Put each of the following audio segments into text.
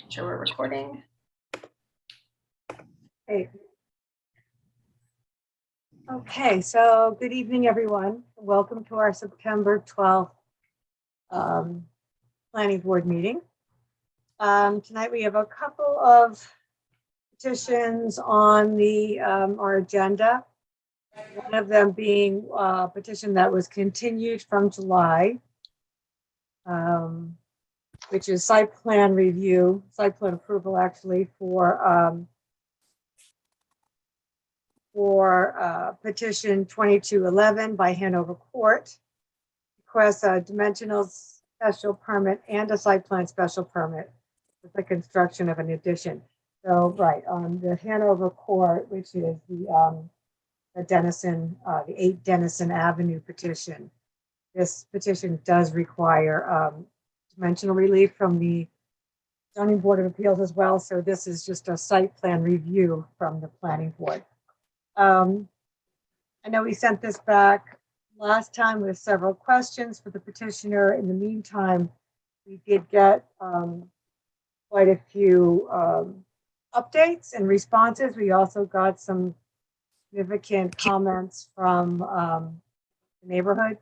Sure, we're recording. Hey. Okay, so good evening, everyone. Welcome to our September 12th Planning Board meeting. Tonight we have a couple of petitions on the our agenda. One of them being a petition that was continued from July, which is site plan review, site plan approval actually for petition 2211 by Hanover Court. Requests a dimensional special permit and a site plan special permit for the construction of an addition. So, right, on the Hanover Court, which is the Dennison, the 8 Dennison Avenue petition. This petition does require dimensional relief from the Zoning Board of Appeals as well. So this is just a site plan review from the Planning Board. I know we sent this back last time with several questions for the petitioner. In the meantime, we did get quite a few updates and responses. We also got some significant comments from the neighborhood.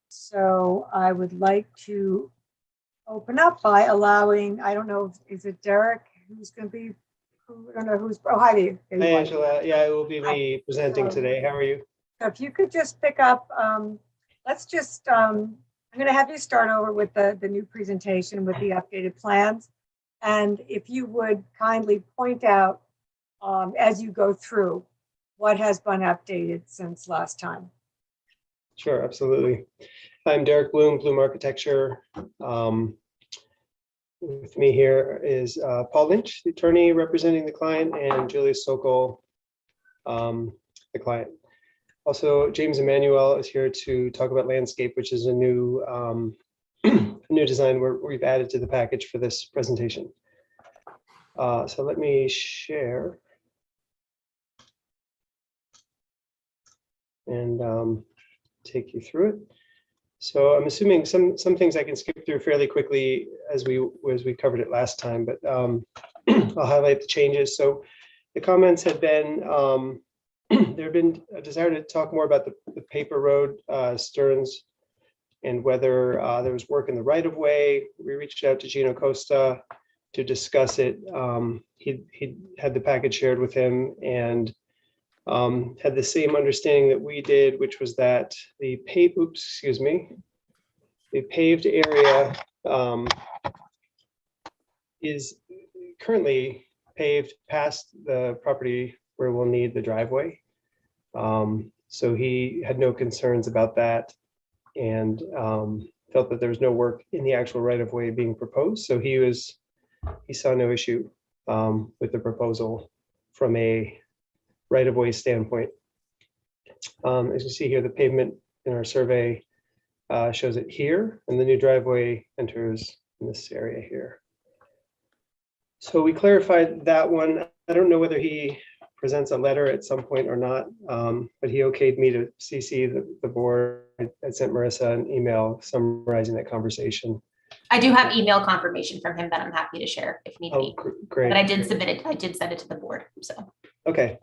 So I would like to open up by allowing, I don't know, is it Derek who's going to be, I don't know who's, oh, hi. Hi, Angela. Yeah, it will be me presenting today. How are you? So if you could just pick up, let's just, I'm going to have you start over with the new presentation with the updated plans. And if you would kindly point out as you go through what has been updated since last time. Sure, absolutely. I'm Derek Bloom, Bloom Architecture. With me here is Paul Lynch, the attorney representing the client, and Julia Sokol, the client. Also, James Emmanuel is here to talk about landscape, which is a new design we've added to the package for this presentation. So let me share and take you through it. So I'm assuming some things I can skip through fairly quickly as we covered it last time, but I'll highlight the changes. So the comments had been, there had been a desire to talk more about the paper road, Stearns, and whether there was work in the right of way. We reached out to Gino Costa to discuss it. He had the package shared with him and had the same understanding that we did, which was that the paved area is currently paved past the property where we'll need the driveway. So he had no concerns about that and felt that there was no work in the actual right-of-way being proposed. So he saw no issue with the proposal from a right-of-way standpoint. As you see here, the pavement in our survey shows it here, and the new driveway enters in this area here. So we clarified that one. I don't know whether he presents a letter at some point or not, but he okayed me to CC the board. I sent Marissa an email summarizing that conversation. I do have email confirmation from him that I'm happy to share if need be. Great. But I did submit it. I did send it to the board. So okay.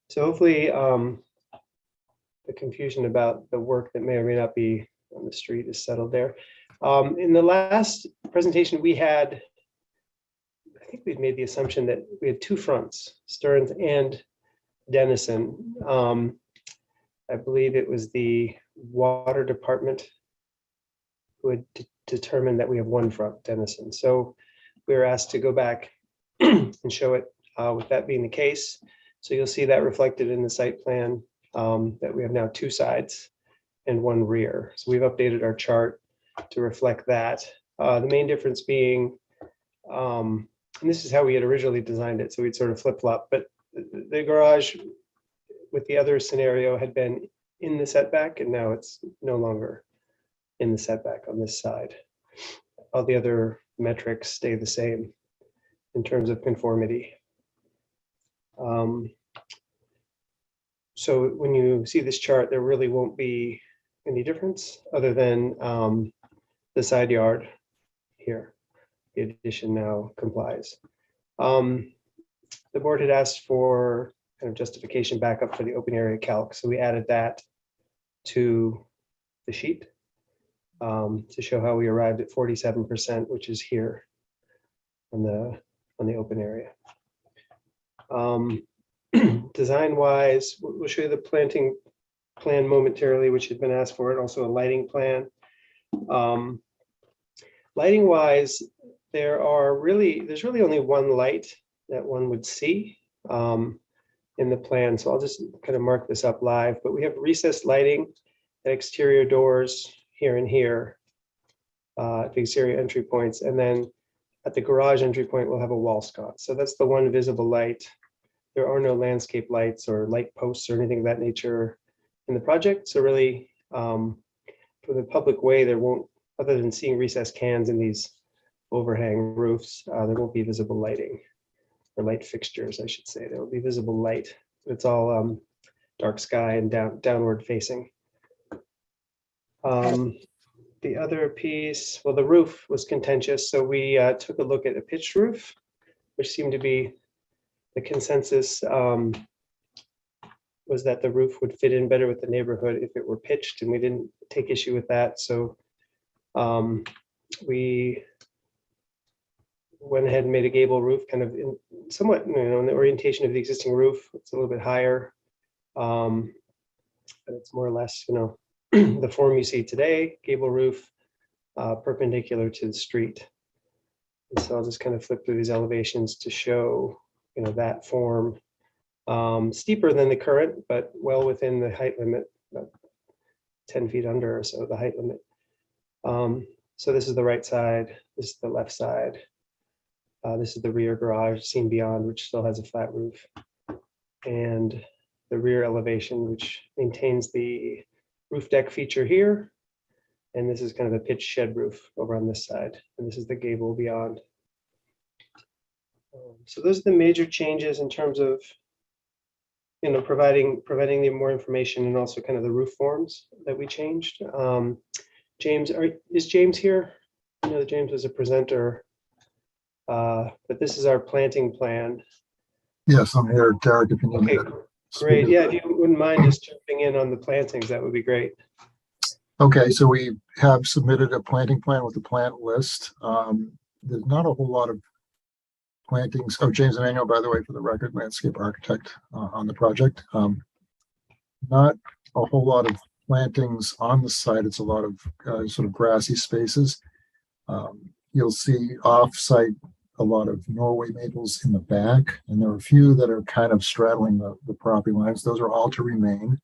So hopefully the confusion about the work that may or may not be on the street is settled there. In the last presentation we had, I think we'd made the assumption that we had 2 fronts, Stearns and Dennison. I believe it was the water department who had determined that we have 1 front, Dennison. So we were asked to go back and show it with that being the case. So you'll see that reflected in the site plan that we have now 2 sides and 1 rear. So we've updated our chart to reflect that. The main difference being, and this is how we had originally designed it, so we'd sort of flip-flop, but the garage with the other scenario had been in the setback, and now it's no longer in the setback on this side. All the other metrics stay the same in terms of conformity. So when you see this chart, there really won't be any difference other than the side yard here. the addition now complies. The board had asked for kind of justification backup for the open area calc, so we added that to the sheet to show how we arrived at 47%, which is here on the open area. Design wise, we'll show you the planting plan momentarily, which had been asked for, and also a lighting plan. Lighting wise, there's really only one light that one would see in the plan. So I'll just kind of mark this up live, but we have recessed lighting at exterior doors here and here, at the exterior entry points. And then at the garage entry point, we'll have a wall sconce. So that's the one visible light. There are no landscape lights or light posts or anything of that nature in the project. So really, for the public way, there won't, other than seeing recessed cans in these overhang roofs, there won't be visible lighting, or light fixtures, I should say. There will be visible light. It's all dark sky and downward facing. The other piece, well, the roof was contentious, so we took a look at a pitched roof, which seemed to be the consensus, was that the roof would fit in better with the neighborhood if it were pitched, and we didn't take issue with that. So we went ahead and made a gable roof, kind of somewhat, in the orientation of the existing roof. It's a little bit higher, but it's more or less, the form you see today, gable roof, perpendicular to the street. And so I'll just kind of flip through these elevations to show, that form, steeper than the current, but well within the height limit, about 10 feet under or so the height limit. So this is the right side, this is the left side. This is the rear garage seen beyond, which still has a flat roof, and the rear elevation, which maintains the roof deck feature here. And this is kind of a pitched shed roof over on this side. And this is the gable beyond. So those are the major changes in terms of, providing them more information, and also kind of the roof forms that we changed. James, is James here? I know that James was a presenter, but this is our planting plan. Yes, I'm here, Derek, if you need me. Okay, great. Yeah, if you wouldn't mind just jumping in on the plantings, that would be great. Okay, so we have submitted a planting plan with the plant list. There's not a whole lot of plantings. Oh, James Emanuel, by the way, for the record, landscape architect on the project. Not a whole lot of plantings on the site. It's a lot of sort of grassy spaces. You'll see off-site a lot of Norway maples in the back, and there are a few that are kind of straddling the property lines. Those are all to remain.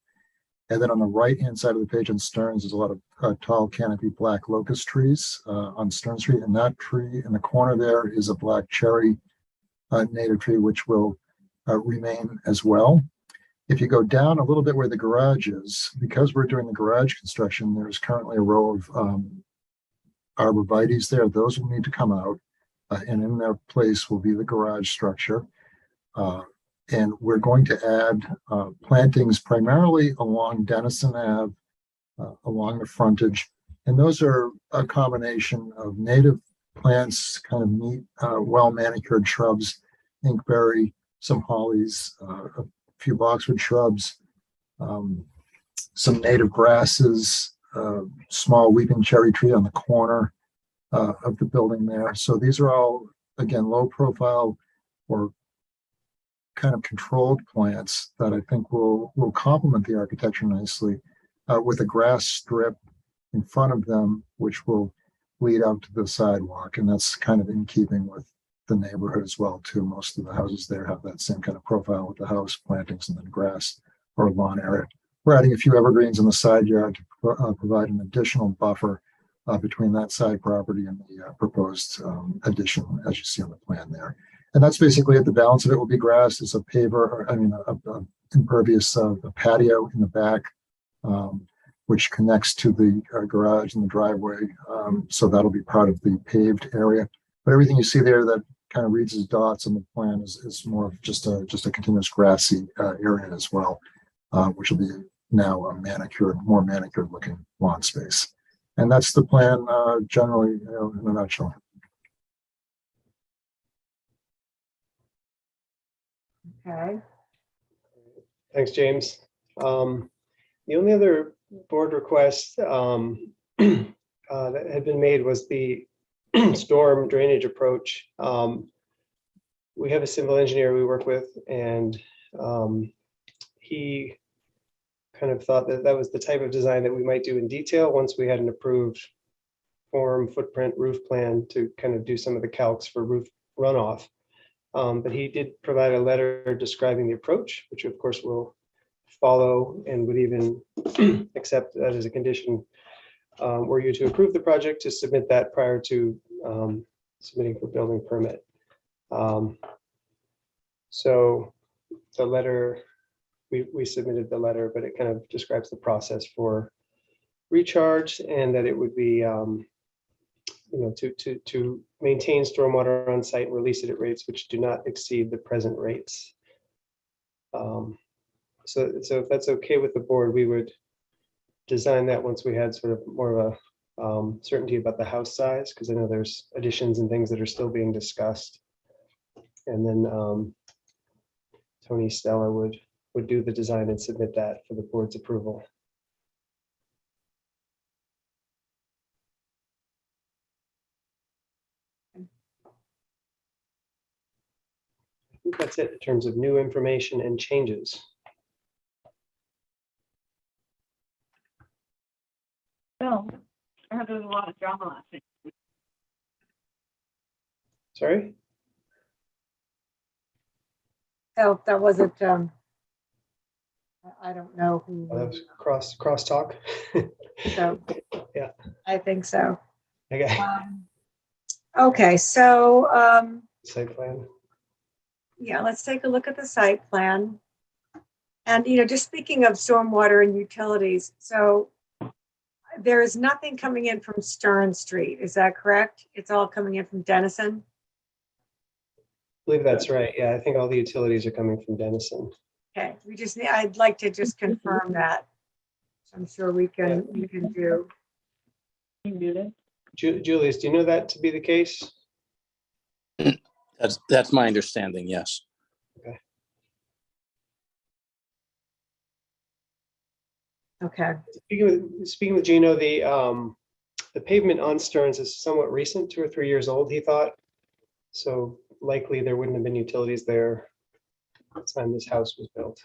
And then on the right-hand side of the page on Stearns, there's a lot of tall canopy black locust trees on Stearns Street. And that tree in the corner there is a black cherry native tree, which will remain as well. If you go down a little bit where the garage is, because we're doing the garage construction, there's currently a row of arborvitaes there. Those will need to come out, and in their place will be the garage structure. And we're going to add plantings primarily along Dennison Ave, along the frontage. And those are a combination of native plants, kind of neat, well-manicured shrubs, inkberry, some hollies, a few boxwood shrubs, some native grasses, small weeping cherry tree on the corner of the building there. So these are all, again, low profile or kind of controlled plants that I think will complement the architecture nicely, with a grass strip in front of them, which will lead out to the sidewalk. And that's kind of in keeping with the neighborhood as well, too. Most of the houses there have that same kind of profile with the house plantings and then grass or lawn area. We're adding a few evergreens in the side yard to provide an additional buffer between that side property and the proposed addition, as you see on the plan there. And that's basically it. The balance of it will be grass. It's a paver, a impervious patio in the back, which connects to the garage and the driveway. So that'll be part of the paved area. But everything you see there that kind of reads as dots on the plan is more of just a continuous grassy area as well, which will be now a more manicured looking lawn space. And that's the plan generally, in a nutshell. Okay, Thanks, James. The only other board request that had been made was the storm drainage approach. We have a civil engineer we work with, and he kind of thought that that was the type of design that we might do in detail once we had an approved form, footprint, roof plan to kind of do some of the calcs for roof runoff. But he did provide a letter describing the approach, which of course we'll follow and would even accept that as a condition were you to approve the project, to submit that prior to submitting for building permit. So the letter, we submitted the letter, but it kind of describes the process for recharge, and that it would be to maintain stormwater on site and release it at rates which do not exceed the present rates. So if that's okay with the board, we would design that once we had sort of more of a certainty about the house size, because I know there's additions and things that are still being discussed. And then Tony Stella would do the design and submit that for the board's approval. I think that's it in terms of new information and changes. Well, I heard there was a lot of drama last night. Sorry? so that wasn't, I don't know who, Oh, that was crosstalk. so. Yeah. I think so. Okay. Okay, so, Site plan. yeah, let's take a look at the site plan. And, just speaking of stormwater and utilities, so there is nothing coming in from Stern Street, is that correct? It's all coming in from Dennison? I believe that's right. Yeah, I think all the utilities are coming from Dennison. Okay, I'd like to just confirm that. I'm sure we can do. You muted? Julius, do you know that to be the case? That's my understanding, yes. Okay, Speaking with Gino, the pavement on Stearns is somewhat recent, 2 or 3 years old, he thought. So likely there wouldn't have been utilities there at the time this house was built.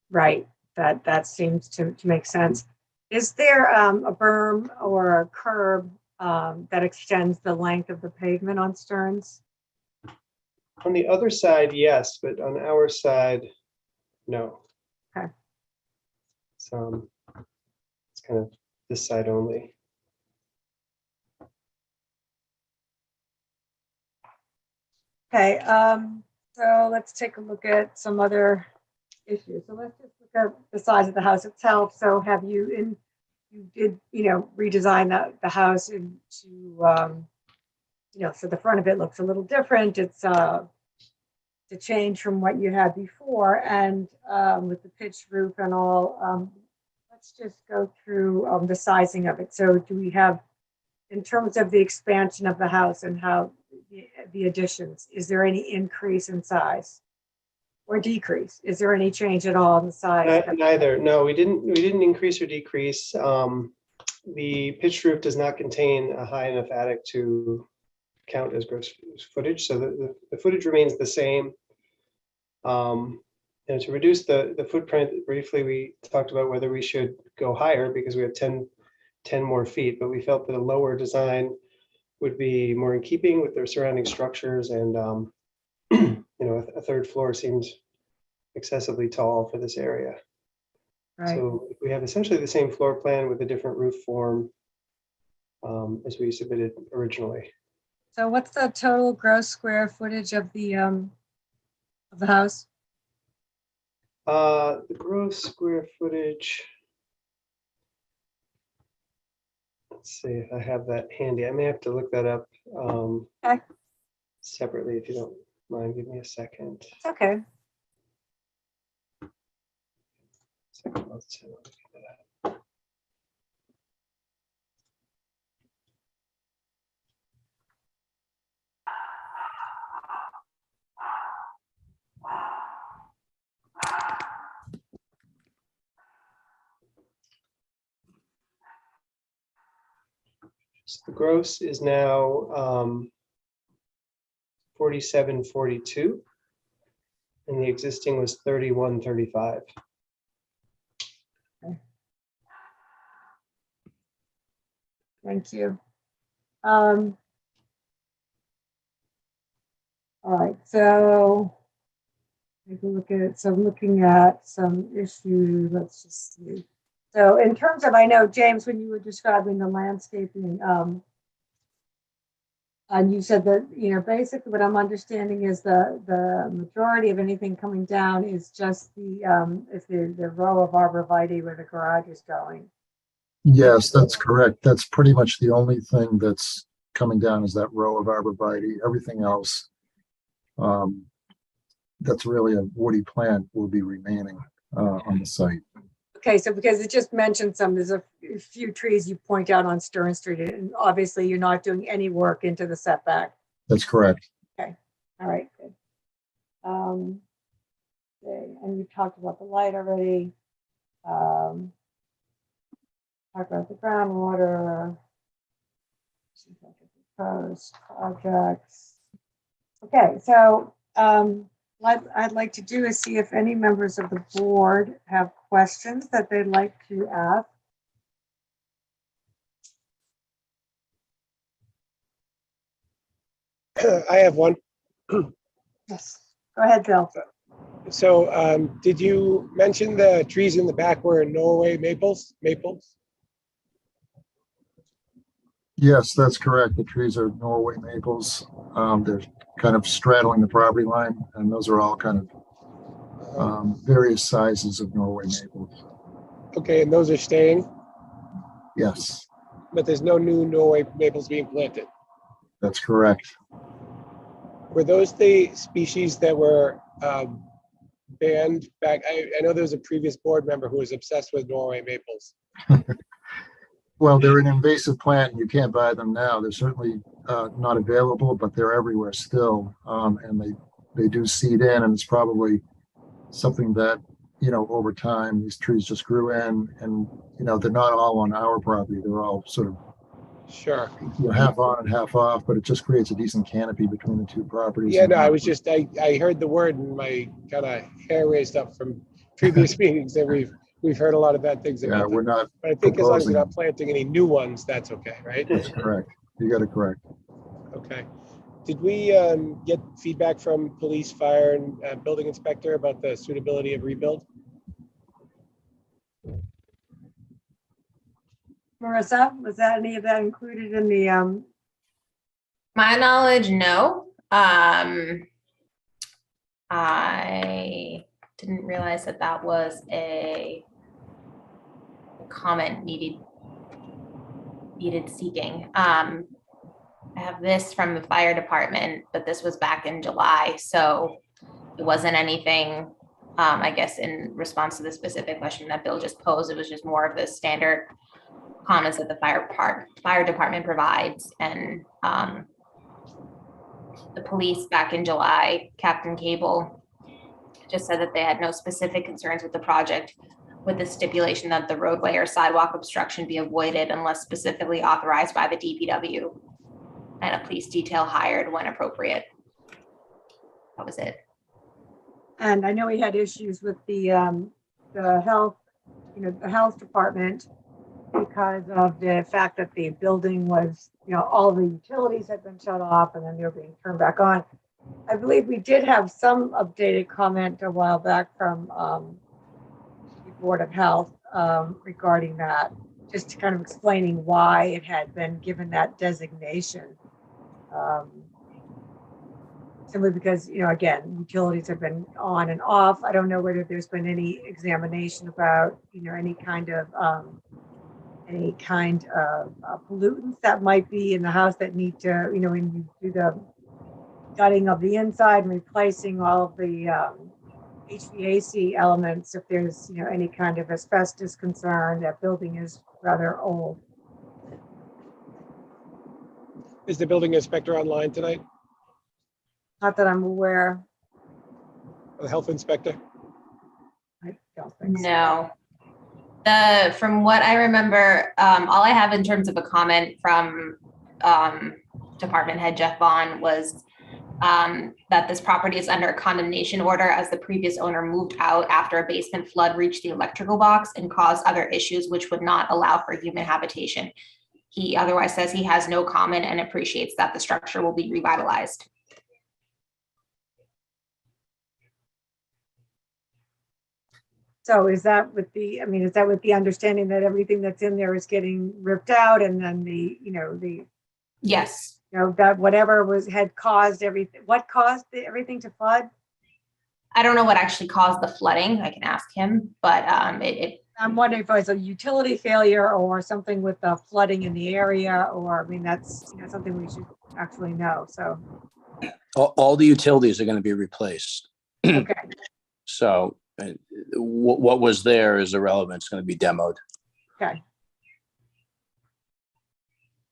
right, that seems to make sense. Is there a berm or a curb that extends the length of the pavement on Stearns? On the other side, yes, but on our side, no. Okay. So it's kind of this side only. Okay, so let's take a look at some other issues. So let's just look at the size of the house itself. So have you did redesign the house into so the front of it looks a little different. It's to change from what you had before, and with the pitched roof and all. Let's just go through the sizing of it. So do we have, in terms of the expansion of the house and how the additions, is there any increase in size or decrease? Is there any change at all in the size? Neither. No, we didn't increase or decrease. The pitched roof does not contain a high enough attic to count as gross footage, so the footage remains the same. And to reduce the footprint, briefly, we talked about whether we should go higher because we have 10 more feet, but we felt that a lower design would be more in keeping with their surrounding structures, and a third floor seems excessively tall for this area. Right. So we have essentially the same floor plan with a different roof form as we submitted originally. So what's the total gross square footage of the house? The gross square footage. Let's see if I have that handy. I may have to look that up Okay. separately if you don't mind. Give me a second. It's okay. Let's see. So the gross is now 4742, and the existing was 3135. Thank you. All right, so take a look at it. So I'm looking at some issues. Let's just see. So in terms of, I know, James, when you were describing the landscaping, and you said that, you know, basically what I'm understanding is the majority of anything coming down is just the row of arborvitae where the garage is going. Yes, that's correct. That's pretty much the only thing that's coming down is that row of arborvitae. Everything else, that's really a woody plant will be remaining on the site. Okay, so because it just mentioned there's a few trees you point out on Stern Street, and obviously you're not doing any work into the setback. That's correct. All right, good. Okay, and you talked about the light already. Talked about the groundwater. Proposed projects. Okay, so what I'd like to do is see if any members of the board have questions that they'd like to ask. I have one. Yes, go ahead, Bill. So did you mention the trees in the back were Norway maples? Yes, that's correct. The trees are Norway maples. They're kind of straddling the property line, and those are all kind of various sizes of Norway maples. Okay, and those are staying, Yes, but there's no new Norway maples being planted. that's correct. Were those the species that were banned back? I know there was a previous board member who was obsessed with Norway maples. Well, they're an invasive plant, and you can't buy them now. They're certainly not available, but they're everywhere still, and they do seed in, and it's probably something that, you know, over time these trees just grew in, and you know they're not all on our property. They're all sort of Sure. half on and half off, but it just creates a decent canopy between the two properties. Yeah, no, I was just, I heard the word and my kind of hair raised up from previous meetings that we've heard a lot of bad things Yeah, about we're them. not. But I think as long as proposing. we're not planting any new ones, that's okay, right? That's correct. You got it correct. Okay. Did we get feedback from police, fire, and building inspector about the suitability of rebuild? Marissa, was that any of that included in the My knowledge, no. I didn't realize that was a comment needed seeking. I have this from the fire department, but this was back in July, so it wasn't anything, I guess, in response to the specific question that Bill just posed. It was just more of the standard comments that the fire department provides. And the police back in July, Captain Cable just said that they had no specific concerns with the project, with the stipulation that the roadway or sidewalk obstruction be avoided unless specifically authorized by the DPW, and a police detail hired when appropriate. That was it. and I know we had issues with the health, the health department, because of the fact that the building was, all the utilities had been shut off and then they were being turned back on. I believe we did have some updated comment a while back from the Board of Health regarding that, just kind of explaining why it had been given that designation. Simply because, again, utilities have been on and off. I don't know whether there's been any examination about, any kind of pollutants that might be in the house that need to, when you do the gutting of the inside and replacing all of the HVAC elements, if there's, any kind of asbestos concern. That building is rather old. Is the building inspector online tonight? Not that I'm aware. The health inspector? I don't think so. No. From what I remember, all I have in terms of a comment from Department Head Jeff Vaughn was that this property is under a condemnation order as the previous owner moved out after a basement flood reached the electrical box and caused other issues which would not allow for human habitation. He otherwise says he has no comment and appreciates that the structure will be revitalized. So is that with the, I mean, is that with the understanding that everything that's in there is getting ripped out and then Yes. that whatever had caused everything, what caused everything to flood? I don't know what actually caused the flooding. I can ask him, but I'm wondering if it was a utility failure or something with the flooding in the area, or, I mean, that's something we should actually know, so. All the utilities are going to be replaced. Okay, So what was there is irrelevant. It's going to be demoed. okay.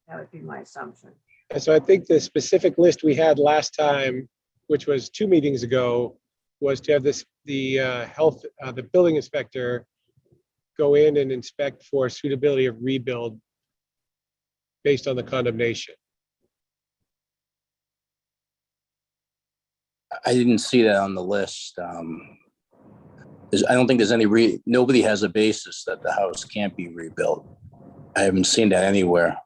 That would be my assumption. And so I think the specific list we had last time, which was 2 meetings ago, was to have the building inspector go in and inspect for suitability of rebuild based on the condemnation. I didn't see that on the list. I don't think there's nobody has a basis that the house can't be rebuilt. I haven't seen that anywhere.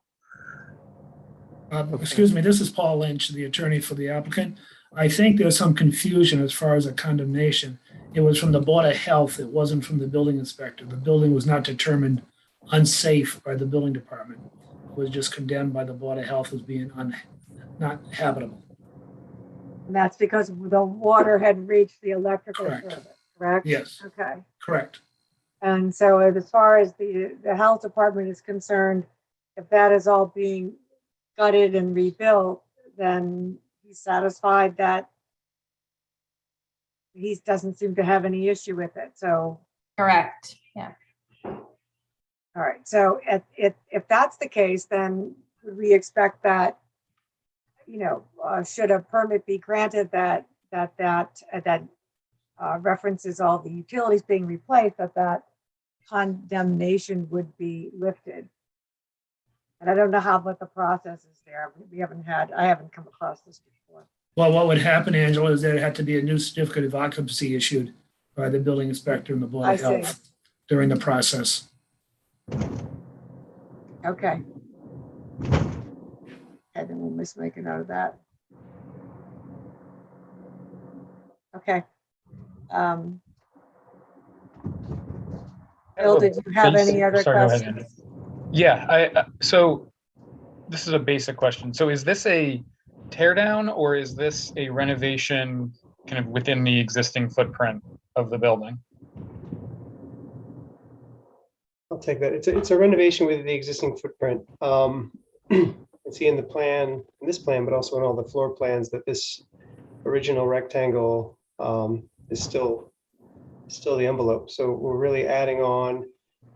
Excuse me, this is Paul Lynch, the attorney for the applicant. I think there's some confusion as far as a condemnation. It was from the Board of Health. It wasn't from the building inspector. The building was not determined unsafe by the building department. It was just condemned by the Board of Health as being not habitable. And that's because the water had reached the electrical Correct. service, correct? Yes, Okay. correct. And so as far as the health department is concerned, if that is all being gutted and rebuilt, then he's satisfied that he doesn't seem to have any issue with it. So, correct. Yeah. all right. So if that's the case, then we expect that, should a permit be granted that references all the utilities being replaced, that condemnation would be lifted. And I don't know what the process is there. I haven't come across this before. Well, what would happen, Angela, is there had to be a new certificate of occupancy issued by the building inspector and the Board I of see. Health during the process. Okay. And then we'll just make a note of that. Okay. Bill, did you have any other Sorry, go ahead, questions? Andy. Yeah, so this is a basic question. So is this a tear down or is this a renovation kind of within the existing footprint of the building? I'll take that. It's a renovation with the existing footprint. You can see in this plan, but also in all the floor plans, that this original rectangle is still the envelope. So we're really adding on,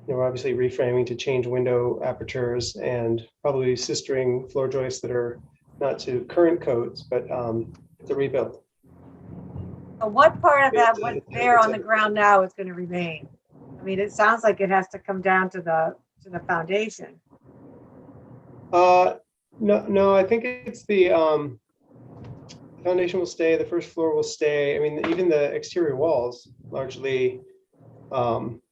we're obviously reframing to change window apertures and probably sistering floor joists that are not to current codes, but it's a rebuild. So what part of that, what's there on the ground now is going to remain? I mean, it sounds like it has to come down to the foundation. No, I think it's the foundation will stay, the first floor will stay. I mean, even the exterior walls largely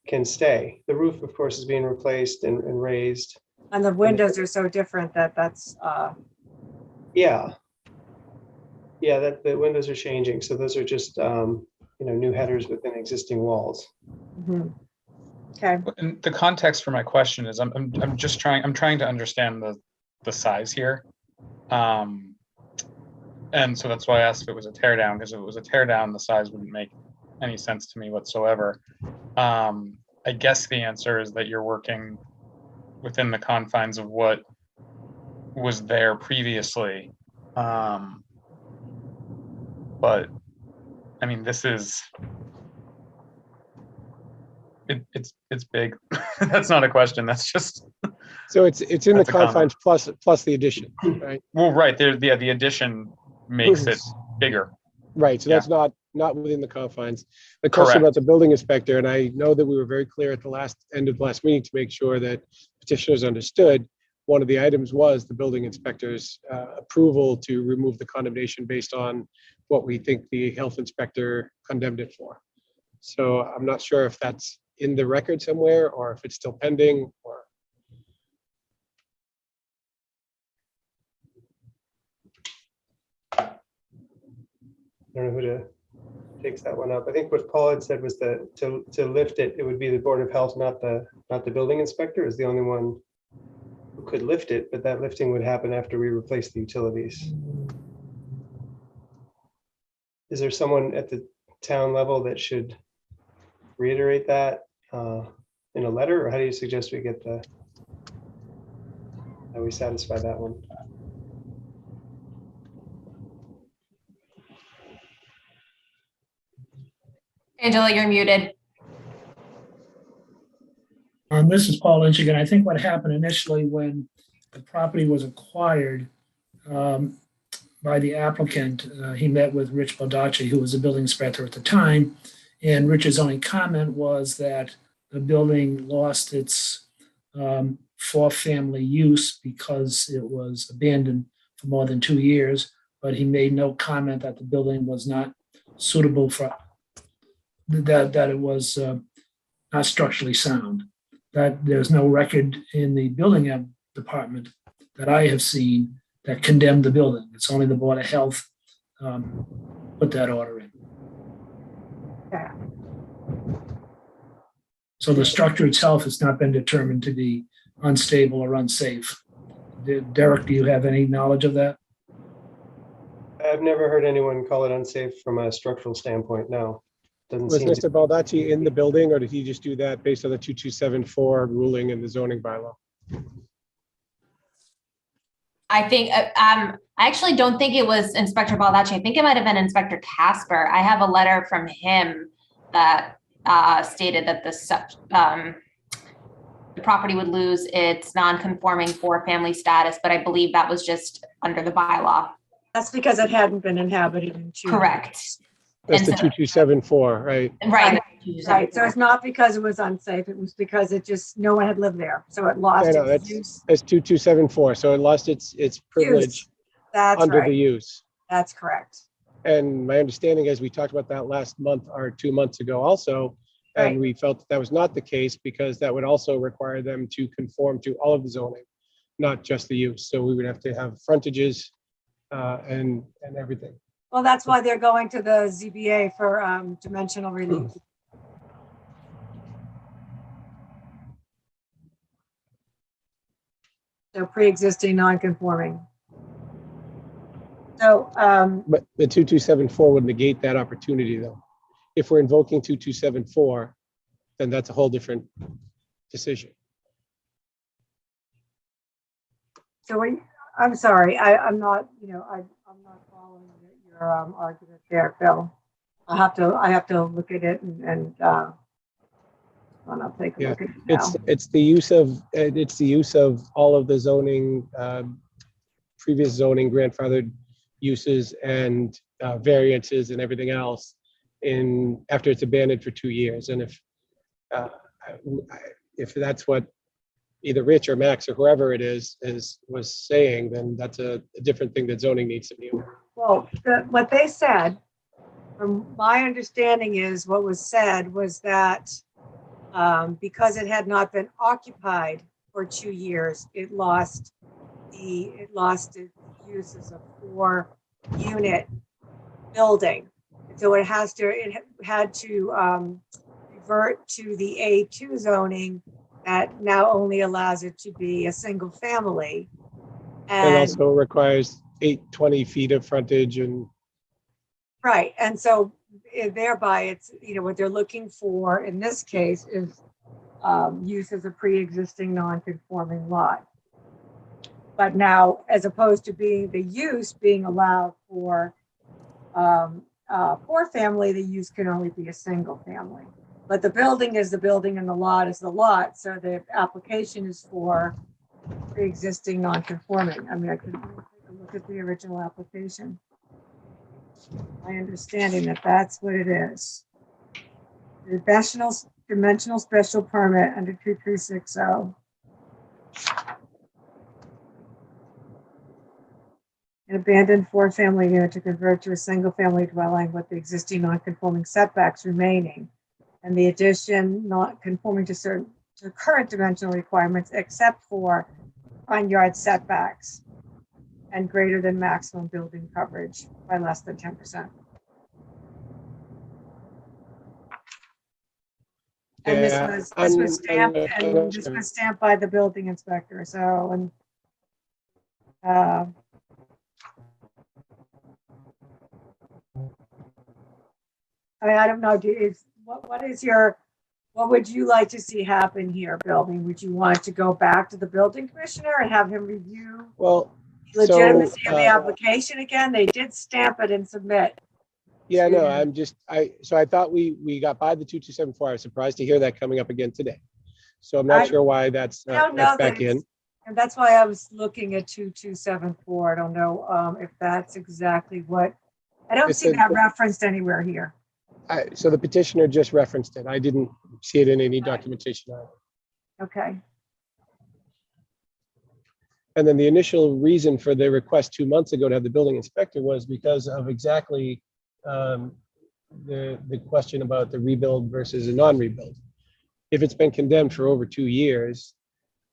can stay. The roof, of course, is being replaced and raised. And the windows are so different that's Yeah, that the windows are changing. So those are just new headers within existing walls. mhm. Okay. And the context for my question is I'm trying to understand the size here. And so that's why I asked if it was a tear down, because if it was a tear down, the size wouldn't make any sense to me whatsoever. I guess the answer is that you're working within the confines of what was there previously. But I mean, this is, it's big. That's not a question. That's just. So it's in the That's a comment. confines plus the addition, right? Well, right there, the addition makes it bigger. Right, so Yeah. that's not not within the confines. The question about Correct. the building inspector, and I know that we were very clear at the end of the last meeting to make sure that petitioners understood. One of the items was the building inspector's approval to remove the condemnation based on what we think the health inspector condemned it for. So I'm not sure if that's in the record somewhere or if it's still pending or. I don't know who takes that one up. I think what Paul had said was that to lift it, it would be the Board of Health, not the building inspector is the only one who could lift it, but that lifting would happen after we replace the utilities. Is there someone at the town level that should reiterate that in a letter, or how do you suggest we get how we satisfy that one? Angela, you're muted. This is Paul Lynch again. I think what happened initially when the property was acquired by the applicant, he met with Rich Baldacci, who was the building inspector at the time. And Rich's only comment was that the building lost its four-family use because it was abandoned for more than 2 years. But he made no comment that the building was not suitable for that it was not structurally sound. That there's no record in the building department that I have seen that condemned the building. It's only the Board of Health put that order in. Yeah. So the structure itself has not been determined to be unstable or unsafe. Derek, do you have any knowledge of that? I've never heard anyone call it unsafe from a structural standpoint. No, doesn't Was seem Mr. to. Baldacci in the building or did he just do that based on the 2274 ruling in the zoning bylaw? I think, I actually don't think it was Inspector Baldacci. I think it might have been Inspector Casper. I have a letter from him that stated that the property would lose its non-conforming four-family status, but I believe that was just under the bylaw. That's because it hadn't been inhabited in 2 years. Correct. That's And the so- 2274, right? Right. Right, so it's not because it was unsafe, it was because no one had lived there, so it lost I know, its use. That's 2274, so it lost its privilege That's under the right, use. that's correct. And my understanding is we talked about that last month or 2 months ago also, and Right. we felt that was not the case because that would also require them to conform to all of the zoning, not just the use. So we would have to have frontages and everything. Well, that's why they're going to the ZBA for dimensional relief. So pre-existing non-conforming. So, But the 2274 would negate that opportunity though. If we're invoking 2274, then that's a whole different decision. I'm sorry, I'm not, I'm not following your argument there, Phil. I have to look at it and I'll take a Yeah, look at it now. It's the use of all of the zoning, previous zoning grandfathered uses and variances and everything else after it's abandoned for 2 years. And if that's what either Rich or Max or whoever it was saying, then that's a different thing that zoning needs to be aware of. Well, what they said, from my understanding is what was said was that because it had not been occupied for 2 years, it lost its use as a 4-unit building. So it had to revert to the A2 zoning that now only allows it to be a single family. And also requires 20 feet of frontage and. Right, and so thereby it's, what they're looking for in this case is use as a pre-existing non-conforming lot. But now, as opposed to being allowed for 4-family, the use can only be a single family. But the building is the building and the lot is the lot, so the application is for pre-existing non-conforming. I mean, I could take a look at the original application. my understanding that that's what it is. Dimensional special permit under 2360. An abandoned four-family unit to convert to a single-family dwelling with the existing non-conforming setbacks remaining, and the addition not conforming to current dimensional requirements except for front yard setbacks and greater than maximum building coverage by less than 10%. And this was stamped, and this was stamped by the building inspector. So, and I mean, I don't know. What would you like to see happen here, Bill? I mean, would you want to go back to the building commissioner and have him review the legitimacy of the application again? They did stamp it and submit. Yeah, no, so I thought we got by the 2274. I was surprised to hear that coming up again today. So I'm not sure why that's back in. And that's why I was looking at 2274. I don't know if that's exactly what, I don't see that referenced anywhere here. So the petitioner just referenced it. I didn't see it in any documentation either. Okay. And then the initial reason for the request 2 months ago to have the building inspector was because of exactly the question about the rebuild versus a non-rebuild. If it's been condemned for over 2 years,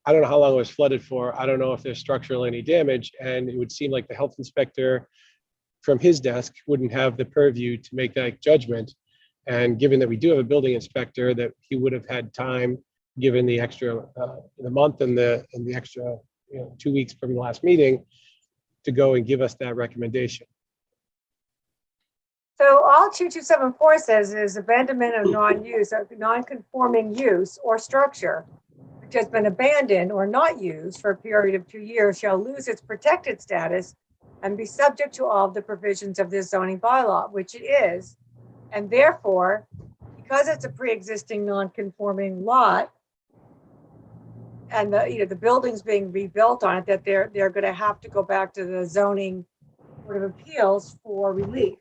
I don't know how long it was flooded for. I don't know if there's structural any damage, and it would seem like the health inspector from his desk wouldn't have the purview to make that judgment. And given that we do have a building inspector, that he would have had time, given the extra the month and the extra 2 weeks from the last meeting, to go and give us that recommendation. So all 2274 says is abandonment of non-use, non-conforming use or structure which has been abandoned or not used for a period of 2 years shall lose its protected status and be subject to all of the provisions of this zoning bylaw, which it is. And therefore, because it's a pre-existing non-conforming lot, and the building's being rebuilt on it, that they're going to have to go back to the zoning board of appeals for relief.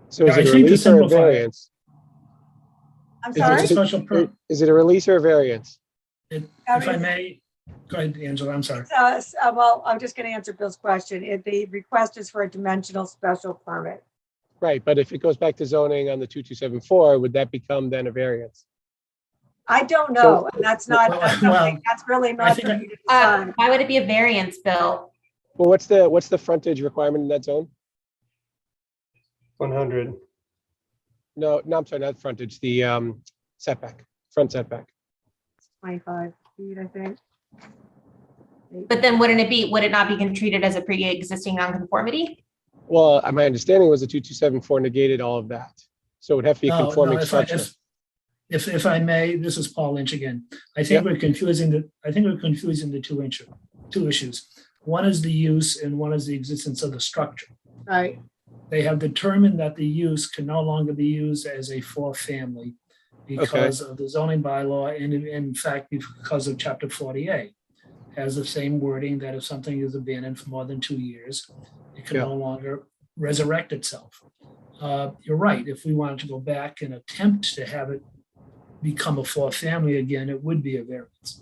So is it a release or a variance? I'm sorry? Is it a release or a variance? If I may, go ahead, Angela, I'm sorry. Well, I'm just going to answer Bill's question. The request is for a dimensional special permit. Right, but if it goes back to zoning on the 2274, would that become then a variance? I don't know. And that's not, that's really not. Why would it be a variance, Bill? Well, what's the frontage requirement in that zone? 100. No, I'm sorry, not frontage, the setback, front setback. 25 feet, I think. But then would it not be treated as a pre-existing nonconformity? Well, my understanding was the 2274 negated all of that. So it would have to be a conforming structure. If I may, this is Paul Lynch again. I think we're confusing the two issues. One is the use and one is the existence of the structure. Right. They have determined that the use can no longer be used as a four-family because of the zoning bylaw, and in fact, because of Chapter 48 has the same wording that if something is abandoned for more than 2 years, it can no longer resurrect itself. You're right. If we wanted to go back and attempt to have it become a four-family again, it would be a variance.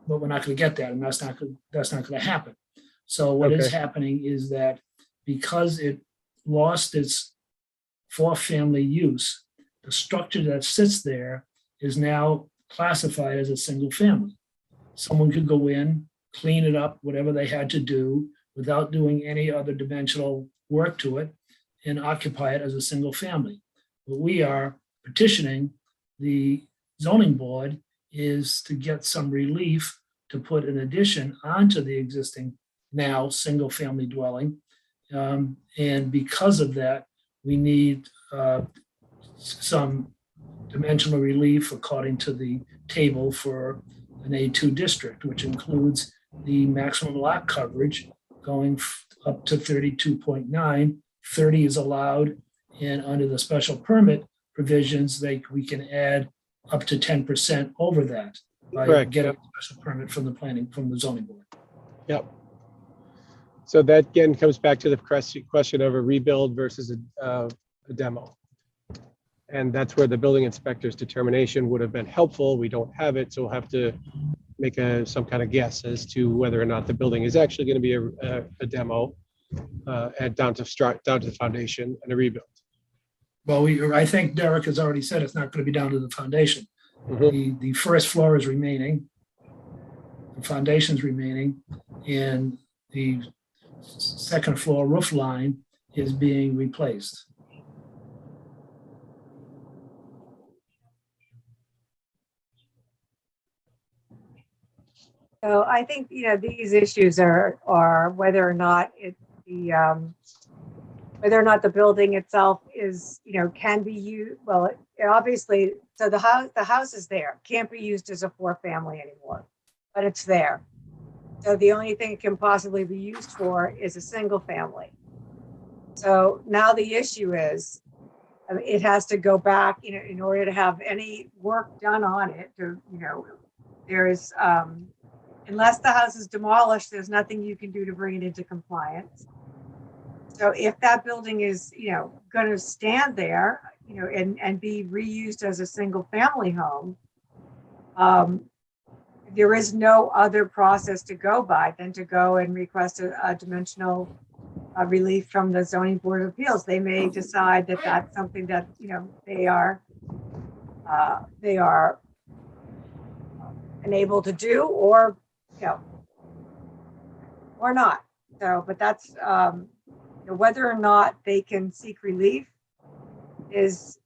But we're not going to get that, and that's not going to happen. So what is happening is that because it lost its four-family use, the structure that sits there is now classified as a single family. Someone could go in, clean it up, whatever they had to do, without doing any other dimensional work to it, and occupy it as a single family. What we are petitioning the zoning board is to get some relief to put an addition onto the existing now single family dwelling. And because of that, we need some dimensional relief according to the table for an A2 district, which includes the maximum lot coverage going up to 32.9. 30 is allowed, and under the special permit provisions, we can add up to 10% over that by getting a special permit from the zoning board. Yep. So that again comes back to the question of a rebuild versus a demo. And that's where the building inspector's determination would have been helpful. We don't have it, so we'll have to make some kind of guess as to whether or not the building is actually going to be a demo and down to the foundation and a rebuild. Well, I think Derek has already said it's not going to be down to the foundation. Mhm. The first floor is remaining, the foundation's remaining, and the second floor roof line is being replaced. So I think, these issues are whether or not whether or not the building itself is, can be used. Well, it obviously, so the house is there, can't be used as a 4-family anymore, but it's there. So the only thing it can possibly be used for is a single family. So now the issue is, it has to go back, in order to have any work done on it, there's, unless the house is demolished, there's nothing you can do to bring it into compliance. So if that building is, going to stand there, and be reused as a single family home, there is no other process to go by than to go and request a dimensional relief from the zoning board of appeals. They may decide that that's something that, they are unable to do, or, or not. So, but that's, whether or not they can seek relief is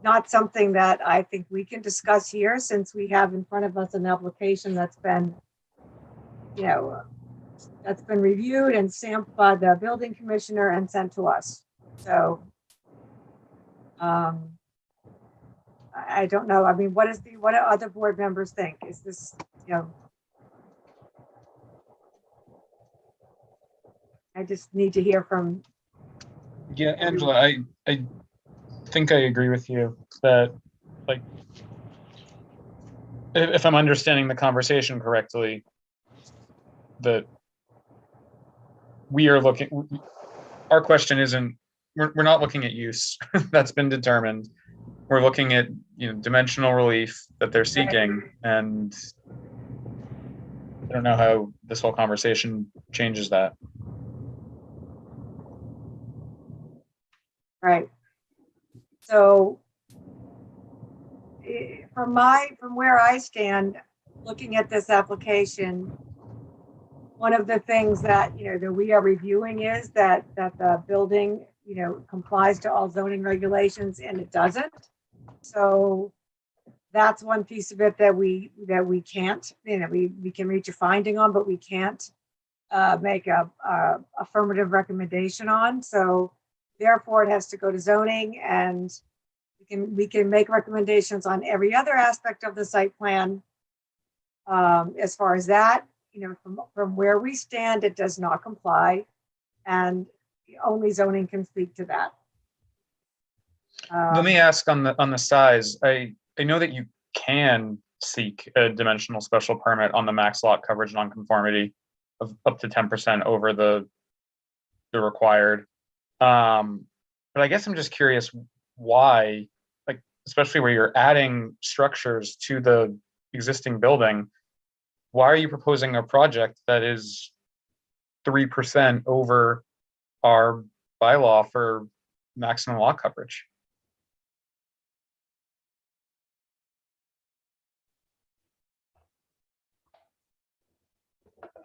not something that I think we can discuss here, since we have in front of us an application that's been, that's been reviewed and stamped by the building commissioner and sent to us. So I don't know. I mean, what do other board members think? Is this, I just need to hear from. Yeah, Angela, I think I agree with you that, like, if I'm understanding the conversation correctly, that we are looking, our question isn't, we're not looking at use. That's been determined. We're looking at, dimensional relief that they're seeking, and I don't know how this whole conversation changes that. Right. So from where I stand, looking at this application, one of the things that, that we are reviewing is that the building, complies to all zoning regulations, and it doesn't. So that's one piece of it that we can't, we can reach a finding on, but we can't make a affirmative recommendation on. So therefore it has to go to zoning, and we can make recommendations on every other aspect of the site plan. As far as that, from where we stand, it does not comply, and only zoning can speak to that. Let me ask on the size. I know that you can seek a dimensional special permit on the max lot coverage nonconformity of up to 10% over the required. But I guess I'm just curious why, like, especially where you're adding structures to the existing building, why are you proposing a project that is 3% over our bylaw for maximum lot coverage?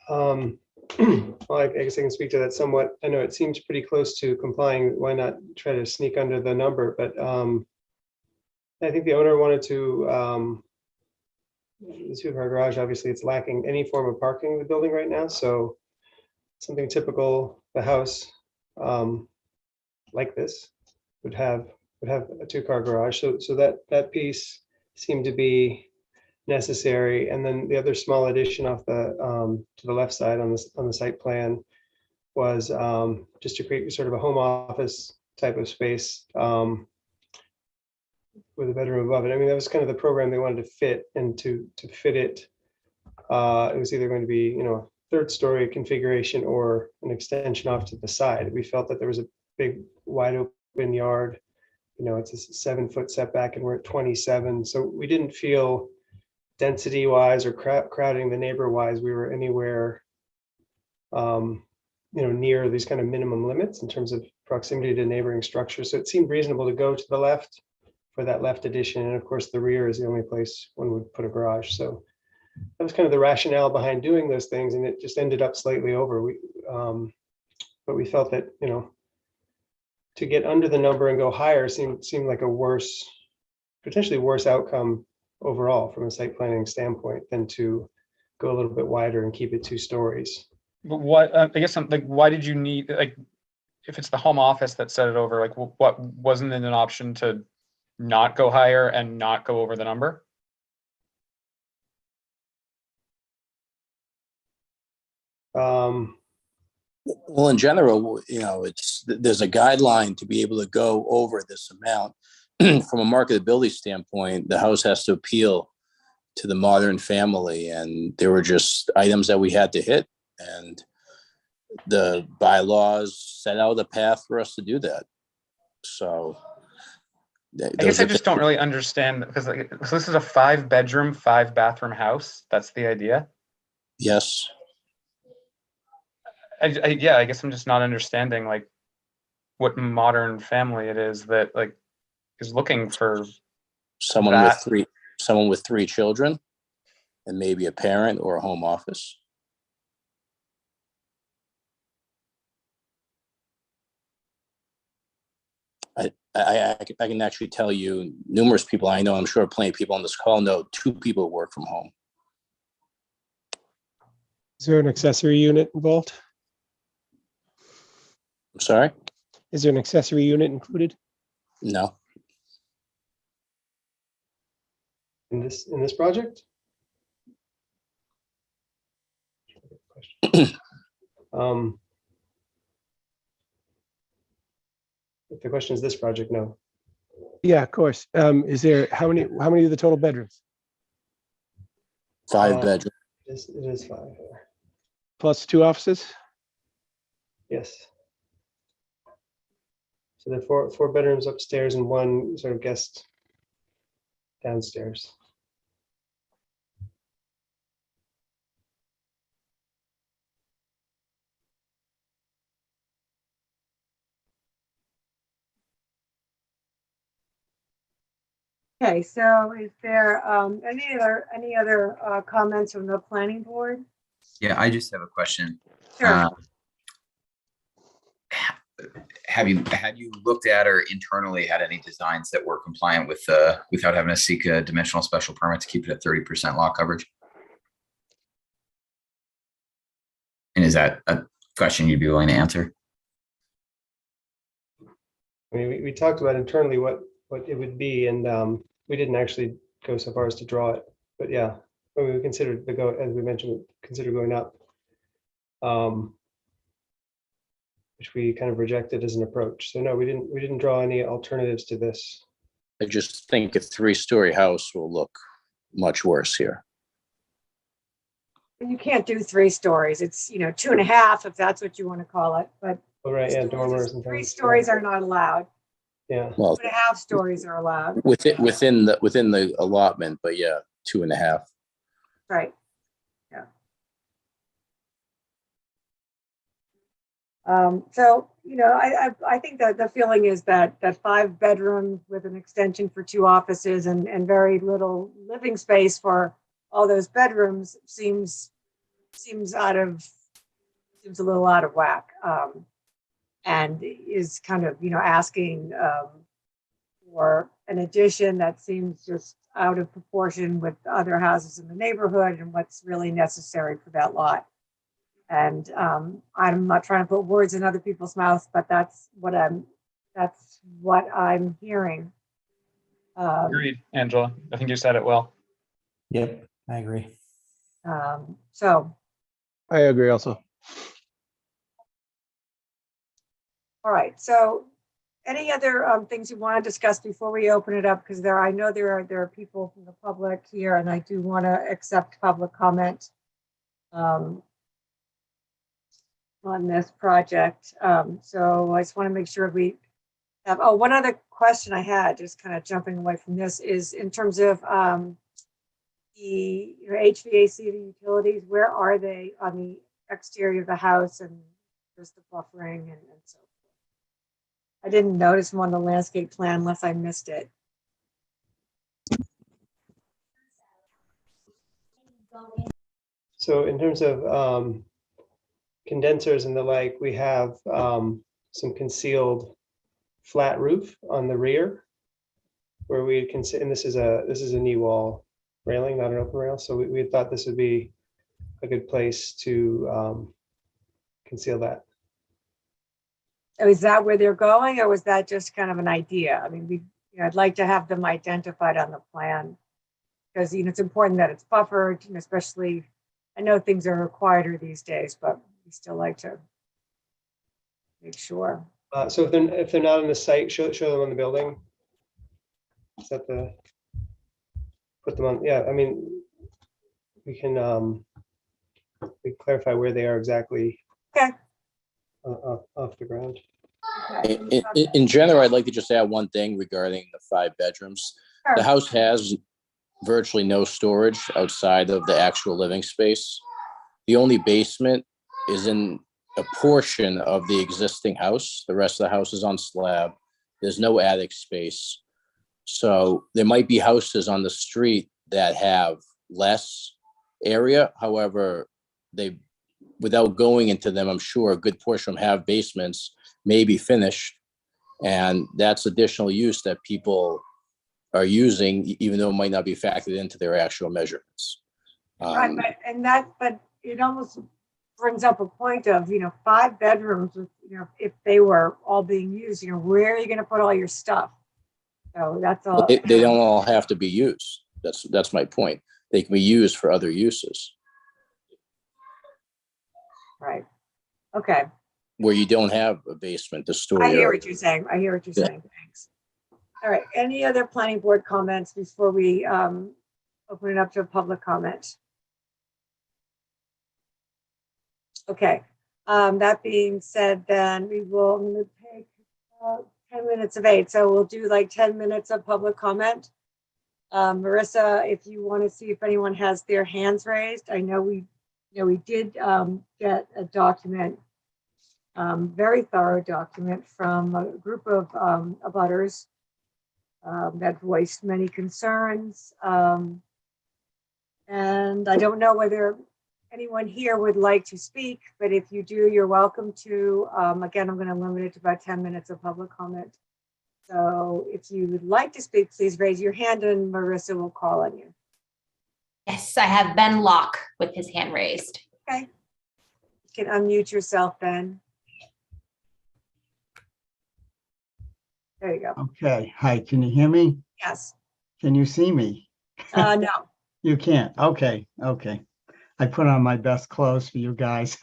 Well, I guess I can speak to that somewhat. I know it seems pretty close to complying. Why not try to sneak under the number? But I think the owner wanted to, the two-car garage, obviously it's lacking any form of parking in the building right now. So something typical, the house like this would have a two-car garage. So that piece seemed to be necessary. And then the other small addition off the to the left side on the site plan was just to create sort of a home office type of space with a bedroom above it. I mean, that was kind of the program they wanted to fit, and to fit it, it was either going to be, third story configuration or an extension off to the side. We felt that there was a big wide open yard. You know, it's a 7-foot setback and we're at 27. So we didn't feel density wise or crowding the neighbor wise, we were anywhere, you know, near these kind of minimum limits in terms of proximity to neighboring structures. So it seemed reasonable to go to the left for that left addition. And of course, the rear is the only place one would put a garage. So that was kind of the rationale behind doing those things. And it just ended up slightly over. But we felt that, you know, to get under the number and go higher seemed like a worse, potentially worse outcome overall from a site planning standpoint than to go a little bit wider and keep it 2 stories. But what, I guess I'm like, why did you need, like, if it's the home office that set it over, like, what, wasn't it an option to not go higher and not go over the number? Well, in general, you know, there's a guideline to be able to go over this amount. From a marketability standpoint, the house has to appeal to the modern family, and there were just items that we had to hit, and the bylaws set out a path for us to do that. So I guess I just don't really understand, because like, so this is a 5-bedroom, 5-bathroom house. That's the idea. Yes. Yeah, I guess I'm just not understanding like what modern family it is that like is looking for someone that. with 3 children and maybe a parent or a home office. I can actually tell you numerous people I know, I'm sure plenty of people on this call know 2 people who work from home. Is there an accessory unit involved? I'm sorry? Is there an accessory unit included? No. In this project? If the question is this project, no. Yeah, of course. Is there, how many are the total bedrooms? 5 bedrooms. It is 5. Plus 2 offices? Yes. So there are 4 bedrooms upstairs and 1 sort of guest downstairs. Okay, so is there any other comments from the planning board? Yeah, I just have a question. Sure. Had you looked at or internally had any designs that were compliant with without having to seek a dimensional special permit to keep it at 30% lot coverage? And is that a question you'd be willing to answer? I mean, we talked about internally what it would be, and we didn't actually go so far as to draw it. But yeah, we considered as we mentioned, consider going up, which we kind of rejected as an approach. So no, we didn't draw any alternatives to this. I just think a 3-story house will look much worse here. You can't do 3 stories. It's, 2.5 if that's what you want to call it, but Oh, right, yeah, dormers and 3 things. stories are not allowed. Yeah. Well, 2.5 stories are allowed. within the allotment, but yeah, 2.5. Right. Yeah. So, I think that the feeling is that 5 bedrooms with an extension for 2 offices and very little living space for all those bedrooms seems a little out of whack. And is kind of, asking for an addition that seems just out of proportion with other houses in the neighborhood and what's really necessary for that lot. And I'm not trying to put words in other people's mouths, but that's what I'm hearing. Agreed, Angela. I think you said it well. Yep, I agree. So, I agree also. all right. So, any other things you want to discuss before we open it up? Because I know there are people from the public here, and I do want to accept public comment. on this project. So I just want to make sure we have, oh, one other question I had, just kind of jumping away from this, is in terms of the HVAC, the utilities, where are they on the exterior of the house and just the buffering and so forth? I didn't notice them on the landscape plan unless I missed it. So in terms of condensers and the like, we have some concealed flat roof on the rear where we can, and this is a knee wall railing, not an open rail. So we thought this would be a good place to conceal that. Oh, is that where they're going, or was that just kind of an idea? I mean, I'd like to have them identified on the plan because, it's important that it's buffered, especially, I know things are quieter these days, but we still like to make sure. So if they're not on the site, show them on the building. Is that put them on? Yeah, I mean, we can we clarify where they are exactly. Okay. Off the ground. In general, I'd like to just add one thing regarding the 5 bedrooms. Sure. The house has virtually no storage outside of the actual living space. The only basement is in a portion of the existing house. The rest of the house is on slab. There's no attic space. So there might be houses on the street that have less area. However, without going into them, I'm sure a good portion of them have basements, maybe finished. And that's additional use that people are using, even though it might not be factored into their actual measurements. Right, but it almost brings up a point of, 5 bedrooms, if they were all being used, where are you going to put all your stuff? So that's all. They don't all have to be used. That's my point. They can be used for other uses. Right. Okay. Where you don't have a basement to store. I hear what you're saying. Saying. Thanks. All right. Any other planning board comments before we open it up to a public comment? Okay. That being said, then I'm going to take 10 minutes of 8. So we'll do like 10 minutes of public comment. Marissa, if you want to see if anyone has their hands raised, I know we did get a document, very thorough document from a group of abutters that voiced many concerns. And I don't know whether anyone here would like to speak, but if you do, you're welcome to. Again, I'm going to limit it to about 10 minutes of public comment. So if you would like to speak, please raise your hand and Marissa will call on you. Yes, I have Ben Locke with his hand raised. Okay. You can unmute yourself, Ben. There you go. Okay. Hi, can you hear me? Yes. Can you see me? No. You can't. Okay. Okay. I put on my best clothes for you guys.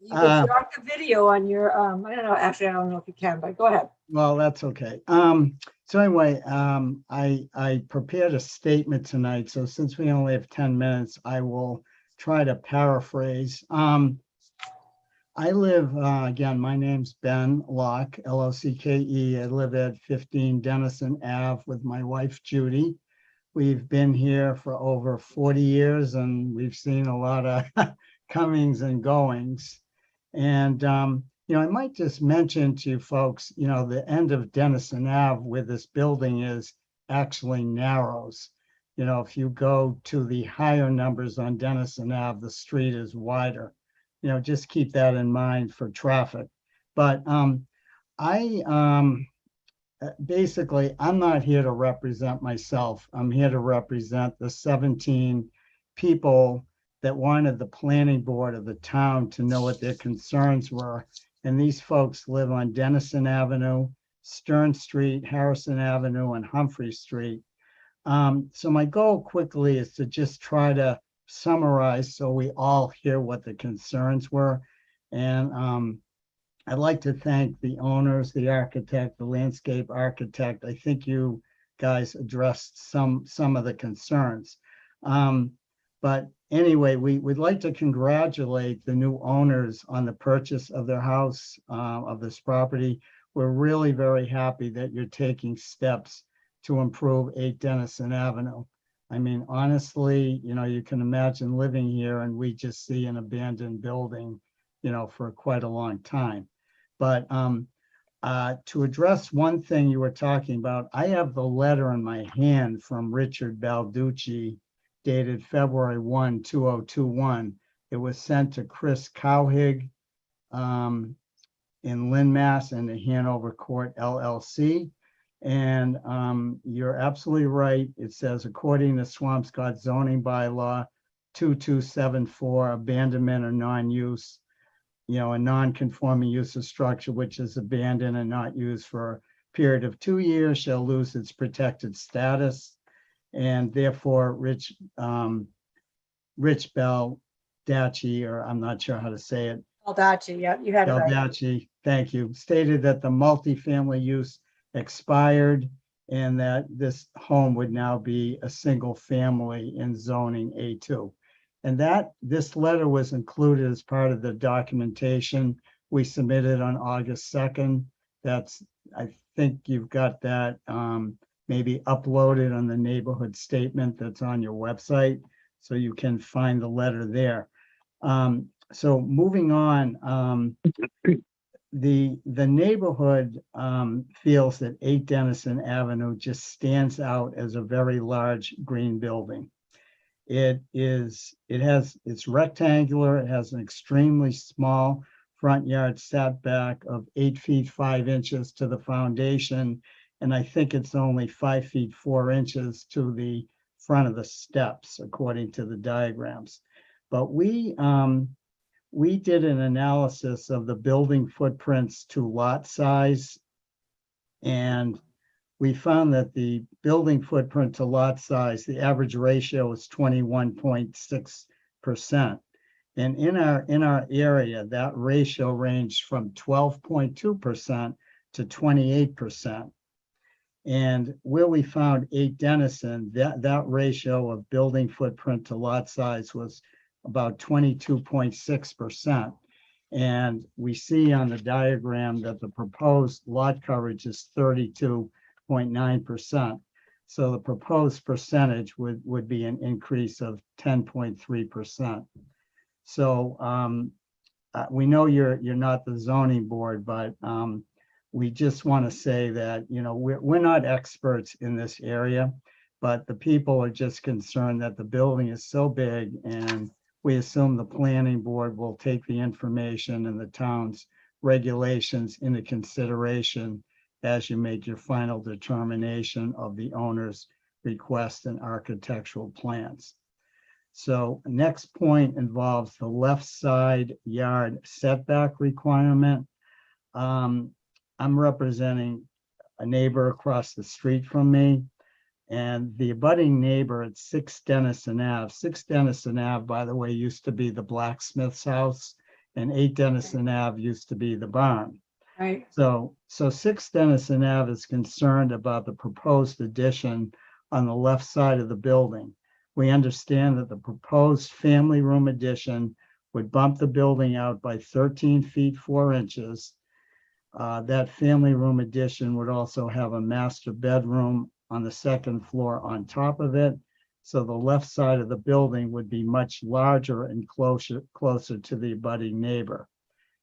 You can start the video on your, I don't know, actually, I don't know if you can, but go ahead. Well, that's okay. So anyway, I prepared a statement tonight. So since we only have 10 minutes, I will try to paraphrase. I live, again, my name's Ben Locke, L-O-C-K-E. I live at 15 Dennison Ave with my wife, Judy. We've been here for over 40 years and we've seen a lot of comings and goings. And, I might just mention to you folks, the end of Dennison Ave where this building is actually narrows. If you go to the higher numbers on Dennison Ave, the street is wider. Just keep that in mind for traffic. But basically, I'm not here to represent myself. I'm here to represent the 17 people that wanted the planning board of the town to know what their concerns were. And these folks live on Dennison Avenue, Stern Street, Harrison Avenue, and Humphrey Street. So my goal quickly is to just try to summarize so we all hear what the concerns were. And I'd like to thank the owners, the architect, the landscape architect. I think you guys addressed some of the concerns. But Anyway, we would like to congratulate the new owners on the purchase of their house, of this property. We're really very happy that you're taking steps to improve 8 Dennison Avenue. I mean, honestly, you can imagine living here and we just see an abandoned building, for quite a long time. But to address one thing you were talking about, I have the letter in my hand from Richard Balducci dated February 1, 2021. It was sent to Chris Cowhig in Lynn, Mass, and the Hanover Court LLC. And you're absolutely right. It says, according to Swampscott zoning bylaw 2274, abandonment or non-use, a non-conforming use of structure which is abandoned and not used for a period of 2 years shall lose its protected status. And therefore, Rich Baldacci, or I'm not sure how to say it. Baldacci, yeah, you had it right. Baldacci, thank you, stated that the multifamily use expired and that this home would now be a single family in zoning A2. And that this letter was included as part of the documentation we submitted on August 2nd. That's, I think you've got that maybe uploaded on the neighborhood statement that's on your website, so you can find the letter there. So moving on, the neighborhood feels that 8 Dennison Avenue just stands out as a very large green building. It's rectangular. It has an extremely small front yard setback of 8 feet 5 inches to the foundation. And I think it's only 5 feet 4 inches to the front of the steps, according to the diagrams. But we did an analysis of the building footprints to lot size, and we found that the building footprint to lot size, the average ratio is 21.6%. And in our area, that ratio ranged from 12.2% to 28%. And where we found 8 Dennison, that ratio of building footprint to lot size was about 22.6%. And we see on the diagram that the proposed lot coverage is 32.9%. So the proposed percentage would be an increase of 10.3%. So we know you're not the zoning board, but we just want to say that, we're not experts in this area, but the people are just concerned that the building is so big, and we assume the planning board will take the information and the town's regulations into consideration as you make your final determination of the owner's request and architectural plans. So next point involves the left side yard setback requirement. I'm representing a neighbor across the street from me, and the abutting neighbor at 6 Dennison Ave. 6 Dennison Ave, by the way, used to be the blacksmith's house, and 8 Dennison Ave used to be the barn. Right. So 6 Dennison Ave is concerned about the proposed addition on the left side of the building. We understand that the proposed family room addition would bump the building out by 13 feet 4 inches. That family room addition would also have a master bedroom on the second floor on top of it. So the left side of the building would be much larger and closer to the abutting neighbor.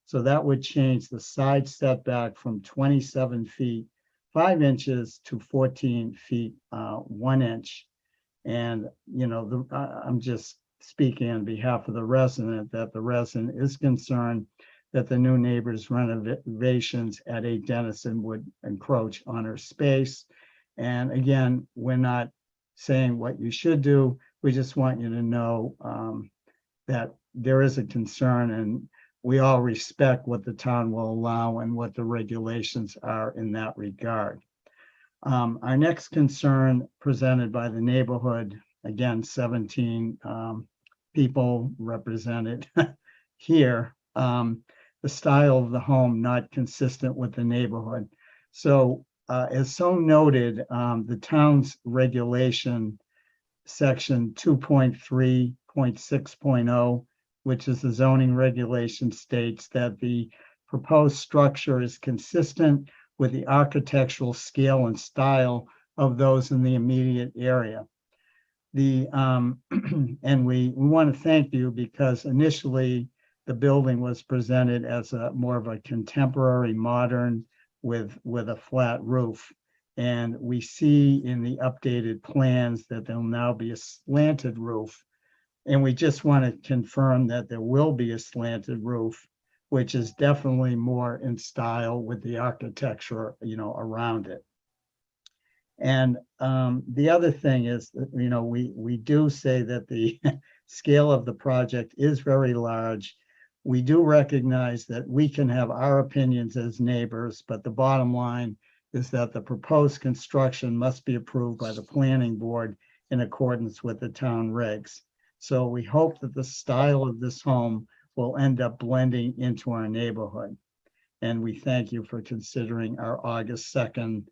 So that would change the side setback from 27 feet 5 inches to 14 feet 1 inch. And, I'm just speaking on behalf of the resident, that the resident is concerned that the new neighbor's renovations at 8 Dennison would encroach on her space. And again, we're not saying what you should do. We just want you to know that there is a concern, and we all respect what the town will allow and what the regulations are in that regard. Our next concern presented by the neighborhood, again, 17 people represented here, the style of the home not consistent with the neighborhood. So as so noted, the town's regulation section 2.3 8.6.0, which is the zoning regulation, states that the proposed structure is consistent with the architectural scale and style of those in the immediate area. And we want to thank you because initially the building was presented as a more of a contemporary modern with a flat roof. And we see in the updated plans that there'll now be a slanted roof. And we just want to confirm that there will be a slanted roof, which is definitely more in style with the architecture, around it. And the other thing is, we do say that the scale of the project is very large. We do recognize that we can have our opinions as neighbors, but the bottom line is that the proposed construction must be approved by the planning board in accordance with the town regs. So we hope that the style of this home will end up blending into our neighborhood. And we thank you for considering our August 2nd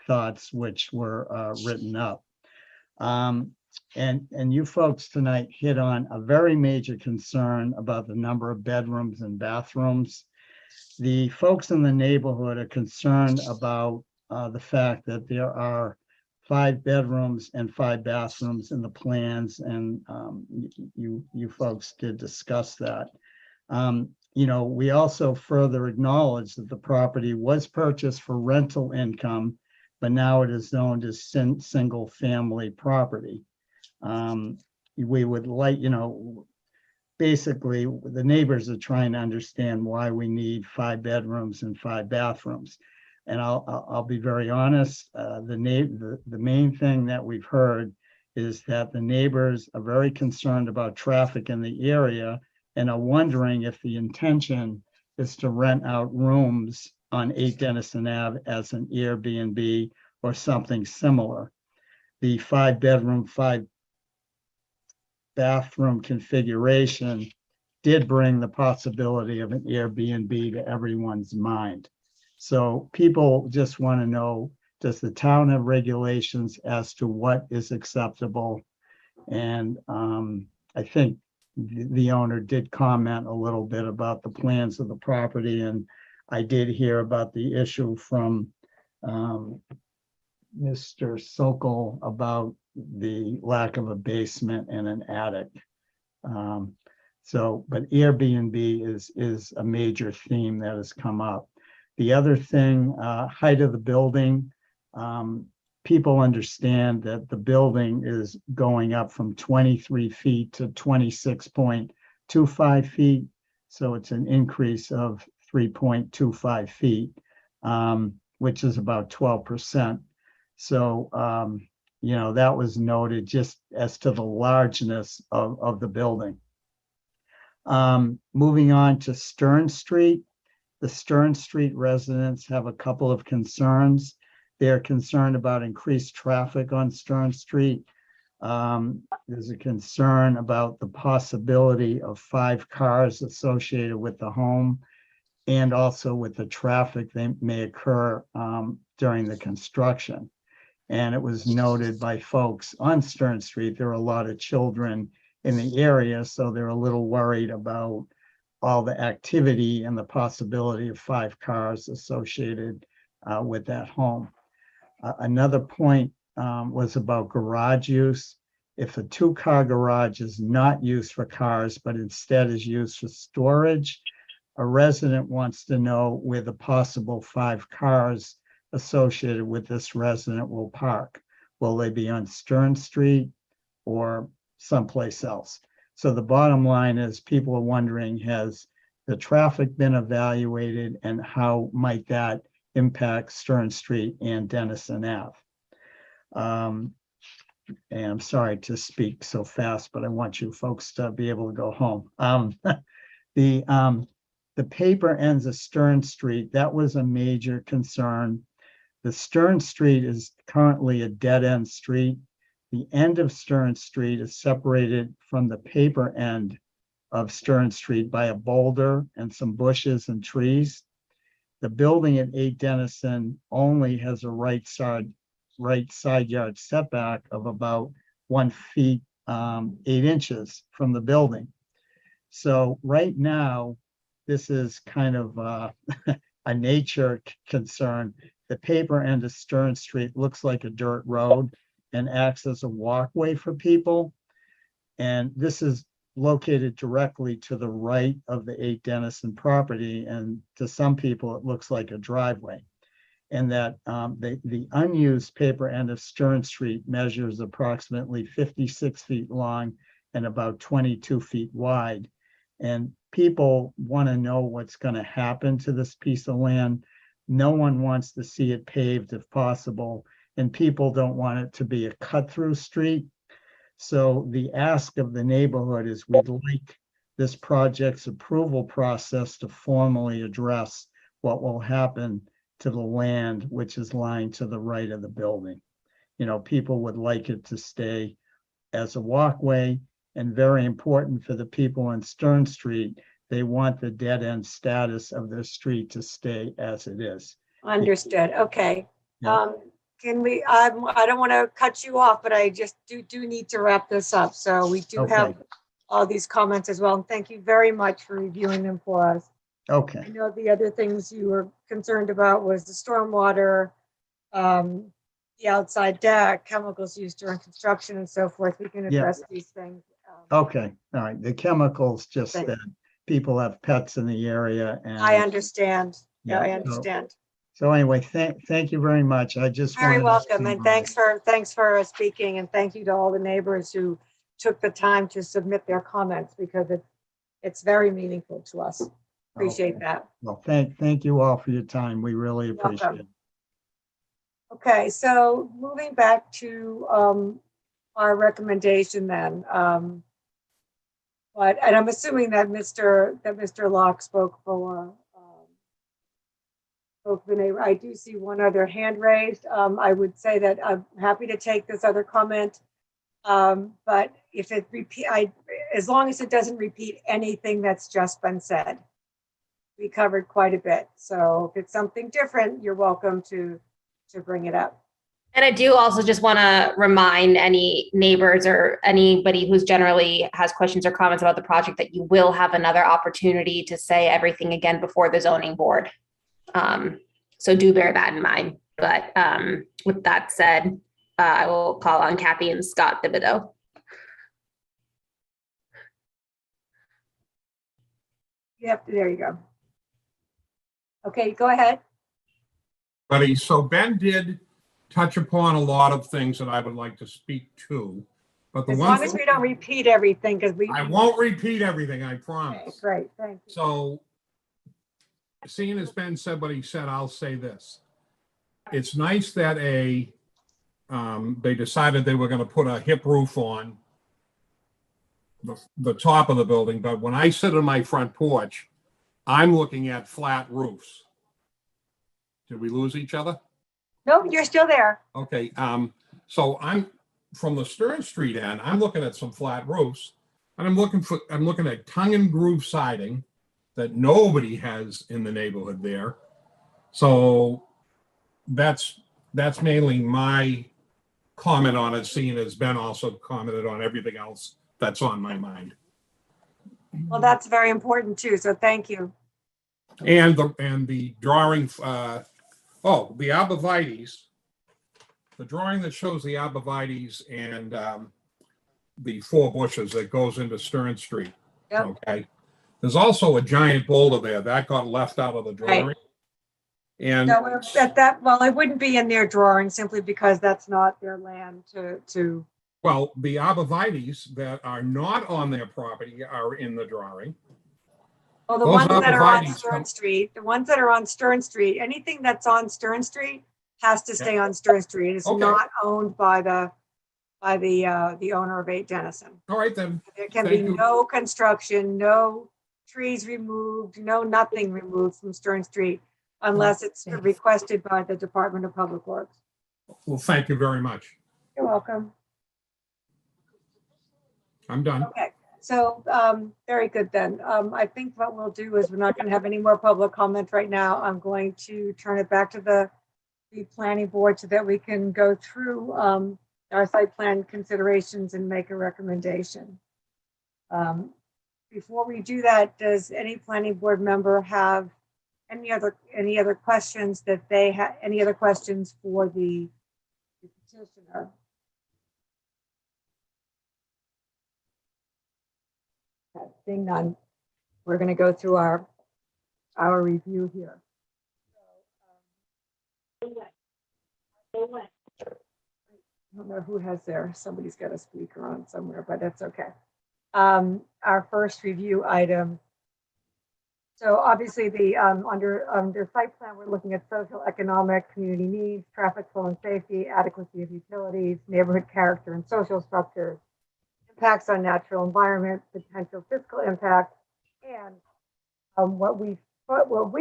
thoughts, which were written up. And you folks tonight hit on a very major concern about the number of bedrooms and bathrooms. The folks in the neighborhood are concerned about the fact that there are 5 bedrooms and 5 bathrooms in the plans, and you folks did discuss that. We also further acknowledge that the property was purchased for rental income, but now it is zoned as single family property. We would like, basically the neighbors are trying to understand why we need 5 bedrooms and 5 bathrooms. And I'll be very honest, the main thing that we've heard is that the neighbors are very concerned about traffic in the area and are wondering if the intention is to rent out rooms on 8 Dennison Ave as an Airbnb or something similar. The 5 bedroom, 5 bathroom configuration did bring the possibility of an Airbnb to everyone's mind. So people just want to know, does the town have regulations as to what is acceptable? And I think the owner did comment a little bit about the plans of the property, and I did hear about the issue from Mr. Sokol about the lack of a basement and an attic. But Airbnb is a major theme that has come up. The other thing, height of the building, people understand that the building is going up from 23 feet to 26.25 feet. So it's an increase of 3.25 feet, which is about 12%. So, that was noted just as to the largeness of the building. Moving on to Stern Street. The Stern Street residents have a couple of concerns. They're concerned about increased traffic on Stern Street. There's a concern about the possibility of 5 cars associated with the home and also with the traffic that may occur during the construction. And it was noted by folks on Stern Street, there are a lot of children in the area, so they're a little worried about all the activity and the possibility of 5 cars associated with that home. Another point was about garage use. If a 2-car garage is not used for cars, but instead is used for storage, a resident wants to know where the possible 5 cars associated with this resident will park. Will they be on Stern Street or someplace else? So the bottom line is people are wondering, has the traffic been evaluated and how might that impact Stern Street and Dennison Ave? And I'm sorry to speak so fast, but I want you folks to be able to go home. The paper ends of Stern Street, that was a major concern. The Stern Street is currently a dead-end street. The end of Stern Street is separated from the paper end of Stern Street by a boulder and some bushes and trees. The building at 8 Dennison only has a right side yard setback of about 1 feet 8 inches from the building. So right now, this is kind of a nature concern. The paper end of Stern Street looks like a dirt road and acts as a walkway for people. And this is located directly to the right of the 8 Dennison property. And to some people, it looks like a driveway. And that the unused paper end of Stern Street measures approximately 56 feet long and about 22 feet wide. And people want to know what's going to happen to this piece of land. No one wants to see it paved if possible, and people don't want it to be a cut-through street. So the ask of the neighborhood is we'd like this project's approval process to formally address what will happen to the land, which is lying to the right of the building. You know, people would like it to stay as a walkway, and very important for the people on Stern Street, they want the dead end status of their street to stay as it is. Understood. Okay. Yeah. Can we, I don't want to cut you off, but I just do need to wrap this up. So we do have Okay. all these comments as well. And thank you very much for reviewing them for us. I Okay, know the other things you were concerned about was the stormwater, the outside deck, chemicals used during construction and so forth. We can Yeah. address these things. okay, all right. The chemicals, just Thank that people have pets in the area and. I understand. Yeah, I Yeah, so- understand. So anyway, thank you very much. I just. Very wanted welcome, to, and thanks for speaking, and thank you to all the neighbors who took the time to submit their comments, because it's very meaningful to us. Appreciate Okay. that. Well, thank you all for your time. We really You're appreciate welcome. it. Okay, so moving back to our recommendation then. And I'm assuming that Mr. Locke spoke for the neighbor. I do see one other hand raised. I would say that I'm happy to take this other comment. But if it as long as it doesn't repeat anything that's just been said. We covered quite a bit. So if it's something different, you're welcome to bring it up. And I do also just want to remind any neighbors or anybody who's generally has questions or comments about the project that you will have another opportunity to say everything again before the zoning board. So do bear that in mind. But with that said, I will call on Kathy and Scott Thibodeau. Yep, there you go. Okay, go ahead. Buddy, so Ben did touch upon a lot of things that I would like to speak to, but the As one long as we don't repeat everything, because I won't repeat everything, I Okay, promise. great, thank you. So, seeing as Ben said what he said, I'll say this. It's nice that they decided they were going to put a hip roof on the top of the building, but when I sit on my front porch, I'm looking at flat roofs. Did we lose each other? No, you're still there. Okay, so I'm from the Stern Street end, I'm looking at some flat roofs, and I'm looking at tongue and groove siding that nobody has in the neighborhood there. So that's mainly my comment on it, seeing as Ben also commented on everything else that's on my mind. Well, that's very important too, so thank you. And the drawing, the arborvitaes, the drawing that shows the arborvitaes and the 4 bushes that goes into Stern Street. Yep. Okay. There's also a giant boulder there that got left out of the drawing. Right. And No, well, it wouldn't be in their drawing simply because that's not their land to. well, the arborvitaes that are not on their property are in the drawing. Well, the Those ones that are on arborvitaes Stern come- Street, anything that's on Stern Street has to stay on Stern Street. It's Okay. not owned by the owner of 8 Dennison. All right, then. There can be Thank you. no construction, no trees removed, no nothing removed from Stern Street unless it's requested by the Department of Public Works. Well, thank you very much. You're welcome. I'm done. Okay, so very good then. I think what we'll do is we're not going to have any more public comment right now. I'm going to turn it back to the planning board so that we can go through our site plan considerations and make a recommendation. Before we do that, does any planning board member have any other questions that they have, any other questions for the petitioner? Okay, seeing none, we're going to go through our review here. I don't know who has somebody's got a speaker on somewhere, but that's okay. Our first review item. So obviously the under site plan, we're looking at social, economic, community needs, traffic flow and safety, adequacy of utilities, neighborhood character and social structures, impacts on natural environment, potential fiscal impact, and what we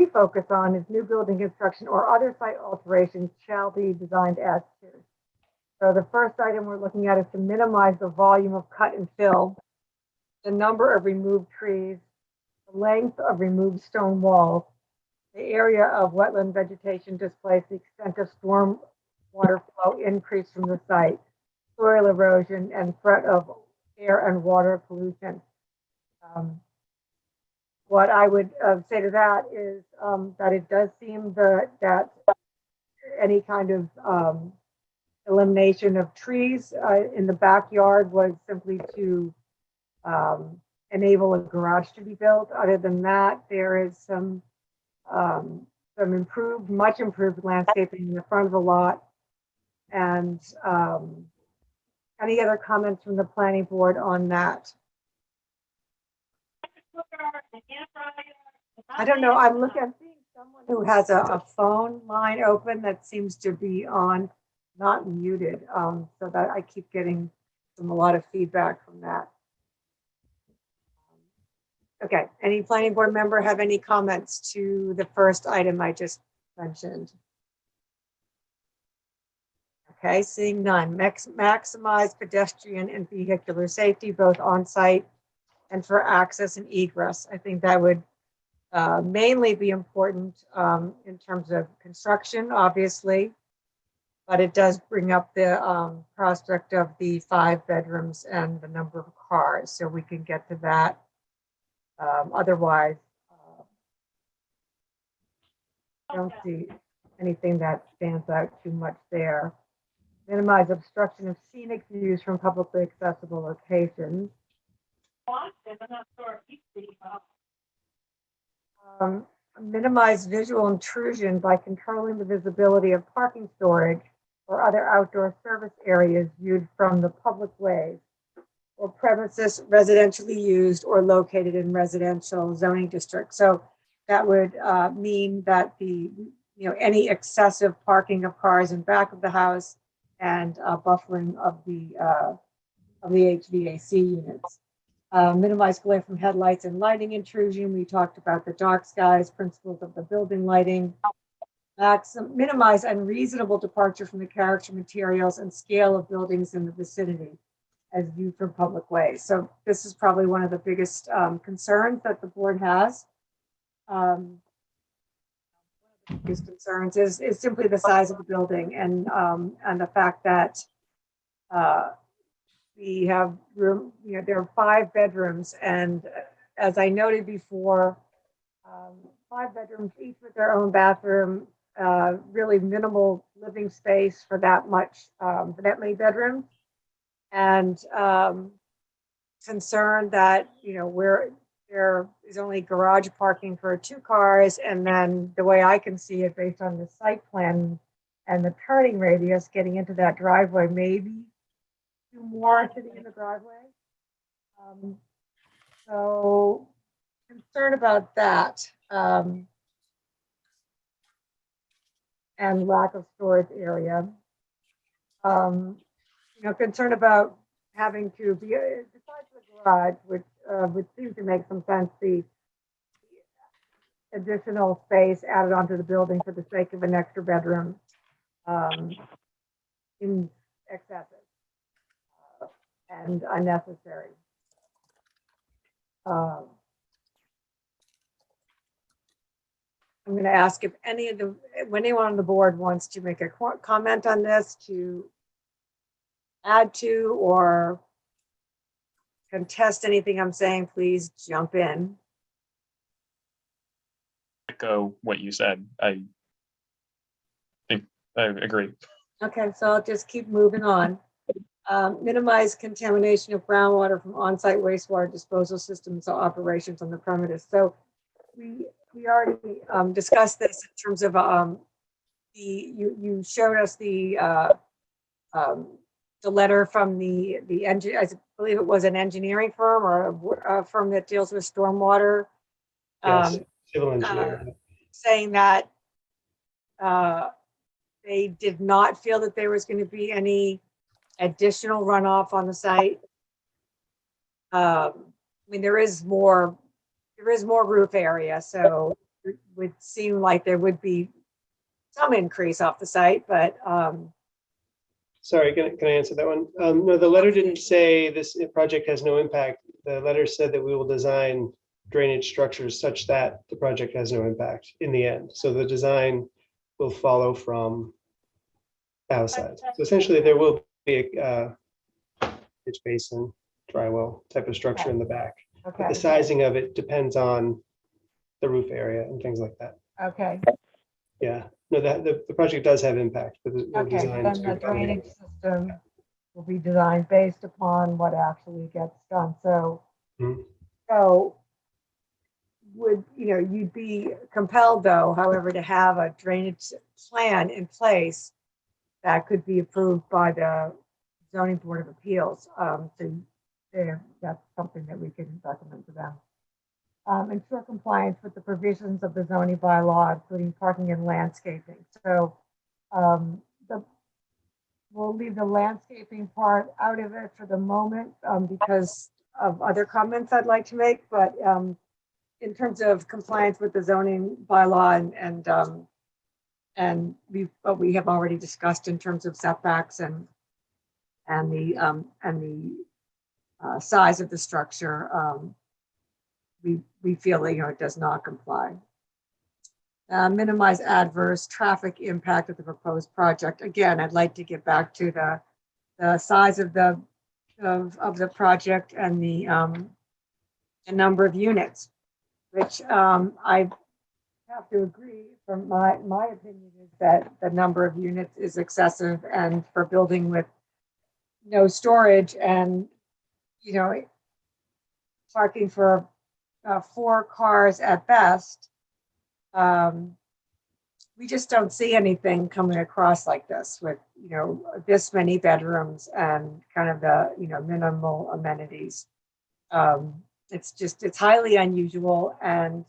focus on is new building construction or other site alterations shall be designed as to. So the first item we're looking at is to minimize the volume of cut and fill, the number of removed trees, the length of removed stone walls, the area of wetland vegetation displaced, the extent of storm water flow increase from the site, soil erosion, and threat of air and water pollution. What I would say to that is that it does seem that any kind of elimination of trees in the backyard was simply to enable a garage to be built. Other than that, there is some much improved landscaping in the front of the lot. And any other comments from the planning board on that? I don't know. I'm seeing someone who has a phone line open that seems to be on, not muted. So that I keep getting a lot of feedback from that. Okay. Any planning board member have any comments to the first item I just mentioned? Okay, seeing none. Maximize pedestrian and vehicular safety, both on site and for access and egress. I think that would mainly be important in terms of construction, obviously, but it does bring up the prospect of the 5 bedrooms and the number of cars, so we can get to that. Otherwise, I don't see anything that stands out too much there. Minimize obstruction of scenic views from publicly accessible locations. Minimize visual intrusion by controlling the visibility of parking storage or other outdoor service areas viewed from the public ways or premises residentially used or located in residential zoning districts. So that would mean that any excessive parking of cars in back of the house and buffering of the HVAC units. Minimize glare from headlights and lighting intrusion. We talked about the dark skies, principles of the building lighting. Minimize unreasonable departure from the character, materials, and scale of buildings in the vicinity as viewed from public ways. So this is probably one of the biggest concerns that the board has. One of the biggest concerns is simply the size of the building and the fact that we have room, there are 5 bedrooms, and as I noted before, 5 bedrooms, each with their own bathroom, really minimal living space for that many bedrooms, and concerned that where there is only garage parking for 2 cars, and then the way I can see it based on the site plan and the turning radius getting into that driveway, maybe 2 more sitting in the driveway. So concerned about that, and lack of storage area. Concerned about having to be, besides the garage, which would seem to make some sense, the additional space added onto the building for the sake of an extra bedroom in excessive and unnecessary. I'm going to ask if anyone on the board wants to make a comment on this, to add to or contest anything I'm saying, please jump in. Echo what you said. I think I agree. Okay, so I'll just keep moving on. Minimize contamination of groundwater from on-site wastewater disposal systems or operations on the premises. So we already discussed this in terms of you showed us the letter from the engineer. I believe it was an engineering firm or a firm that deals with stormwater. Yes, civil engineer. Saying that they did not feel that there was going to be any additional runoff on the site. I mean, there is more roof area, so it would seem like there would be some increase off the site, but Sorry, can I answer that one? No, the letter didn't say this project has no impact. The letter said that we will design drainage structures such that the project has no impact in the end. So the design will follow from bow sides. So essentially there will be a pitch basin, dry well type of structure in the back. okay. But the sizing of it depends on the roof area and things like that. Okay. Yeah, no, the project does have impact, but the Okay, design. then the drainage system will be designed based upon what actually gets done. So, Mhm. so would, you'd be compelled though, however, to have a drainage plan in place that could be approved by the zoning board of appeals. So that's something that we can recommend to them. Ensure compliance with the provisions of the zoning bylaw, including parking and landscaping. So we'll leave the landscaping part out of it for the moment because of other comments I'd like to make. But in terms of compliance with the zoning bylaw and what we have already discussed in terms of setbacks and the size of the structure, we feel that it does not comply. Minimize adverse traffic impact of the proposed project. Again, I'd like to get back to the size of the project and the number of units, which I have to agree. From my opinion is that the number of units is excessive, and for building with no storage and parking for 4 cars at best, we just don't see anything coming across like this with this many bedrooms and kind of the minimal amenities. It's highly unusual, and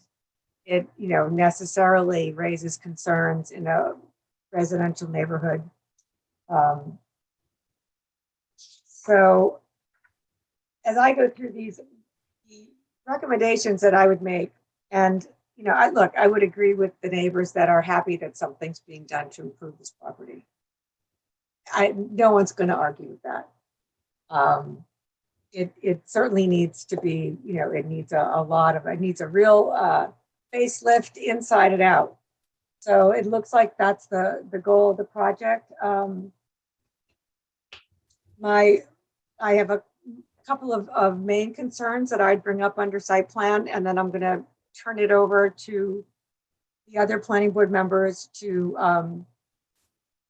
it necessarily raises concerns in a residential neighborhood. So as I go through the recommendations that I would make, and I would agree with the neighbors that are happy that something's being done to improve this property. No one's going to argue with that. It certainly needs to be, it needs it needs a real facelift inside and out. So it looks like that's the goal of the project. I have a couple of main concerns that I'd bring up under site plan, and then I'm going to turn it over to the other planning board members to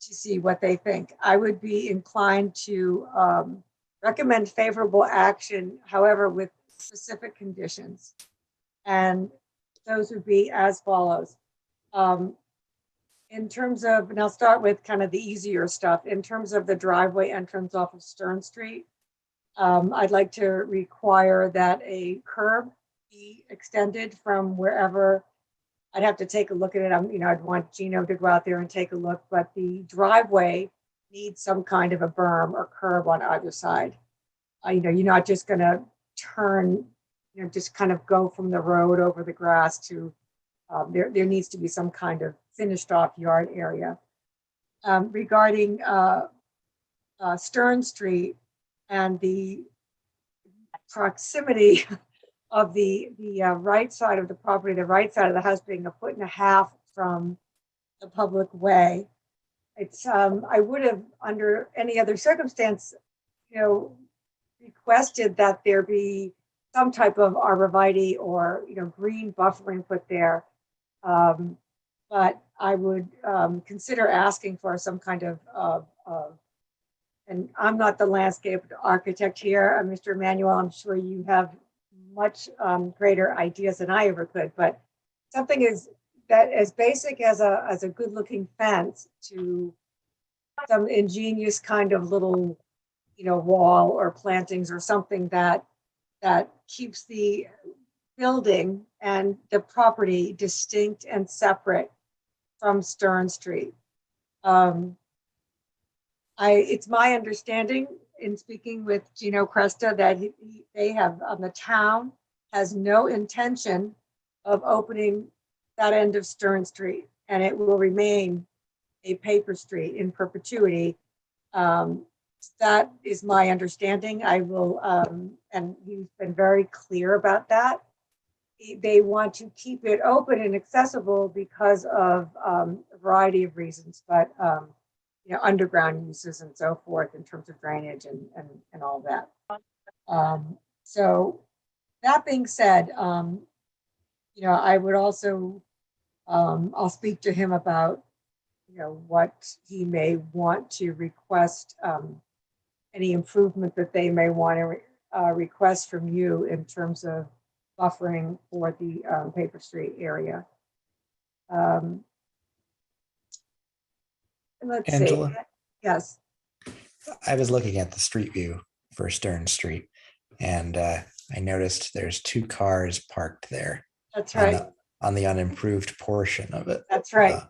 see what they think. I would be inclined to recommend favorable action, however, with specific conditions. And those would be as follows. In terms of, and I'll start with kind of the easier stuff, in terms of the driveway entrance off of Stern Street, I'd like to require that a curb be extended from wherever. I'd have to take a look at it. I'd want Gino to go out there and take a look, but the driveway needs some kind of a berm or curb on either side. You're not just going to turn, just kind of go from the road over the grass to, there needs to be some kind of finished off yard area. Regarding Stern Street and the proximity of the right side of the property, the right side of the house being 1.5 feet from the public way. It's I would have, under any other circumstance, requested that there be some type of arborvitae or, green buffering put there. But I would consider asking for some kind of, and I'm not the landscape architect here, Mr. Emmanuel, I'm sure you have much greater ideas than I ever could, but something is that as basic as a good looking fence to some ingenious kind of little, wall or plantings or something that keeps the building and the property distinct and separate from Stern Street. It's my understanding in speaking with Gino Cresta that they have, the town has no intention of opening that end of Stern Street, and it will remain a paper street in perpetuity. That is my understanding. I will, and he's been very clear about that. They want to keep it open and accessible because of a variety of reasons, but underground uses and so forth in terms of drainage and all that. So that being said, I would also, I'll speak to him about, what he may want to request, any improvement that they may want to request from you in terms of buffering for the Paper Street area. Let's Angela? see. Yes. I was looking at the street view for Stern Street, and I noticed there's 2 cars parked there. That's right. On the unimproved portion of it. That's right.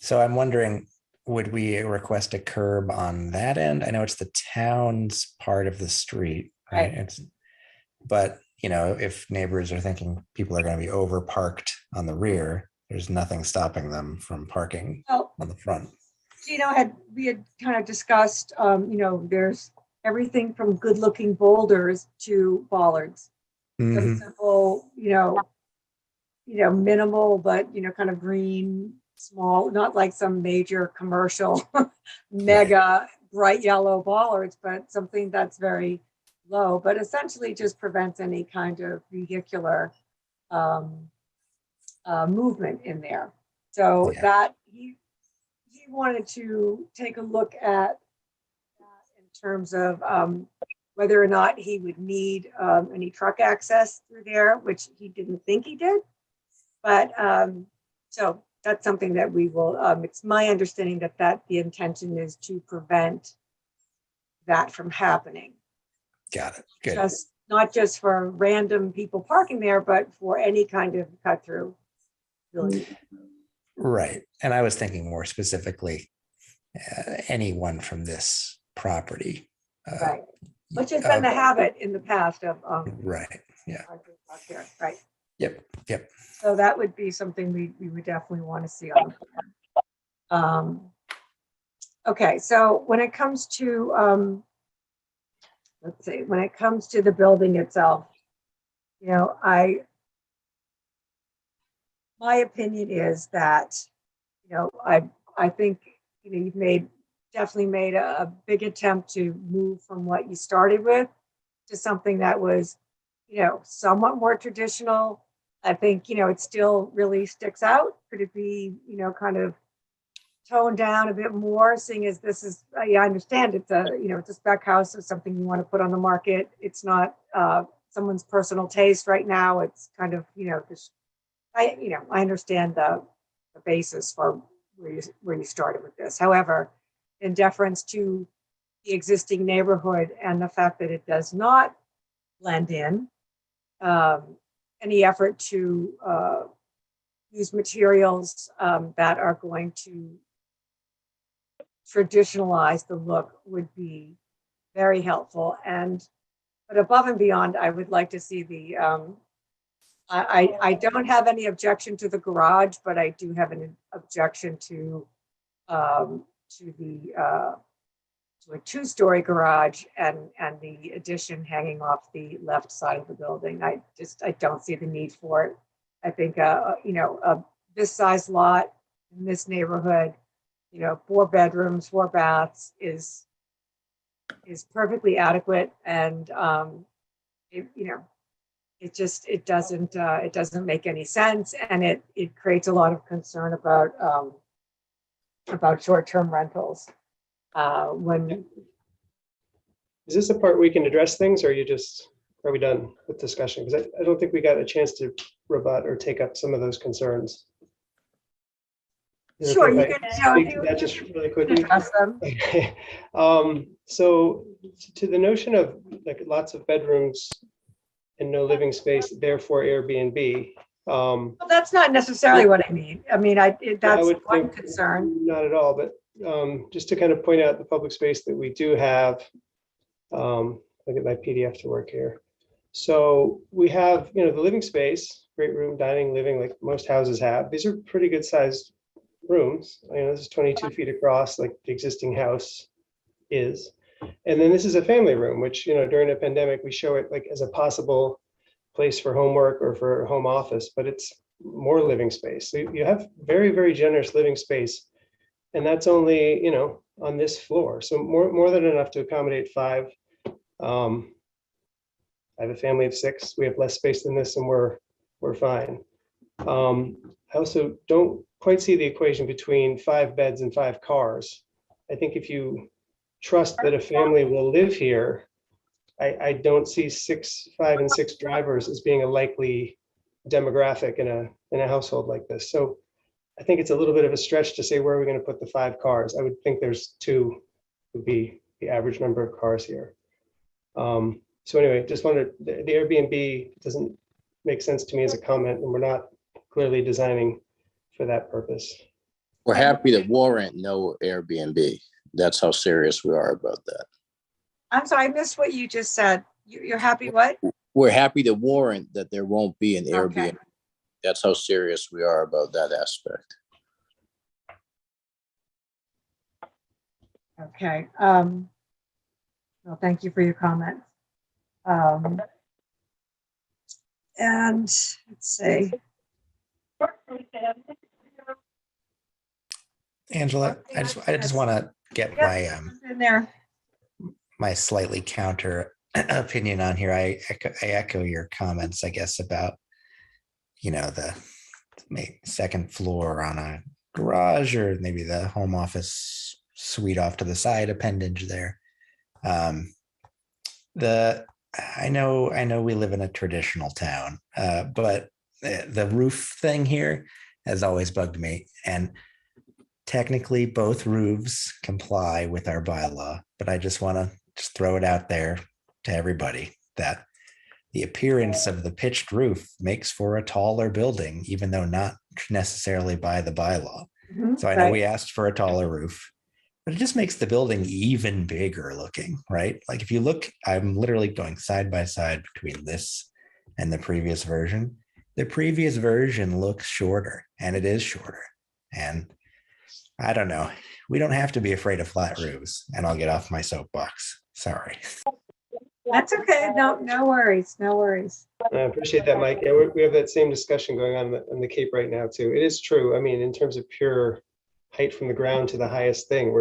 So I'm wondering, would we request a curb on that end? I know it's the town's part of the street, right? But if neighbors are thinking people are going to be over parked on the rear, there's nothing stopping them from parking on the front. We had kind of discussed, there's everything from good looking boulders to bollards. Some simple, minimal, but, kind of green, small, not like some major commercial mega bright yellow bollards, but something that's very low, but essentially just prevents any kind of vehicular movement in there. So that he wanted to take a look at that in terms of whether or not he would need any truck access through there, which he didn't think he did. But so that's something that we will, it's my understanding that the intention is to prevent that from happening. Got it. Good. Not just for random people parking there, but for any kind of cut through. Really. Right. And I was thinking more specifically, anyone from this property. Right. Which has been the habit in the past of. Right. Yeah. Right. Yep. So that would be something we would definitely want to see on the plan. Okay, so when it comes to, let's see, when it comes to the building itself, my opinion is that, I think, you've definitely made a big attempt to move from what you started with to something that was, somewhat more traditional. I think, it still really sticks out. Could it be, kind of toned down a bit more, seeing as this is, I understand it's it's a spec house, it's something you want to put on the market. It's not someone's personal taste right now. It's kind of, I understand the basis for where you started with this. However, in deference to the existing neighborhood and the fact that it does not blend in, any effort to use materials that are going to traditionalize the look would be very helpful. But above and beyond, I would like to see the, I don't have any objection to the garage, but I do have an objection to a 2-story garage and the addition hanging off the left side of the building. I don't see the need for it. I think, this size lot in this neighborhood, 4 bedrooms, 4 baths is is perfectly adequate, and it, you know, it doesn't make any sense, and it creates a lot of concern about short-term rentals. When Is this a part we can address things, or are we done with discussion? Because I don't think we got a chance to rebut or take up some of those concerns. Is it Sure, okay you if I can, speak to that just really quickly? address them. Okay. So to the notion of like lots of bedrooms and no living space, therefore Airbnb. Well, that's not necessarily what I mean. I mean, that's would one think concern. Not at all, but just to kind of point out the public space that we do have. I'll get my PDF to work here. So we have, the living space, great room, dining, living, like most houses have. These are pretty good sized rooms. This is 22 feet across, like the existing house is. And then this is a family room, which, during a pandemic, we show it like as a possible place for homework or for home office, but it's more living space. So you have very, very generous living space. And that's only, on this floor. So more than enough to accommodate 5. I have a family of 6. We have less space than this, and we're fine. I also don't quite see the equation between 5 beds and 5 cars. I think if you trust that a family will live here, I don't see 5 and 6 drivers as being a likely demographic in a household like this. So I think it's a little bit of a stretch to say where are we going to put the 5 cars. I would think there's 2 would be the average number of cars here. So anyway, just wanted, the Airbnb doesn't make sense to me as a comment, and we're not clearly designing for that purpose. We're happy to warrant no Airbnb. That's how serious we are about that. I'm sorry, I missed what you just said. You're happy what? We're happy to warrant that there won't be an Airbnb. Okay. That's how serious we are about that aspect. Okay. Well, thank you for your comments. And let's see. Angela, I just want to get In there. my slightly counter opinion on here. I echo your comments, I guess, about the second floor on a garage, or maybe the home office suite off to the side appendage there. I know we live in a traditional town, but the roof thing here has always bugged me. And technically both roofs comply with our bylaw, but I just want to throw it out there to everybody that the appearance of the pitched roof makes for a taller building, even though not necessarily by the bylaw. So I know we asked for a taller roof, but it just makes the building even bigger looking, right? Like if you look, I'm literally going side by side between this and the previous version. The previous version looks shorter, and it is shorter. And I don't know, we don't have to be afraid of flat roofs, and I'll get off my soapbox. Sorry. That's okay. No worries. No worries. I appreciate that, Mike. Yeah, we have that same discussion going on in the Cape right now too. It is true. I mean, in terms of pure height from the ground to the highest thing,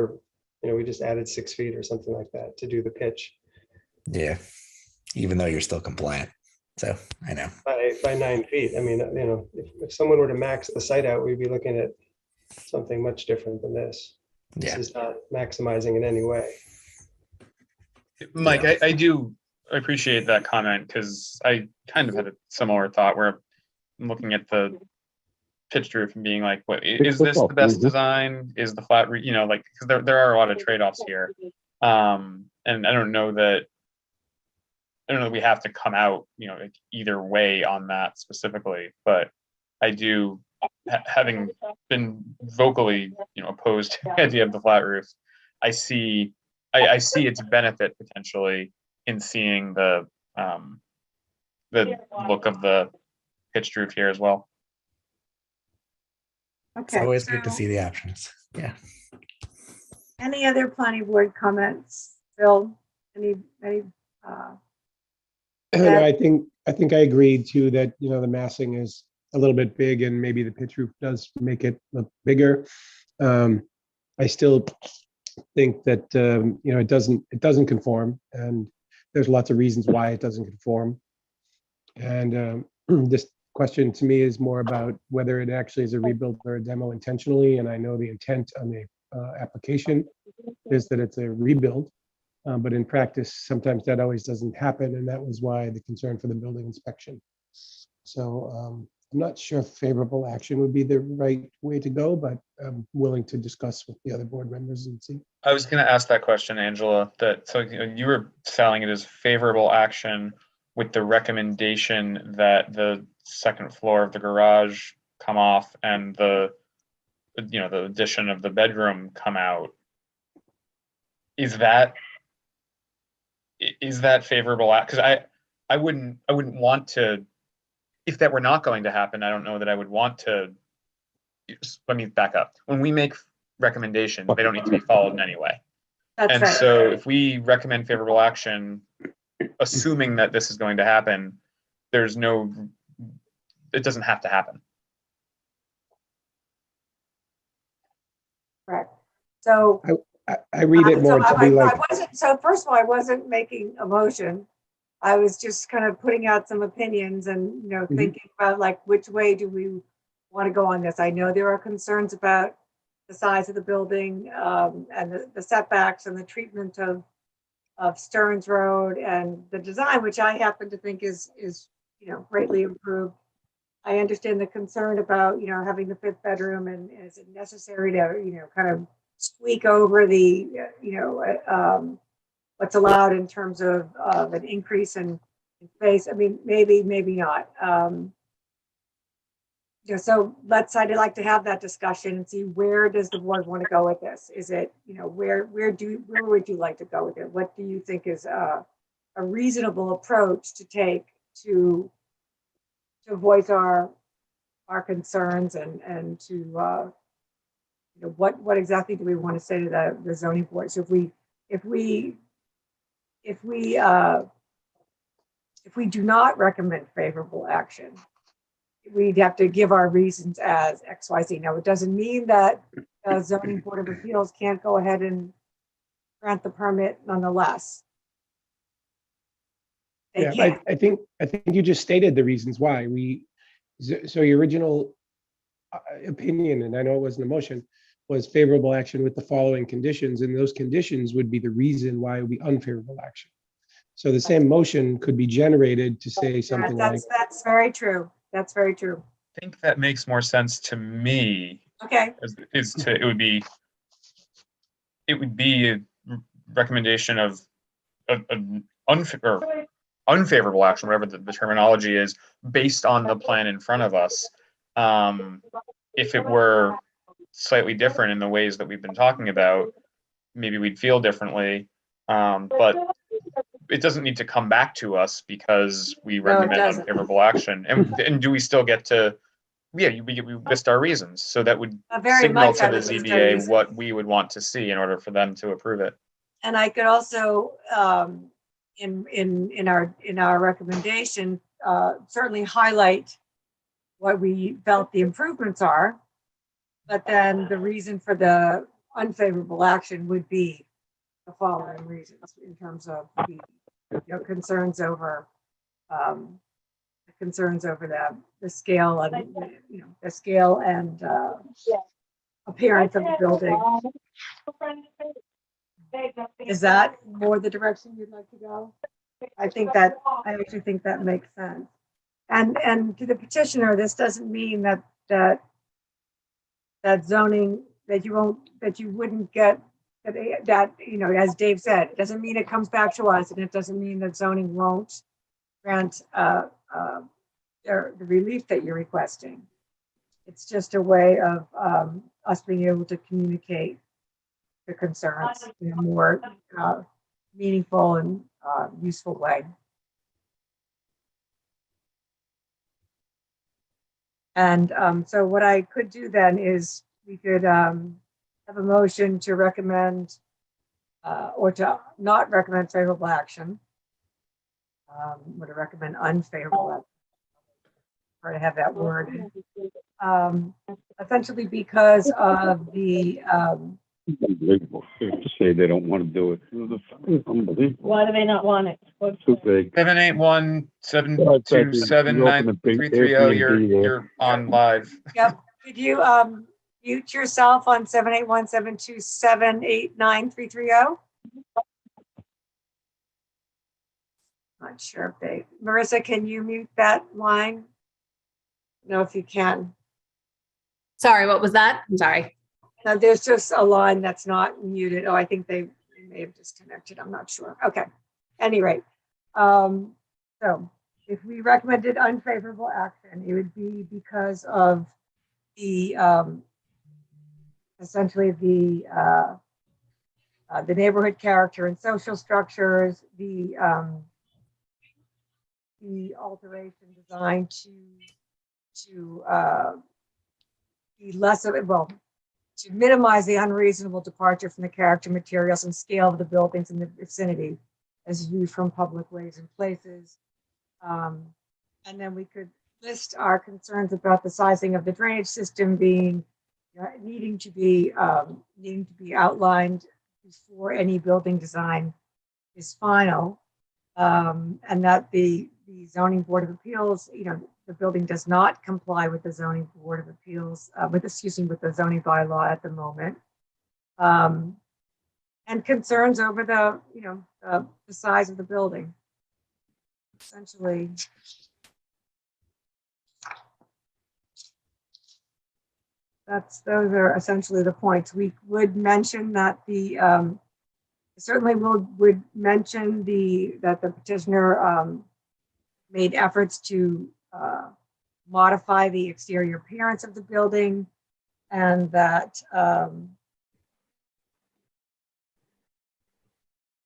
we just added 6 feet or something like that to do the pitch. Yeah, even though you're still compliant. So I know. By 9 feet. I mean, if someone were to max the site out, we'd be looking at something much different than this. This is not maximizing in any way. Mike, I do appreciate that comment, because I kind of had a similar thought where I'm looking at the pitched roof and being like, what is this the best design? Is the flat roof, because there are a lot of trade-offs here. And I don't know that we have to come out, like either way on that specifically, but I do, having been vocally, opposed to the idea of the flat roof, I see its benefit potentially in seeing the look of the pitched roof here as well. Okay. It's always good to see the options. Yeah. Any other planning board comments? Bill, any I think I agreed too that the massing is a little bit big, and maybe the pitch roof does make it look bigger. I still think that, it doesn't conform, and there's lots of reasons why it doesn't conform. And this question to me is more about whether it actually is a rebuild or a demo intentionally. And I know the intent on the application is that it's a rebuild, but in practice, sometimes that always doesn't happen. And that was why the concern for the building inspection. So I'm not sure if favorable action would be the right way to go, but I'm willing to discuss with the other board members and see. I was going to ask that question, Angela, so you were selling it as favorable action with the recommendation that the second floor of the garage come off and the addition of the bedroom come out. Is that favorable? Because I wouldn't want to, if that were not going to happen, I don't know that I would want to. Let me back up. When we make recommendations, they don't need to be followed in any way. That's And right. so if we recommend favorable action, assuming that this is going to happen, it doesn't have to happen. Correct. So I read it more to be like, so first of all, I wasn't making a motion. I was just kind of putting out some opinions and, thinking about like, which way do we want to go on this? I know there are concerns about the size of the building and the setbacks and the treatment of Stearns Road and the design, which I happen to think is greatly improved. I understand the concern about, having the fifth bedroom, and is it necessary to, kind of squeak over the, what's allowed in terms of an increase in space. I mean, maybe not. So I'd like to have that discussion and see, where does the board want to go with this? Is it, where would you like to go with it? What do you think is a reasonable approach to take to voice our concerns and to what exactly do we want to say to the zoning board? So if we do not recommend favorable action, we'd have to give our reasons as XYZ. Now, it doesn't mean that the zoning board of appeals can't go ahead and grant the permit nonetheless. They yeah, I think you just stated the reasons why so your original opinion, and I know it wasn't a motion, was favorable action with the following conditions, and those conditions would be the reason why it would be unfavorable action. So the same motion could be generated to say something like, that's very true. That's very true. I think that makes more sense to me. Okay. It would be a recommendation of an unfavorable action, whatever the terminology is, based on the plan in front of us. If it were slightly different in the ways that we've been talking about, maybe we'd feel differently. But it doesn't need to come back to us because we recommend unfavorable action. And do we still get to, we list our reasons. So that would signal to the ZBA what we would want to see in order for them to approve it. And I could also, in our recommendation, certainly highlight what we felt the improvements are, but then the reason for the unfavorable action would be the following reasons in terms of the concerns over the scale and the scale and appearance of the building. Is that more the direction you'd like to go? I actually think that makes sense. And to the petitioner, this doesn't mean that zoning, that you wouldn't get that, as Dave said, it doesn't mean it comes back to us, and it doesn't mean that zoning won't grant the relief that you're requesting. It's just a way of us being able to communicate the concerns in a more meaningful and useful way. And so what I could do then is we could have a motion to recommend or to not recommend favorable action, or to recommend unfavorable action, or to have that word, essentially because of the Unbelievable. To say they don't want to do it. It's unbelievable. Why do they not want it? What's Too big. 781-727-9330. You're on live. Yep. Could you mute yourself on 781-727-89330? Not sure if they, Marissa, can you mute that line? No, if you can. Sorry, what was that? I'm sorry. Now there's just a line that's not muted. Oh, I think they may have disconnected. I'm not sure. Okay. Any rate, so if we recommended unfavorable action, it would be because of the essentially the neighborhood character and social structures, the alteration designed to be less of, well, to minimize the unreasonable departure from the character, materials, and scale of the buildings in the vicinity as viewed from public ways and places. And then we could list our concerns about the sizing of the drainage system being needing to be outlined before any building design is final, and that the zoning board of appeals, the building does not comply with the zoning board of appeals, with the zoning bylaw at the moment. And concerns over the size of the building. Essentially, those are essentially the points. We would mention that certainly would mention that the petitioner made efforts to modify the exterior appearance of the building, and that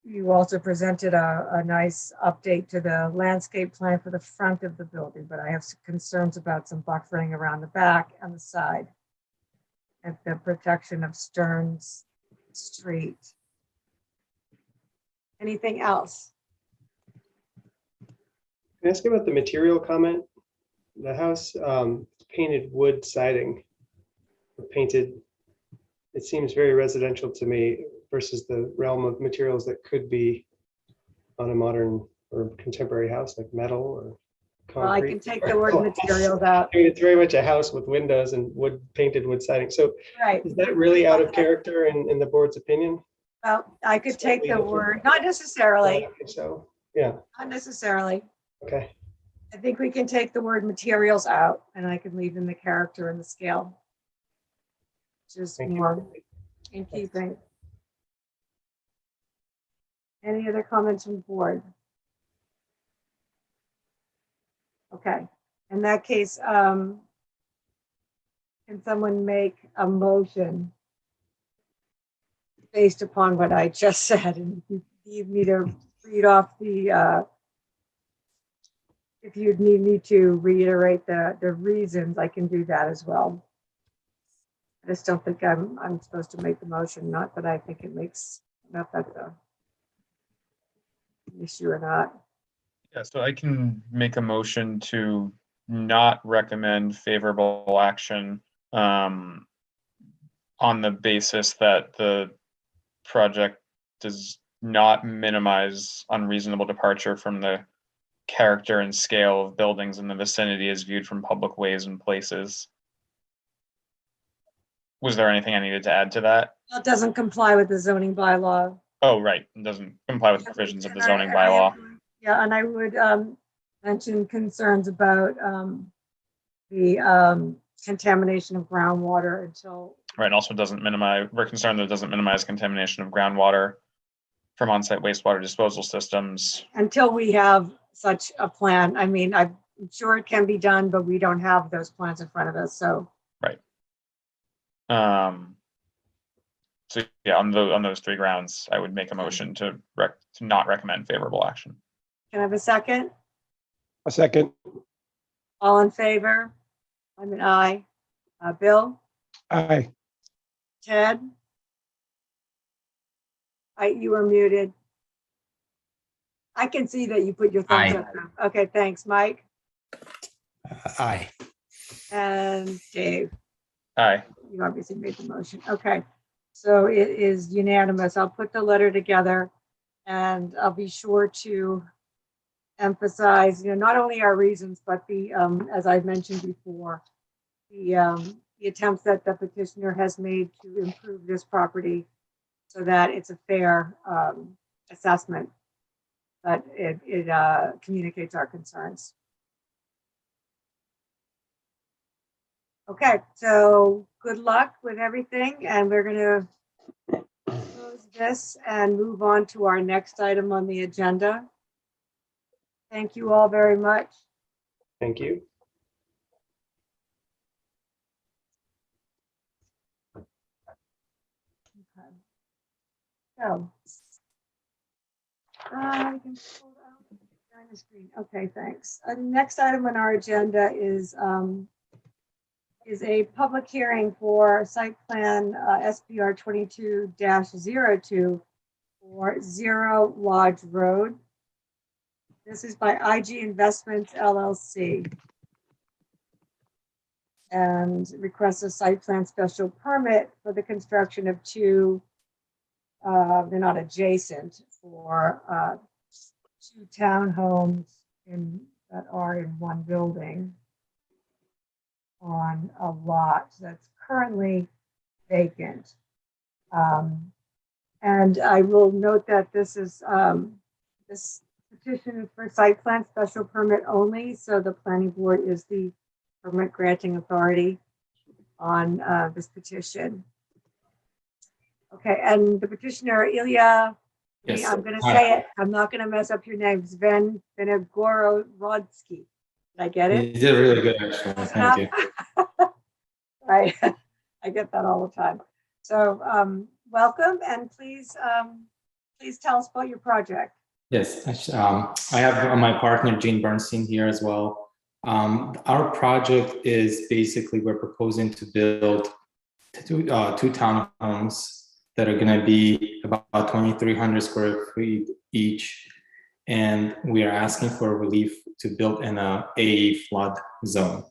you also presented a nice update to the landscape plan for the front of the building, but I have some concerns about some buffering around the back and the side and the protection of Stearns Street. Anything else? Can I ask about the material comment? The house painted wood siding, painted. It seems very residential to me versus the realm of materials that could be on a modern or contemporary house, like metal or concrete. Well, I can take the word materials out. I mean, it's very much a house with windows and painted wood siding. So right. Is that really out of character in the board's opinion? Well, I could take the word, not necessarily. So, yeah. Not necessarily. Okay. I think we can take the word materials out, and I can leave in the character and the scale. Just more in keeping. Any other comments from the board? Okay. In that case, can someone make a motion based upon what I just said? And if you need me to read off if you'd need me to reiterate the reasons, I can do that as well. I just don't think I'm supposed to make the motion, not that I think it makes, not that the issue or not. Yeah, so I can make a motion to not recommend favorable action on the basis that the project does not minimize unreasonable departure from the character and scale of buildings in the vicinity as viewed from public ways and places. Was there anything I needed to add to that? It doesn't comply with the zoning bylaw. Oh, right. It doesn't comply with the provisions of the zoning bylaw. Yeah, and I would mention concerns about the contamination of groundwater until. Right, and also doesn't minimize, we're concerned that it doesn't minimize contamination of groundwater from on-site wastewater disposal systems. Until we have such a plan. I mean, I'm sure it can be done, but we don't have those plans in front of us, so. Right. So yeah, on those three grounds, I would make a motion to not recommend favorable action. Can I have a second? A second. All in favor? I'm an aye. Bill? Aye. Ted? You are muted. I can see that you put your thumbs Aye. up. Okay, thanks, Mike. Aye. And Dave. Aye. You obviously made the motion. Okay. So it is unanimous. I'll put the letter together and I'll be sure to emphasize, not only our reasons, but the, as I mentioned before, the attempts that the petitioner has made to improve this property so that it's a fair assessment, but it communicates our concerns. Okay, so good luck with everything, and we're going to close this and move on to our next item on the agenda. Thank you all very much. Thank you. Okay. So, I can pull out behind the screen. Okay, thanks. Next item on our agenda is a public hearing for site plan SPR 22-02 for 0 Lodge Road. This is by IG Investments LLC. And requests a site plan special permit for the construction of 2, they're not adjacent, for 2 townhomes that are in one building on a lot that's currently vacant. And I will note that this petition is for site plan special permit only, so the planning board is the permit granting authority on this petition. Okay, and the petitioner, Ilya, Yes. I'm going to say it, I'm not going to mess up your name, Zvenigorodskiy. Did I get it? You did really good, actually. Thank you. Right, I get that all the time. So welcome, and please tell us about your project. Yes, I have my partner, Gene Bernstein, here as well. Our project is basically, we're proposing to build 2 townhomes that are going to be about 2,300 square feet each. And we are asking for relief to build in a flood zone.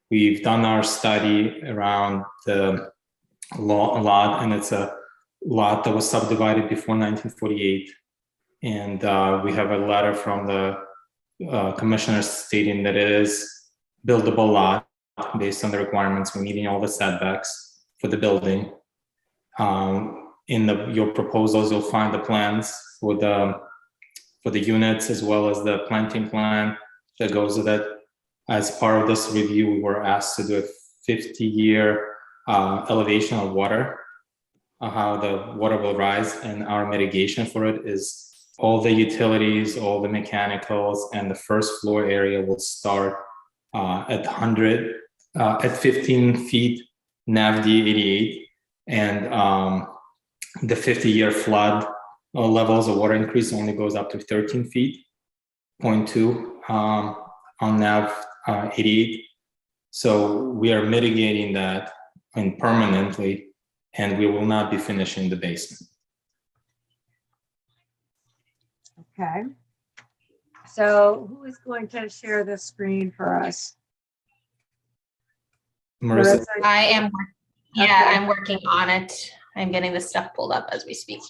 We've done our study around the lot, and it's a lot that was subdivided before 1948. And we have a letter from the commissioner stating that it is buildable lot based on the requirements. We're meeting all the setbacks for the building. In your proposals, you'll find the plans for the units, as well as the planting plan that goes with it. As part of this review, we were asked to do a 50-year elevation of water, how the water will rise, and our mitigation for it is all the utilities, all the mechanicals, and the first floor area will start at 15 feet NAVD 88, and the 50-year flood levels of water increase only goes up to 13 feet, 0.2 on NAV 88. So we are mitigating that permanently, and we will not be finishing the basement. Okay. So who is going to share the screen for us? Marissa? I am, yeah, Okay. I'm working on it. I'm getting the stuff pulled up as we speak.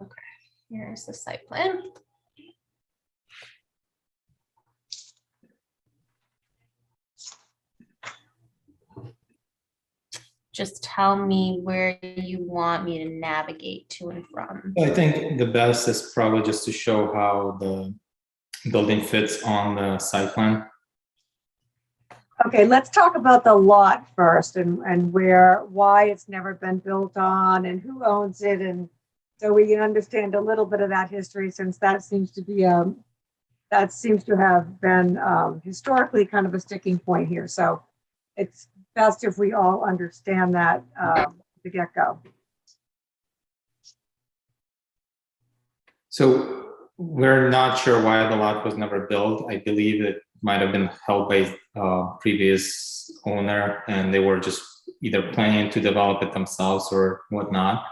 Okay, here's the site plan. Just tell me where you want me to navigate to and from. I think the best is probably just to show how the building fits on the site plan. Okay, let's talk about the lot first and why it's never been built on and who owns it, and so we can understand a little bit of that history, since that seems to be that seems to have been historically kind of a sticking point here. So it's best if we all understand that to get-go. So we're not sure why the lot was never built. I believe it might have been held by previous owner, and they were just either planning to develop it themselves or whatnot.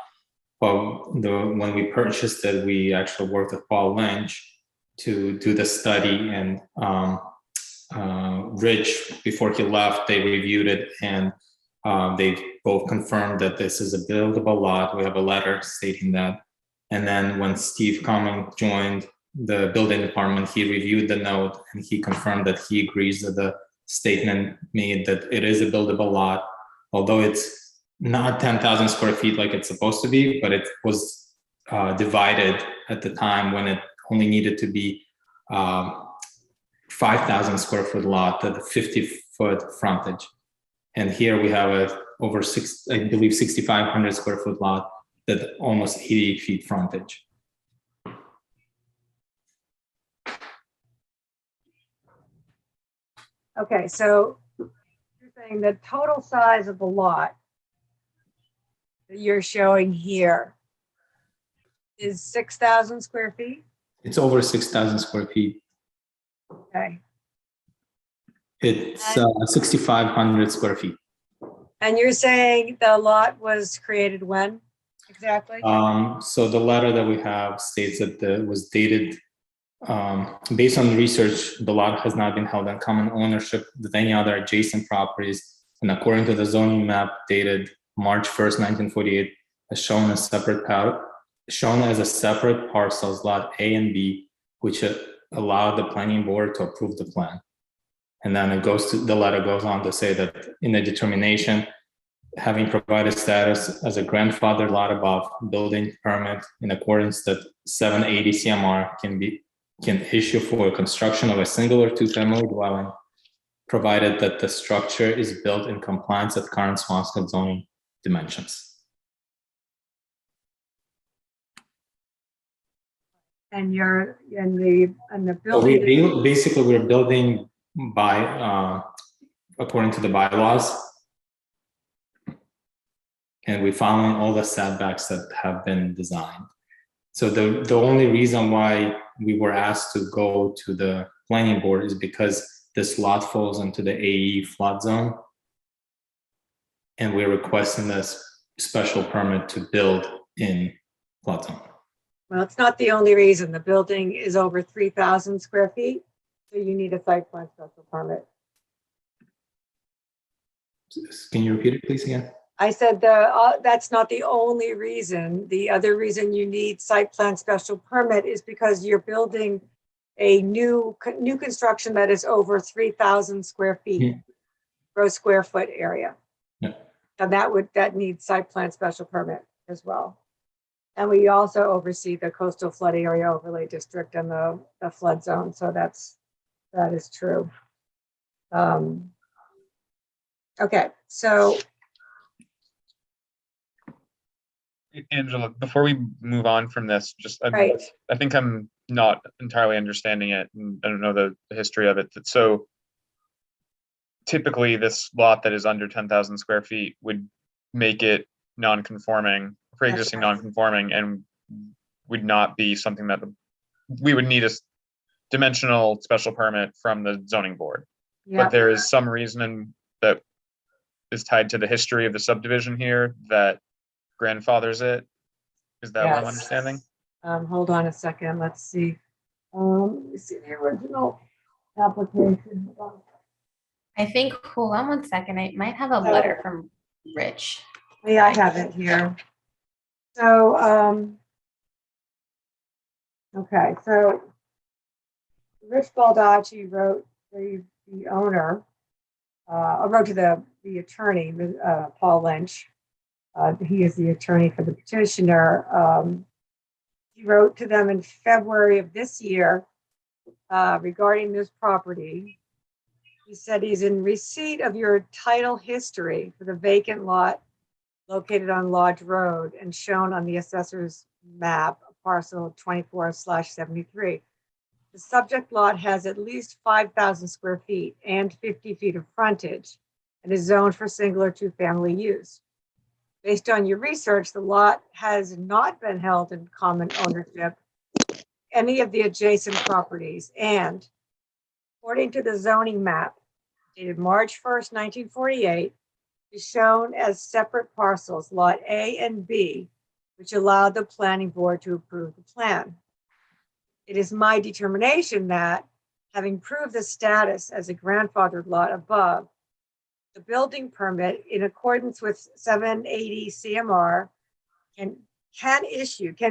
But when we purchased it, we actually worked with Paul Lynch to do the study, and Rich, before he left, they reviewed it and they both confirmed that this is a buildable lot. We have a letter stating that. And then when Steve Common joined the building department, he reviewed the note and he confirmed that he agrees that the statement made that it is a buildable lot, although it's not 10,000 square feet like it's supposed to be, but it was divided at the time when it only needed to be 5,000 square foot lot at the 50-foot frontage. And here we have a over 6,500 square foot lot that almost 80 feet frontage. Okay, so you're saying the total size of the lot that you're showing here is 6,000 square feet? It's over 6,000 square feet. Okay. It's 6,500 square feet. And you're saying the lot was created when exactly? So the letter that we have states that it was dated, based on research, the lot has not been held in common ownership with any other adjacent properties. And according to the zoning map dated March 1st, 1948, as shown as a separate parcels, lot A and B, which allowed the planning board to approve the plan. And then the letter goes on to say that in the determination, having provided status as a grandfather lot above, building permit in accordance that 780 CMR can issue for construction of a single or two-family dwelling, provided that the structure is built in compliance with current Swampscott zoning dimensions. And you're in the So building. basically, we're building by according to the bylaws, and we're following all the setbacks that have been designed. So the only reason why we were asked to go to the planning board is because this lot falls into the AE flood zone, and we're requesting this special permit to build in flood zone. Well, it's not the only reason. The building is over 3,000 square feet, so you need a site plan special permit. Can you repeat it, please, again? I said that's not the only reason. The other reason you need site plan special permit is because you're building a new construction that is over 3,000 square feet, gross square foot area. Yeah. And that needs site plan special permit as well. And we also oversee the coastal flood area overlay district and the flood zone. So that is true. Okay, so. Angela, before we move on from this, Right. I think I'm not entirely understanding it, and I don't know the history of it. So typically this lot that is under 10,000 square feet would make it non-conforming, pre-existing non-conforming, and would not be something that we would need a dimensional special permit from the zoning board. Yeah. But there is some reason that is tied to the history of the subdivision here that grandfathers it. Is that what I'm understanding? Hold on a second. Let's see. Let me see the original application. I think, hold on one second, I might have a letter from Rich. Yeah, I have it here. So, okay, so Rich Baldacci wrote the owner, wrote to the attorney, Paul Lynch. He is the attorney for the petitioner. He wrote to them in February of this year regarding this property. He said he's in receipt of your title history for the vacant lot located on Lodge Road and shown on the assessor's map, parcel 24/73. The subject lot has at least 5,000 square feet and 50 feet of frontage and is zoned for single or two-family use. Based on your research, the lot has not been held in common ownership, any of the adjacent properties, and according to the zoning map dated March 1st, 1948, is shown as separate parcels, lot A and B, which allowed the planning board to approve the plan. It is my determination that having proved the status as a grandfathered lot above, the building permit in accordance with 780 CMR can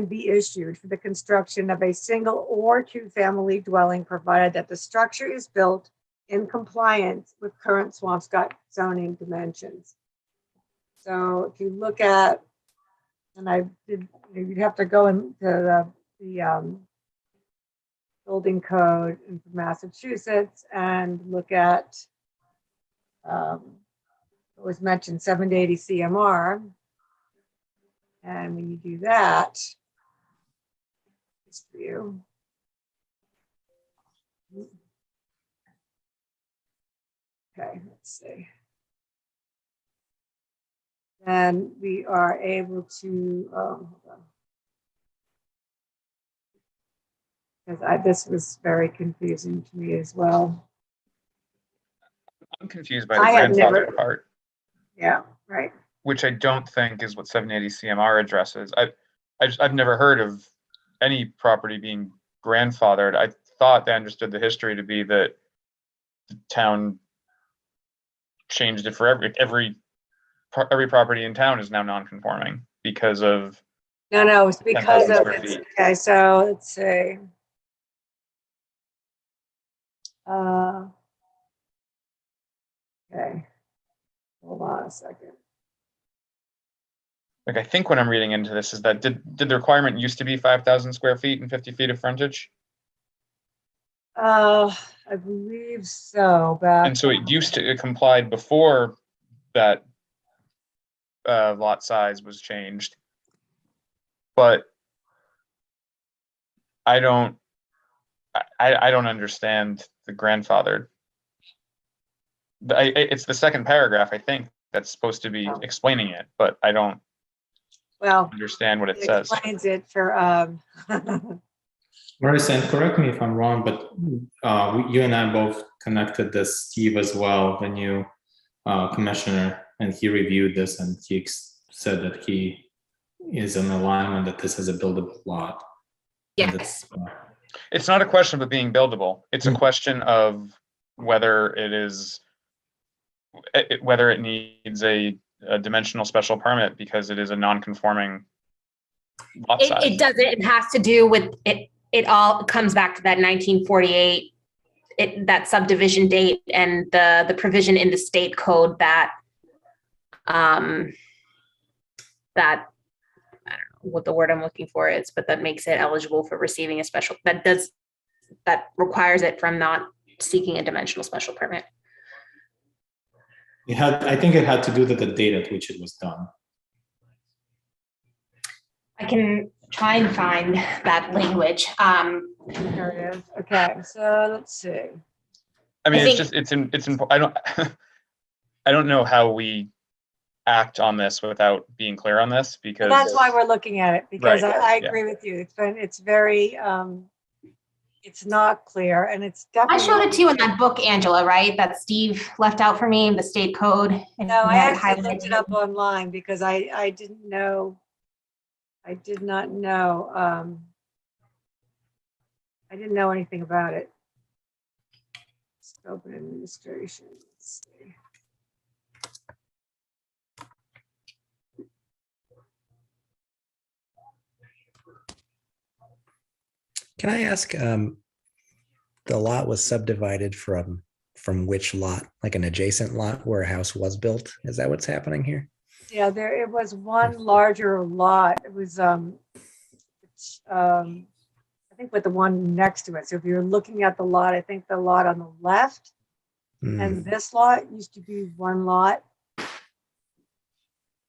be issued for the construction of a single or two-family dwelling, provided that the structure is built in compliance with current Swampscott zoning dimensions. So if you look at, and you'd have to go into the building code in Massachusetts and look at what was mentioned, 780 CMR. And when you do that, just for you. Okay, let's see. Then we are able to, hold on. Because this was very confusing to me as well. I'm confused by the grandfather part. Yeah, right. Which I don't think is what 780 CMR addresses. I've never heard of any property being grandfathered. I thought they understood the history to be that the town changed it for every property in town is now non-conforming because of. No, it's because 10,000 of square it. feet. Okay, so let's see. Okay, hold on a second. Like, I think what I'm reading into this is that did the requirement used to be 5,000 square feet and 50 feet of frontage? I believe so, but. And so it complied before that lot size was changed. But I don't understand the grandfathered. It's the second paragraph, I think, that's supposed to be explaining it, but I don't understand what it says. Explains it for Marissa, and correct me if I'm wrong, but you and I both connected this Steve as well, the new commissioner, and he reviewed this and he said that he is in alignment that this is a buildable lot. Yes. It's not a question of it being buildable. It's a question of whether it needs a dimensional special permit because it is a non-conforming lot size. It doesn't. It has to do with it. It all comes back to that 1948, that subdivision date and the provision in the state code that that I don't know what the word I'm looking for is, but that makes it eligible for receiving a special, that requires it from not seeking a dimensional special permit. I think it had to do with the date at which it was done. I can try and find that language. There it is. Okay, so let's see. I mean, I don't know how we act on this without being clear on this, because And that's why we're looking at it, because Right, I yeah. agree with you. It's very, it's not clear, and it's I definitely. showed it to you in that book, Angela, right? That Steve left out for me, the state code. And No, I he had actually looked highlighted it up online because I didn't know. I did not know. I didn't know anything about it. Scope and administration. Let's see. Can I ask, the lot was subdivided from which lot? Like an adjacent lot where a house was built? Is that what's happening here? Yeah, it was one larger lot. It was I think with the one next to it. So if you're looking at the lot, I think the lot on the left and this lot used to be one lot.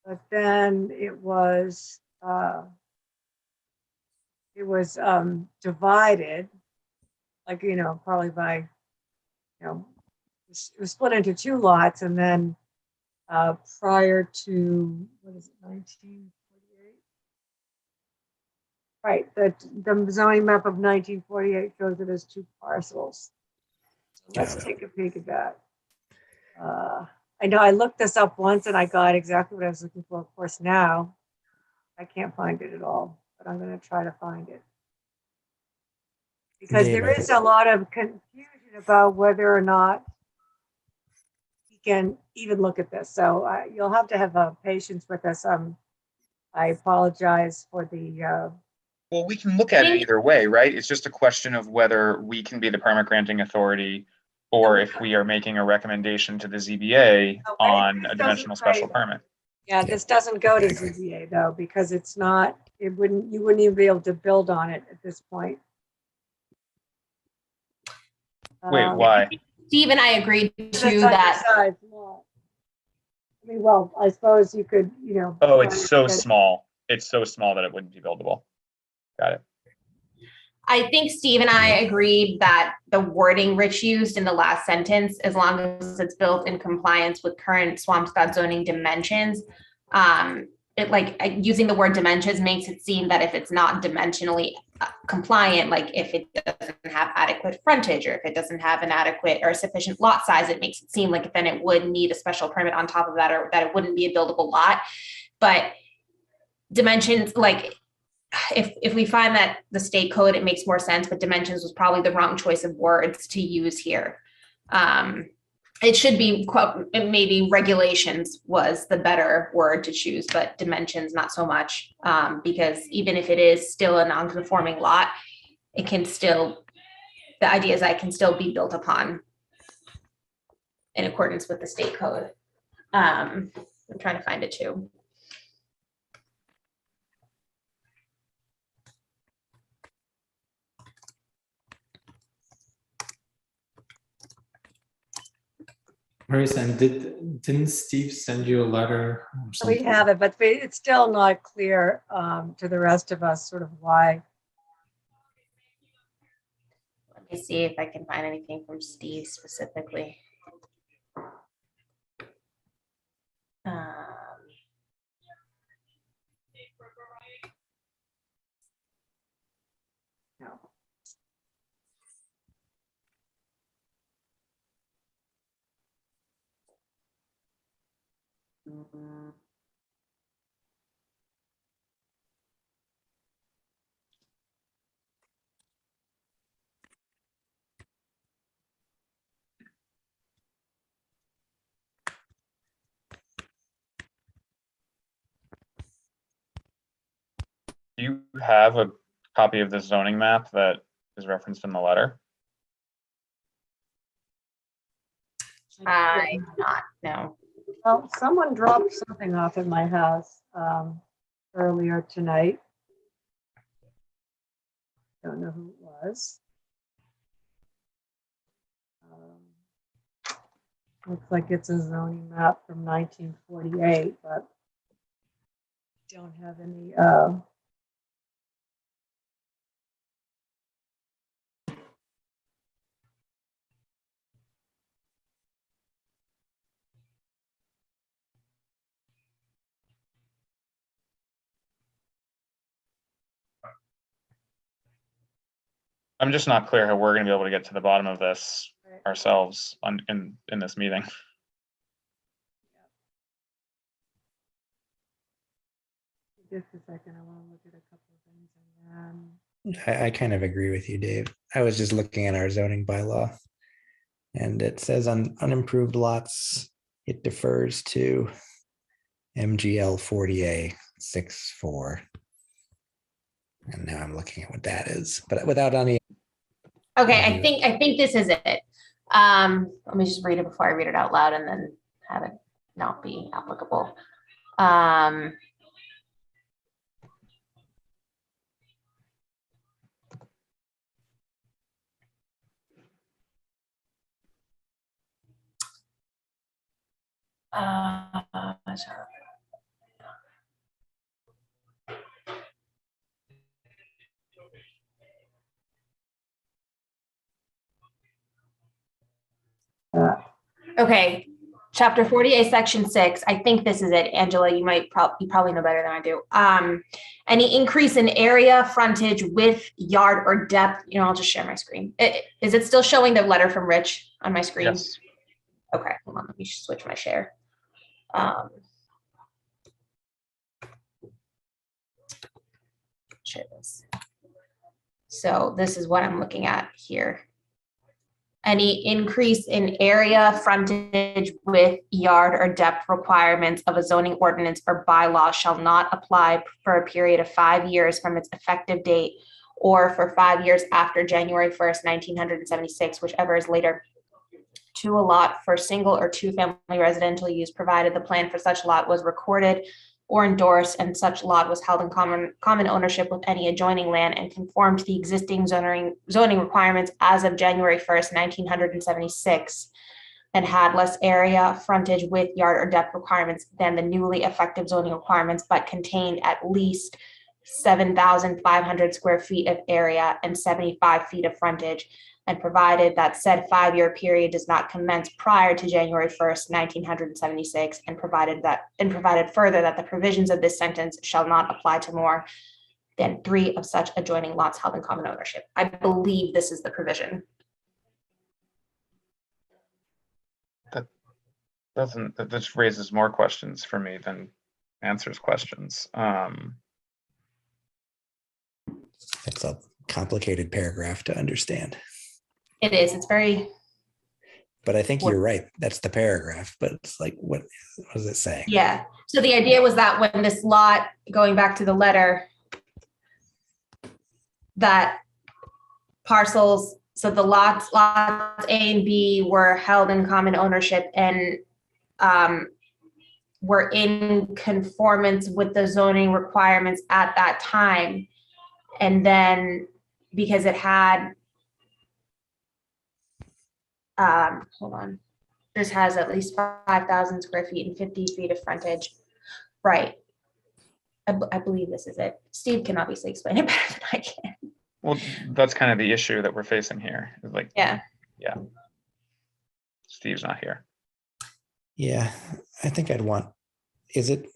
But then it was divided, like, probably by, it was split into two lots, and then prior to, what is it, 1948? Right, the zoning map of 1948 shows it as two parcels. So let's take a peek at that. I know I looked this up once and I got exactly what I was looking for. Of course, now I can't find it at all, but I'm going to try to find it. Because there is a lot of confusion about whether or not we can even look at this. So you'll have to have patience with us. I apologize for the, Well, we can look at it either way, right? It's just a question of whether we can be the permit granting authority or if we are making a recommendation to the ZBA on a dimensional special permit. yeah, this doesn't go to ZBA though, because it's not, you wouldn't even be able to build on it at this point. Wait, why? Steve and I agreed It's to that. undersized lot. I mean, well, I suppose you could, you know. Oh, it's so small. It's so small that it wouldn't be buildable. Got it. I think Steve and I agreed that the wording Rich used in the last sentence, as long as it's built in compliance with current Swampscott zoning dimensions, using the word dimensions makes it seem that if it's not dimensionally compliant, like if it doesn't have adequate frontage or if it doesn't have an adequate or sufficient lot size, it makes it seem like then it would need a special permit on top of that, or that it wouldn't be a buildable lot. But dimensions, like if we find that the state code, it makes more sense, but dimensions was probably the wrong choice of words to use here. It should be, maybe regulations was the better word to choose, but dimensions not so much, because even if it is still a non-conforming lot, it can still, the idea is that it can still be built upon in accordance with the state code. I'm trying to find it too. Marissa, didn't Steve send you a letter? Or We something? have it, but it's still not clear to the rest of us sort of why. Let me see if I can find anything from Steve specifically. No. Do you have a copy of the zoning map that is referenced in the letter? I'm not, no. Well, someone dropped something off at my house earlier tonight. Don't know who it was. Looks like it's a zoning map from 1948, but don't have any. I'm just not clear how we're going to be able to get to the bottom of this ourselves in this meeting. Just a second, I want to look at a couple of things and then. I kind of agree with you, Dave. I was just looking at our zoning bylaw, and it says on unimproved lots, it defers to MGL 40A 6.4. And now I'm looking at what that is, but without any. Okay, I think this is it. Let me just read it before I read it out loud and then have it not be applicable. Okay, chapter 48, section 6. I think this is it. Angela, you probably know better than I do. Any increase in area, frontage, width, yard, or depth, I'll just share my screen. Is it still showing the letter from Rich on my screen? Yes. Okay, hold on, let me switch my share. Share this. So this is what I'm looking at here. Any increase in area, frontage, width, yard, or depth requirements of a zoning ordinance or bylaw shall not apply for a period of 5 years from its effective date or for 5 years after January 1st, 1976, whichever is later, to a lot for single or two-family residential use, provided the plan for such lot was recorded or endorsed and such lot was held in common ownership with any adjoining land and conformed to the existing zoning requirements as of January 1st, 1976, and had less area, frontage, width, yard, or depth requirements than the newly effective zoning requirements, but contained at least 7,500 square feet of area and 75 feet of frontage, and provided that said 5-year period does not commence prior to January 1st, 1976, and provided further that the provisions of this sentence shall not apply to more than 3 of such adjoining lots held in common ownership. I believe this is the provision. That just raises more questions for me than answers questions. It's a complicated paragraph to understand. It is, it's very, But I think you're right. That's the paragraph. But it's like, what is it saying? yeah. So the idea was that when this lot, going back to the letter, that parcels, so the lots A and B were held in common ownership and were in conformance with the zoning requirements at that time. And then because it had, hold on, this has at least 5,000 square feet and 50 feet of frontage. Right. I believe this is it. Steve can obviously explain it better than I can. Well, that's kind of the issue that we're facing here. Like, Yeah. Steve's not here. Yeah, I think is it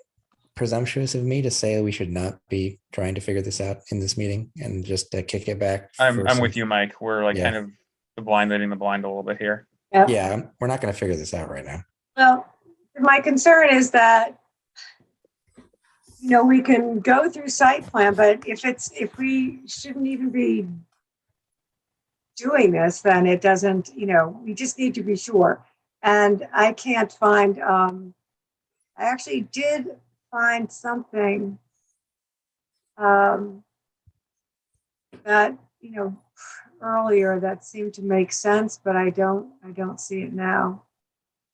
presumptuous of me to say we should not be trying to figure this out in this meeting and just kick it back? I'm with you, Mike. We're like kind of the blind leading the blind a little bit here. Yeah, we're not going to figure this out right now. Well, my concern is that, we can go through site plan, but if we shouldn't even be doing this, then it doesn't, we just need to be sure. And I can't find, I actually did find something that, earlier that seemed to make sense, but I don't see it now.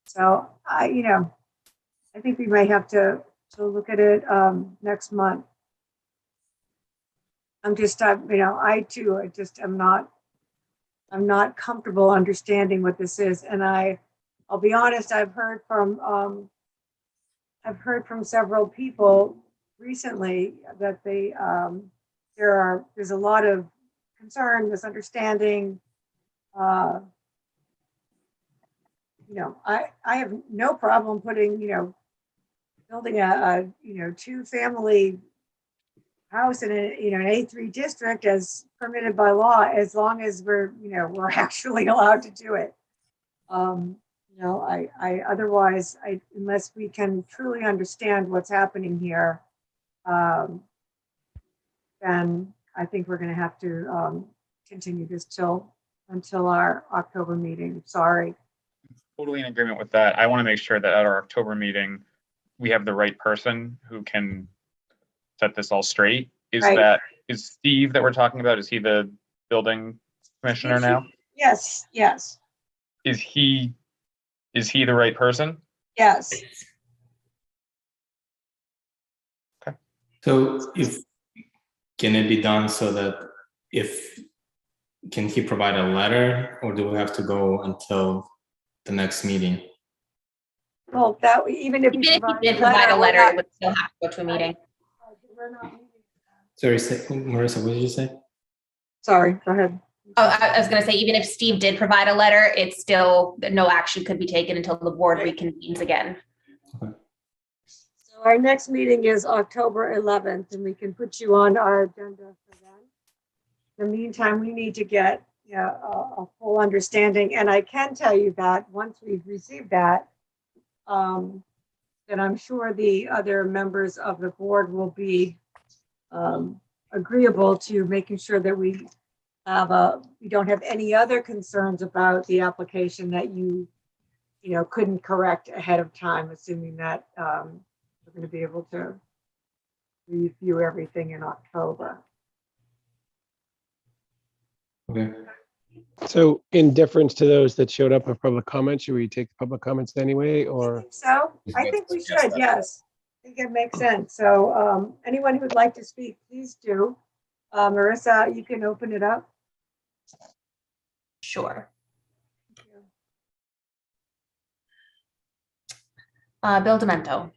So I think we may have to look at it next month. I'm not comfortable understanding what this is. And I'll be honest, I've heard from several people recently that there's a lot of concern, misunderstanding. I have no problem putting, building a 2-family house in an A3 district as permitted by law, as long as we're actually allowed to do it. Otherwise, unless we can truly understand what's happening here, then I think we're going to have to continue this until our October meeting. Sorry. Totally in agreement with that. I want to make sure that at our October meeting, we have the right person who can set this all straight. Is Steve that we're talking about? Is he the building commissioner now? Yes. Is he the right person? Yes. Okay. So can it be done so that can he provide a letter, or do we have to go until the next meeting? Well, even if he did provide a letter, it would still have to go to a meeting. Sorry, Marissa, what did you say? Sorry, go ahead. Oh, I was going to say, even if Steve did provide a letter, it's still, no action could be taken until the board reconvenes again. Okay. So our next meeting is October 11th, and we can put you on our agenda for that. In the meantime, we need to get a full understanding. And I can tell you that once we've received that, then I'm sure the other members of the board will be agreeable to making sure that we you don't have any other concerns about the application that you couldn't correct ahead of time, assuming that we're going to be able to review everything in October. Okay. So in deference to those that showed up with public comments, should we take public comments anyway, or? So I think we should, yes. I think it makes sense. So anyone who would like to speak, please do. Marissa, you can open it up. Sure. Bill Demento.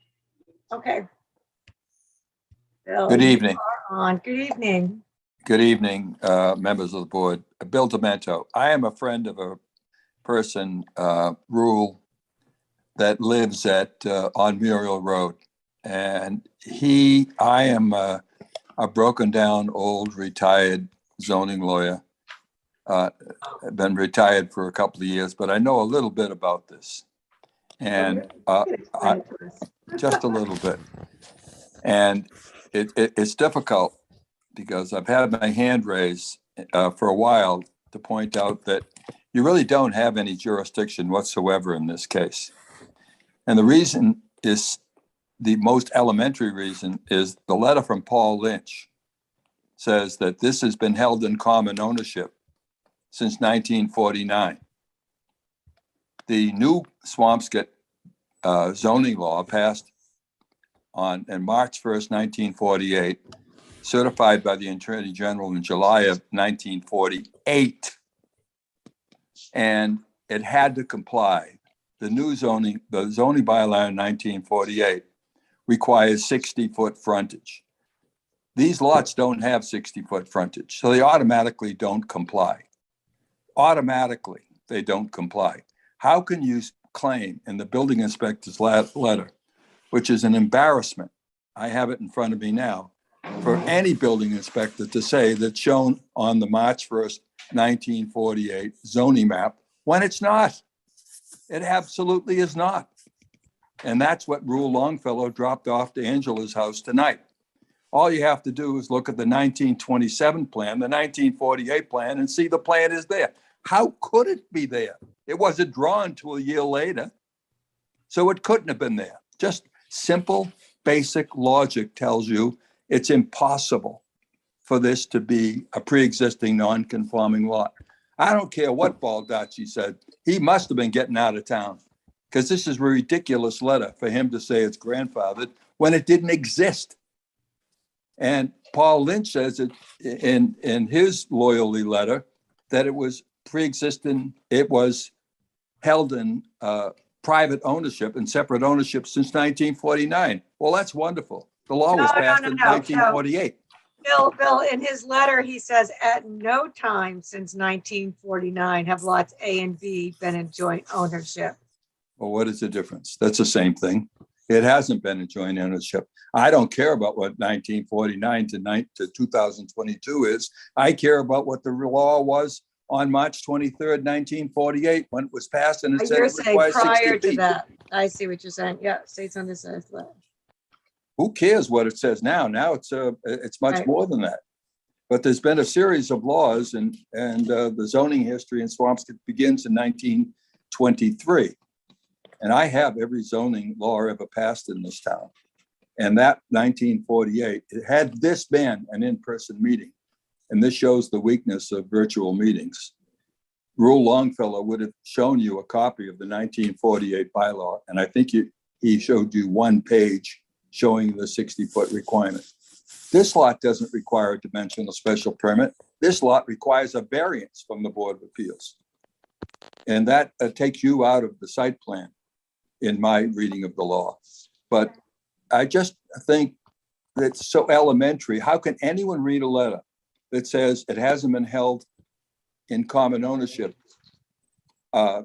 Okay. Bill, Good evening. you are on. Good evening. Good evening, members of the board. Bill Demento. I am a friend of a person, Rule, that lives on Muriel Road. And I am a broken down, old, retired zoning lawyer. I've been retired for a couple of years, but I know a little bit about this. And just a little bit. And it's difficult because I've had my hand raised for a while to point out that you really don't have any jurisdiction whatsoever in this case. And the reason is, the most elementary reason is the letter from Paul Lynch says that this has been held in common ownership since 1949. The new Swampscott zoning law passed on March 1st, 1948, certified by the Attorney General in July of 1948. And it had to comply. The zoning bylaw in 1948 requires 60-foot frontage. These lots don't have 60-foot frontage, so they automatically don't comply. Automatically, they don't comply. How can you claim in the building inspector's letter, which is an embarrassment, I have it in front of me now, for any building inspector to say that's shown on the March 1st, 1948 zoning map, when it's not? It absolutely is not. And that's what Rule Longfellow dropped off to Angela's house tonight. All you have to do is look at the 1927 plan, the 1948 plan, and see the plan is there. How could it be there? It wasn't drawn till a year later. So it couldn't have been there. Just simple, basic logic tells you it's impossible for this to be a pre-existing non-conforming lot. I don't care what Baldacci said. He must have been getting out of town, because this is a ridiculous letter for him to say it's grandfathered when it didn't exist. And Paul Lynch says it in his loyalty letter that it was pre-existing, it was held in private ownership and separate ownership since 1949. Well, that's wonderful. The law was passed in 1948. Bill, in his letter, he says, at no time since 1949 have lots A and B been in joint ownership. Well, what is the difference? That's the same thing. It hasn't been in joint ownership. I don't care about what 1949 to 2022 is. I care about what the law was on March 23rd, 1948, when it was passed, and it said it requires 60 prior to feet. that. I see what you're saying. Yeah, states on this letter. Who cares what it says now? Now it's much Right. more than that. But there's been a series of laws, and the zoning history in Swampscott begins in 1923. And I have every zoning law ever passed in this town. And that 1948, had this been an in-person meeting, and this shows the weakness of virtual meetings, Rule Longfellow would have shown you a copy of the 1948 bylaw. And I think he showed you one page showing the 60-foot requirement. This lot doesn't require a dimensional special permit. This lot requires a variance from the Board of Appeals. And that takes you out of the site plan in my reading of the law. But I just think that's so elementary. How can anyone read a letter that says it hasn't been held in common ownership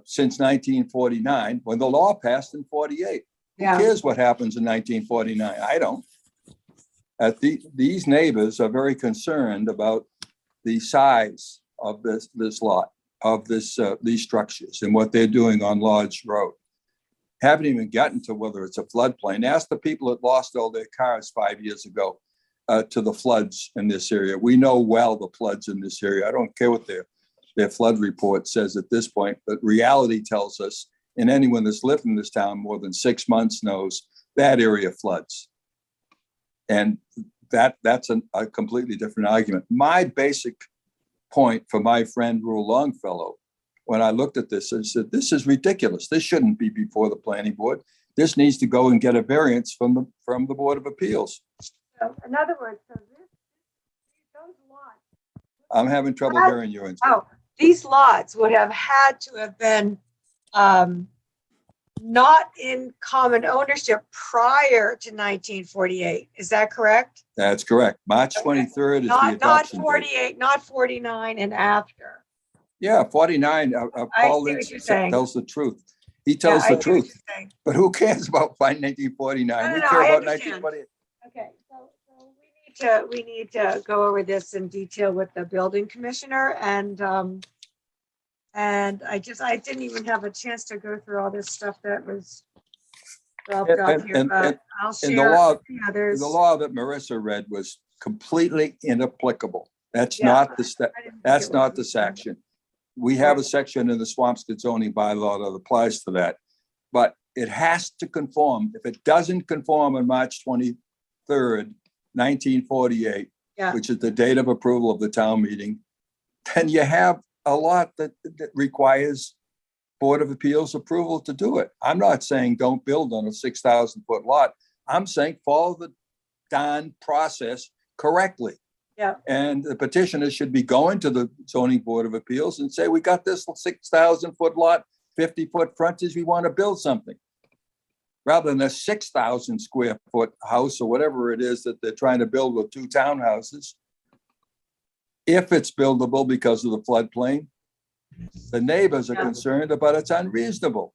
since 1949 when the law passed in 48? Yeah. Who cares what happens in 1949? I don't. These neighbors are very concerned about the size of this lot, of these structures and what they're doing on Lodge Road. Haven't even gotten to whether it's a floodplain. Ask the people that lost all their cars 5 years ago. to the floods in this area. We know well the floods in this area. I don't care what their flood report says at this point, but reality tells us, and anyone that's lived in this town more than 6 months knows that area floods. And that's a completely different argument. My basic point for my friend Rule Longfellow, when I looked at this, I said, this is ridiculous. This shouldn't be before the planning board. This needs to go and get a variance from the Board of Appeals. So in other words, so those lots. I'm having trouble hearing you. Oh, these lots would have had to have been not in common ownership prior to 1948. Is that correct? That's correct. March 23rd is the adoption Not date. 48, not 49 and after. Yeah, 49. Paul Lynch tells the truth. He tells the truth. But who cares about 1949? We care about 1948. Okay, so we need to go over this in detail with the building commissioner, and I didn't even have a chance to go through all this stuff that was dropped off here, but I'll share with the others. The law that Marissa read was completely inapplicable. That's not the section. We have a section in the Swampscott zoning bylaw that applies to that, but it has to conform. If it doesn't conform on March 23rd, 1948, which is the date of approval of the town meeting, then you have a lot that requires Board of Appeals approval to do it. I'm not saying don't build on a 6,000-foot lot. I'm saying follow the darn process correctly. Yeah. And the petitioner should be going to the zoning Board of Appeals and say, we got this 6,000-foot lot, 50-foot frontage, we want to build something. Rather than a 6,000 square foot house or whatever it is that they're trying to build with 2 townhouses. If it's buildable because of the floodplain, the neighbors are concerned about it's unreasonable.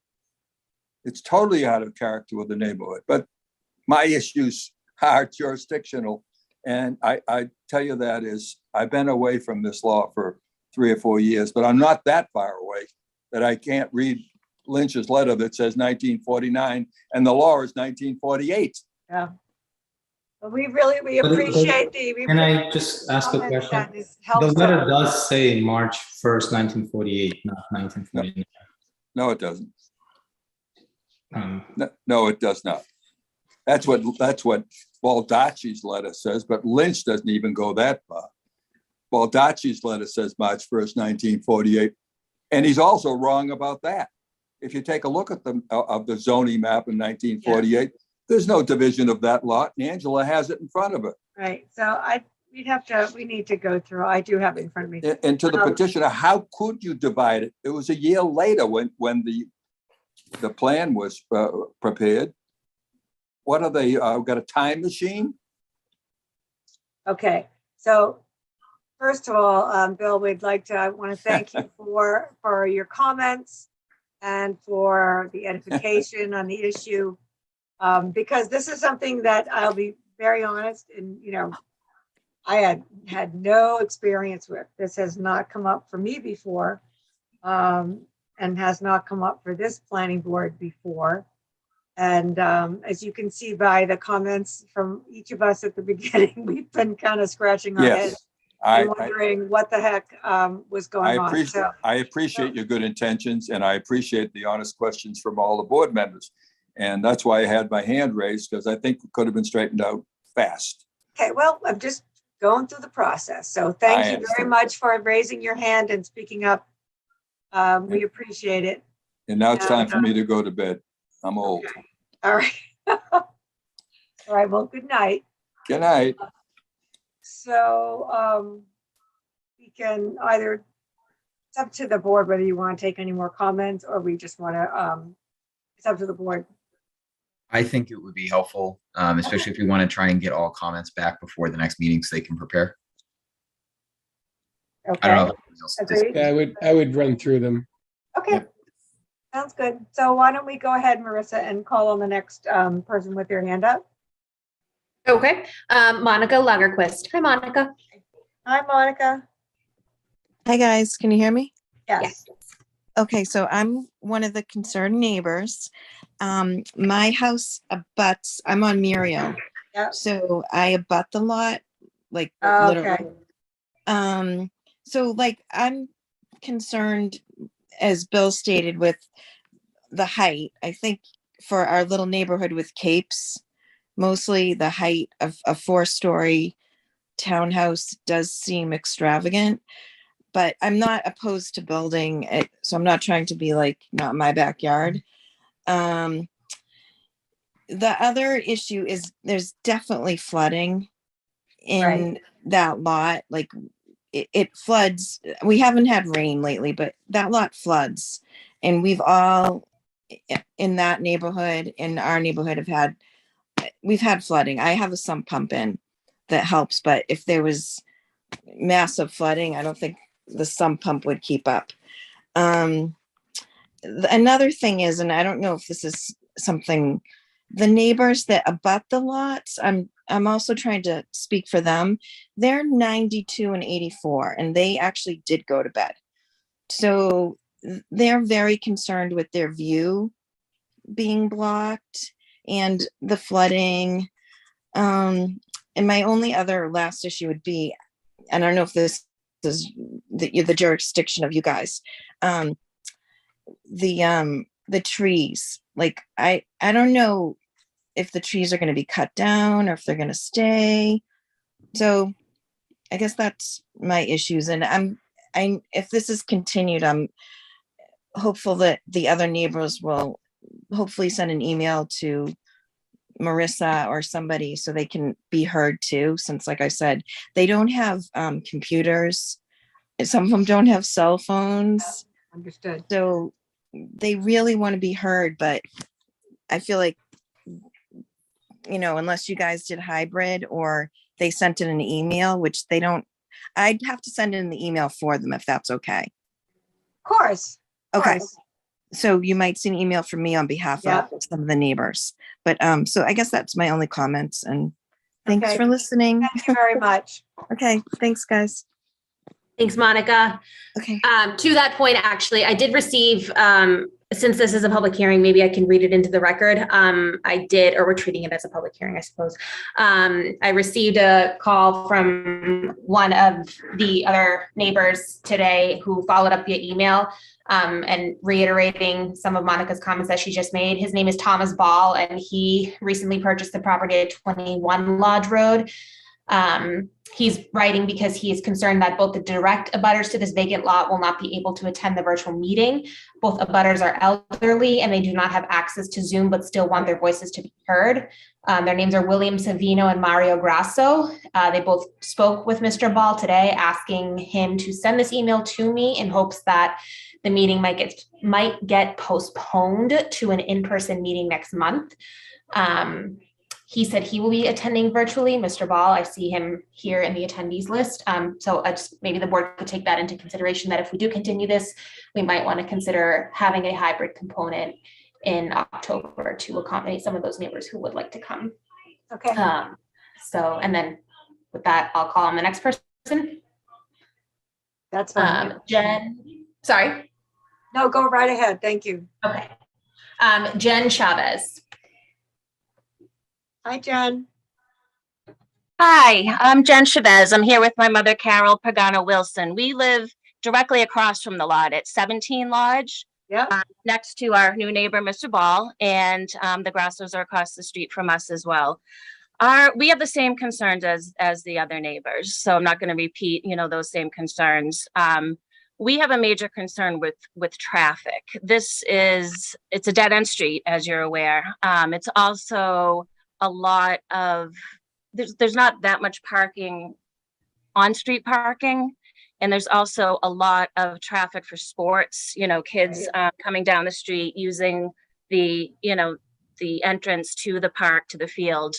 It's totally out of character with the neighborhood, but my issues are jurisdictional. And I tell you that is, I've been away from this law for 3 or 4 years, but I'm not that far away that I can't read Lynch's letter that says 1949 and the law is 1948. Yeah. But we appreciate Can I just ask a question? The letter does say March 1st, 1948, not 1949. No, it doesn't. No, it does not. That's what Baldacci's letter says, but Lynch doesn't even go that far. Baldacci's letter says March 1st, 1948. And he's also wrong about that. If you take a look at the zoning map in 1948, there's no division of that lot. And Angela has it in front of her. Right. So we need to go through. I do have it in front of me. And to the petitioner, how could you divide it? It was a year later when the plan was prepared. What are they, got a time machine? Okay. So first of all, Bill, I want to thank you for your comments and for the edification on the issue. Because this is something that I'll be very honest, and I had no experience with. This has not come up for me before, and has not come up for this planning board before. And as you can see by the comments from each of us at the beginning, we've been kind of scratching our heads and wondering what the heck was going on. I appreciate your good intentions, and I appreciate the honest questions from all the board members. And that's why I had my hand raised, because I think it could have been straightened out fast. Okay, well, I'm just going through the process. So thank you very much for raising your hand and speaking up. We appreciate it. And now it's time for me to go to bed. I'm old. Okay. All right. All right, well, good night. Good night. So we can either, it's up to the board whether you want to take any more comments, or we just want to, it's up to the board. I think it would be helpful, especially if we want to try and get all comments back before the next meeting so they can prepare. Okay. I don't know. Yeah, I would run through them. Okay. Yep. Sounds good. So why don't we go ahead, Marissa, and call on the next person with their hand up? Okay. Monica Lagerquist. Hi, Monica. Hi, Monica. Hi, guys. Can you hear me? Yes. Okay, so I'm one of the concerned neighbors. My house abuts, I'm on Muriel, Yep. So I abut the lot, like Oh, literally. okay. So like I'm concerned, as Bill stated, with the height. I think for our little neighborhood with capes, mostly the height of a 4-story townhouse does seem extravagant, but I'm not opposed to building it. So I'm not trying to be like, not my backyard. The other issue is there's definitely flooding in that lot. Like it floods. We haven't had rain lately, but that lot floods. And we've all in that neighborhood, in our neighborhood, we've had flooding. I have a sump pump in that helps, but if there was massive flooding, I don't think the sump pump would keep up. Another thing is, and I don't know if this is something, the neighbors that abut the lots, I'm also trying to speak for them. They're 92 and 84, and they actually did go to bed. So they're very concerned with their view being blocked and the flooding. And my only other last issue would be, and I don't know if this is the jurisdiction of you guys, the trees. Like I don't know if the trees are going to be cut down or if they're going to stay. So I guess that's my issues. And if this is continued, I'm hopeful that the other neighbors will hopefully send an email to Marissa or somebody so they can be heard too, since like I said, they don't have computers. Some of them don't have cell phones. Understood. So they really want to be heard, but I feel like, unless you guys did hybrid or they sent in an email, which they don't, I'd have to send in the email for them if that's okay. Of course. Okay. So you might see an email from me on behalf of some of the neighbors. But so I guess that's my only comments, and thanks for listening. Thank you very much. Okay. Thanks, guys. Thanks, Monica. Okay. To that point, actually, I did receive, since this is a public hearing, maybe I can read it into the record. We're treating it as a public hearing, I suppose. I received a call from one of the other neighbors today who followed up via email and reiterating some of Monica's comments that she just made. His name is Thomas Ball, and he recently purchased the property at 21 Lodge Road. He's writing because he is concerned that both the direct abutters to this vacant lot will not be able to attend the virtual meeting. Both abutters are elderly and they do not have access to Zoom, but still want their voices to be heard. Their names are William Savino and Mario Grasso. They both spoke with Mr. Ball today, asking him to send this email to me in hopes that the meeting might get postponed to an in-person meeting next month. He said he will be attending virtually. Mr. Ball, I see him here in the attendees list. So maybe the board could take that into consideration, that if we do continue this, we might want to consider having a hybrid component in October to accommodate some of those neighbors who would like to come. Okay. And then with that, I'll call on the next person. That's fine. Jen, sorry. No, go right ahead. Thank you. Okay. Jen Chavez. Hi, Jen. Hi, I'm Jen Chavez. I'm here with my mother, Carol Pagano Wilson. We live directly across from the lot at 17 Lodge, next to our new neighbor, Mr. Ball, and the Grassos are across the street from us as well. We have the same concerns as the other neighbors, so I'm not going to repeat, those same concerns. We have a major concern with traffic. It's a dead end street, as you're aware. It's also a lot of, there's not that much parking, on-street parking, and there's also a lot of traffic for sports, kids coming down the street using the entrance to the park, to the field.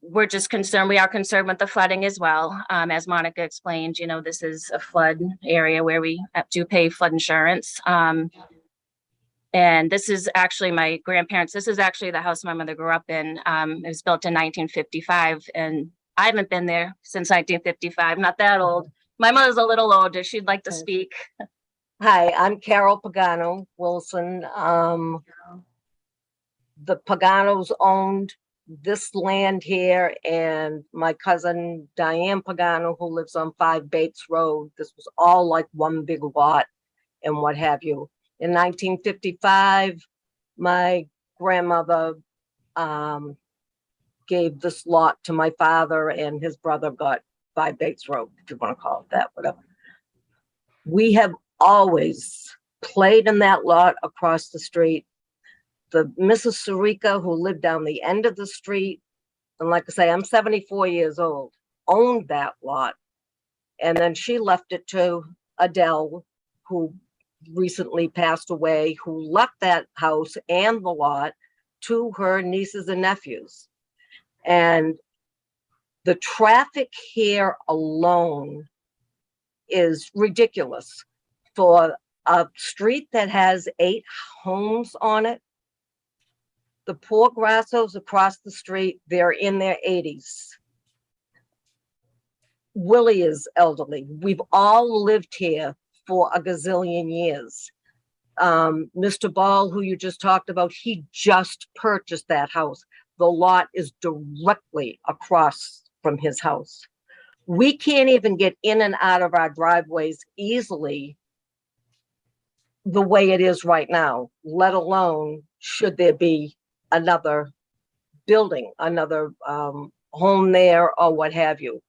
We're just concerned, we are concerned with the flooding as well. As Monica explained, this is a flood area where we do pay flood insurance. And this is actually my grandparents. This is actually the house my mother grew up in. It was built in 1955, and I haven't been there since 1955. Not that old. My mother's a little older. She'd like to speak. Hi, I'm Carol Pagano Wilson. The Paganos owned this land here and my cousin Diane Pagano, who lives on 5 Bates Road, this was all like one big lot and what have you. In 1955, my grandmother gave this lot to my father, and his brother got 5 Bates Road, if you want to call it that, whatever. We have always played in that lot across the street. The Mrs. Sarika, who lived down the end of the street, and like I say, I'm 74 years old, owned that lot. And then she left it to Adele, who recently passed away, who left that house and the lot to her nieces and nephews. And the traffic here alone is ridiculous. For a street that has 8 homes on it, the poor Grassos across the street, they're in their 80s. Willie is elderly. We've all lived here for a gazillion years. Mr. Ball, who you just talked about, he just purchased that house. The lot is directly across from his house. We can't even get in and out of our driveways easily the way it is right now, let alone should there be another building, another home there or what have you.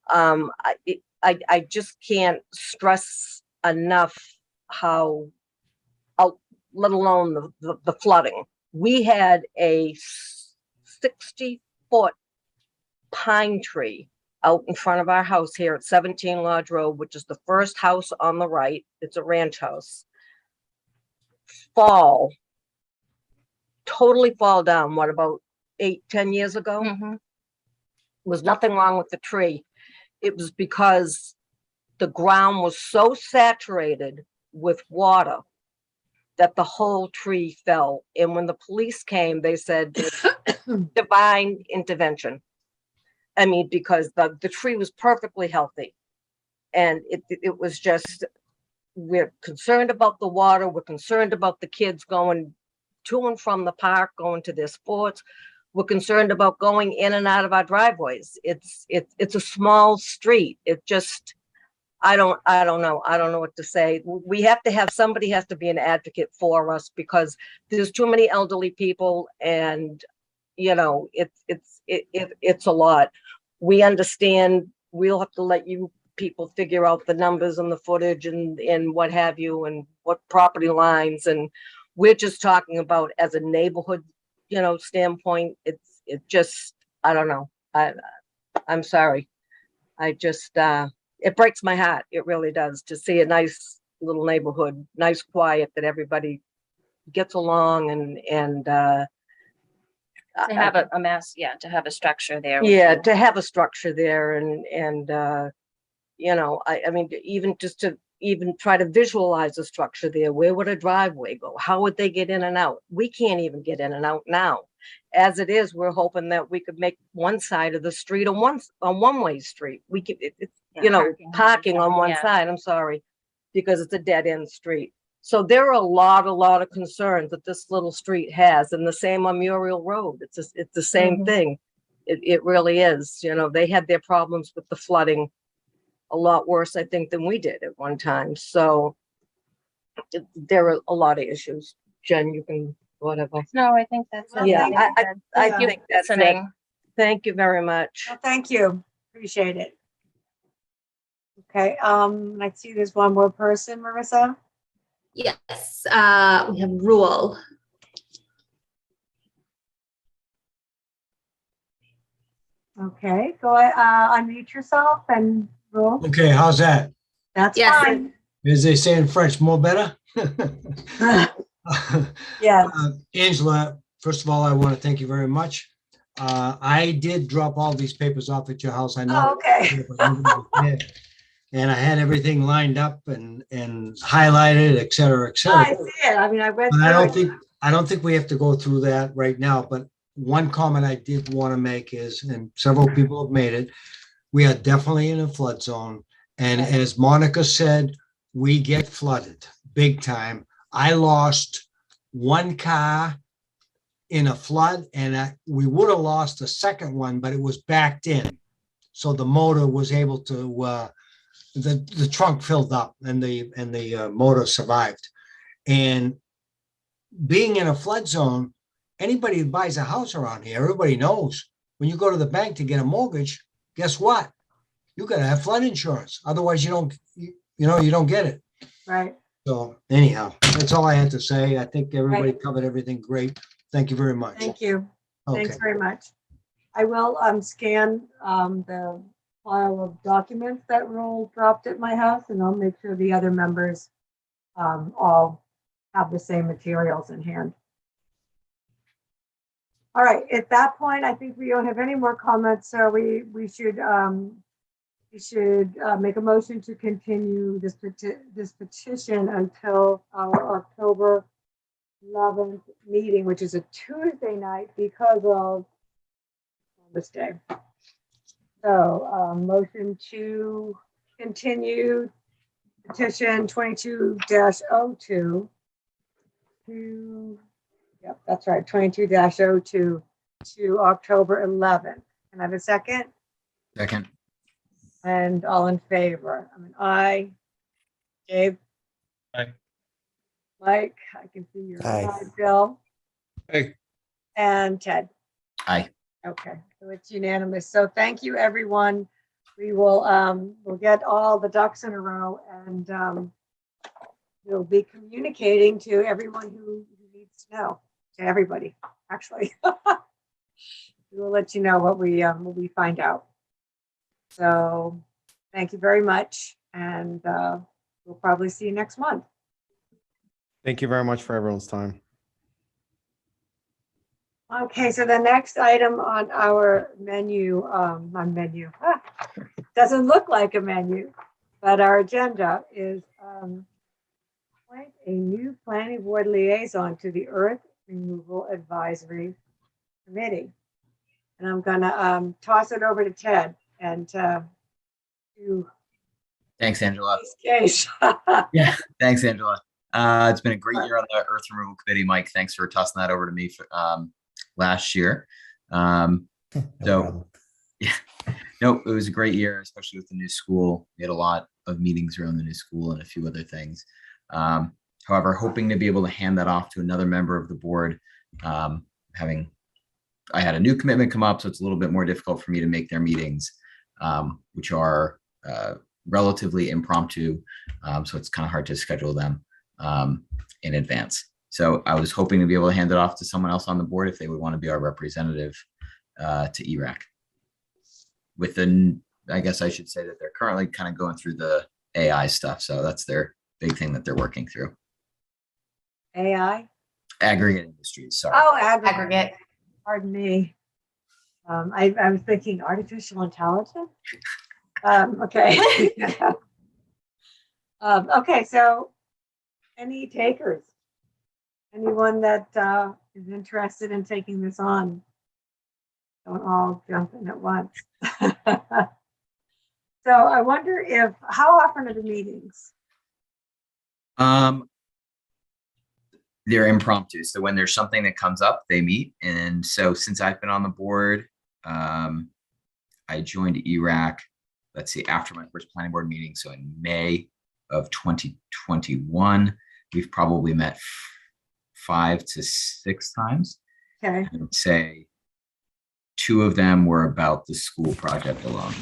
I just can't stress enough how, let alone the flooding. We had a 60-foot pine tree out in front of our house here at 17 Lodge Road, which is the first house on the right. It's a ranch house. Totally fall down, what, about 8-10 years ago? Was nothing wrong with the tree. It was because the ground was so saturated with water that the whole tree fell. And when the police came, they said divine intervention. I mean, because the tree was perfectly healthy. And it was just, we're concerned about the water. We're concerned about the kids going to and from the park, going to their sports. We're concerned about going in and out of our driveways. It's a small street. It just, I don't know. I don't know what to say. We have to have, somebody has to be an advocate for us, because there's too many elderly people, and you know, it's a lot. We understand. We'll have to let you people figure out the numbers and the footage and what have you, and what property lines. And we're just talking about as a neighborhood, you know, standpoint. It just, I don't know. I'm sorry. I just, it breaks my heart. It really does, to see a nice little neighborhood, nice, quiet, that everybody gets along and To have a mass, yeah, to have a structure there. yeah, to have a structure there and you know, I mean, even just to even try to visualize a structure there. Where would a driveway go? How would they get in and out? We can't even get in and out now. As it is, we're hoping that we could make one side of the street a one-way street. We could, you know, parking on one side, I'm sorry, because it's a dead-end street. So there are a lot of concerns that this little street has, and the same on Muriel Road. It's the same thing. It really is. You know, they had their problems with the flooding a lot worse, I think, than we did at one time. So there are a lot of issues. Jen, you can, whatever. No, I think that's it. Yeah, I Thank you think for that's it. listening. Thank you very much. Well, thank you. Appreciate it. Okay, I see there's one more person, Marissa. Yes, we have Rule. Okay, go ahead, unmute yourself and roll. Okay, how's that? That's Yes. fine. As they say in French, more better? Yes. Angela, first of all, I want to thank you very much. I did drop all these papers off at your house. I know. Oh, okay. And I had everything lined up and highlighted, et cetera, et cetera. I see it. I mean, I read. But through it. I don't think we have to go through that right now, but one comment I did want to make is, and several people have made it, we are definitely in a flood zone. And as Monica said, we get flooded big time. I lost one car in a flood, and we would have lost the second one, but it was backed in. So the motor was able to, the trunk filled up and the motor survived. And being in a flood zone, anybody who buys a house around here, everybody knows when you go to the bank to get a mortgage, guess what? You got to have flood insurance. Otherwise, you don't get it. Right. So anyhow, that's all I had to say. I think everybody covered everything great. Thank you very much. Thank you. Okay. Thanks very much. I will scan the file of documents that were all dropped at my house, and I'll make sure the other members all have the same materials in hand. All right, at that point, I think we don't have any more comments, so we should make a motion to continue this petition until our October 11th meeting, which is a Tuesday night because of this day. So motion to continue petition 22-02 to, yep, that's right, 22-02 to October 11th. Can I have a second? Second. And all in favor? I mean, aye. Gabe? Aye. Mike, I can see your Aye. eye. Bill? Aye. And Ted? Aye. Okay, so it's unanimous. So thank you, everyone. We will, we'll get all the ducks in a row, and we'll be communicating to everyone who needs to know, to everybody, actually. We'll let you know what we find out. So thank you very much, and we'll probably see you next month. Thank you very much for everyone's time. Okay, so the next item on our menu, doesn't look like a menu, but our agenda is appoint a new planning board liaison to the Earth Removal Advisory Committee. And I'm gonna toss it over to Ted and to Thanks, Angela. case. Yeah, thanks, Angela. It's been a great year on the Earth Removal Committee, Mike. Thanks for tossing that over to me for, last year. So yeah, no, it was a great year, especially with the new school. We had a lot of meetings around the new school and a few other things. However, hoping to be able to hand that off to another member of the board. I had a new commitment come up, so it's a little bit more difficult for me to make their meetings, which are relatively impromptu. So it's kind of hard to schedule them in advance. So I was hoping to be able to hand it off to someone else on the board if they would want to be our representative to ERAC. I guess I should say that they're currently kind of going through the AI stuff. So that's their big thing that they're working through. AI? Aggregate industries, sorry. Oh, aggregate. Pardon me. I was thinking artificial intelligence. Okay. Okay, so any takers? Anyone that is interested in taking this on? Don't all jump in at once. So I wonder how often are the meetings? They're impromptu. So when there's something that comes up, they meet. And so since I've been on the board, I joined ERAC, let's see, after my first planning board meeting. So in May of 2021, we've probably met 5 to 6 times. Okay. I would say 2 of them were about the school project alone.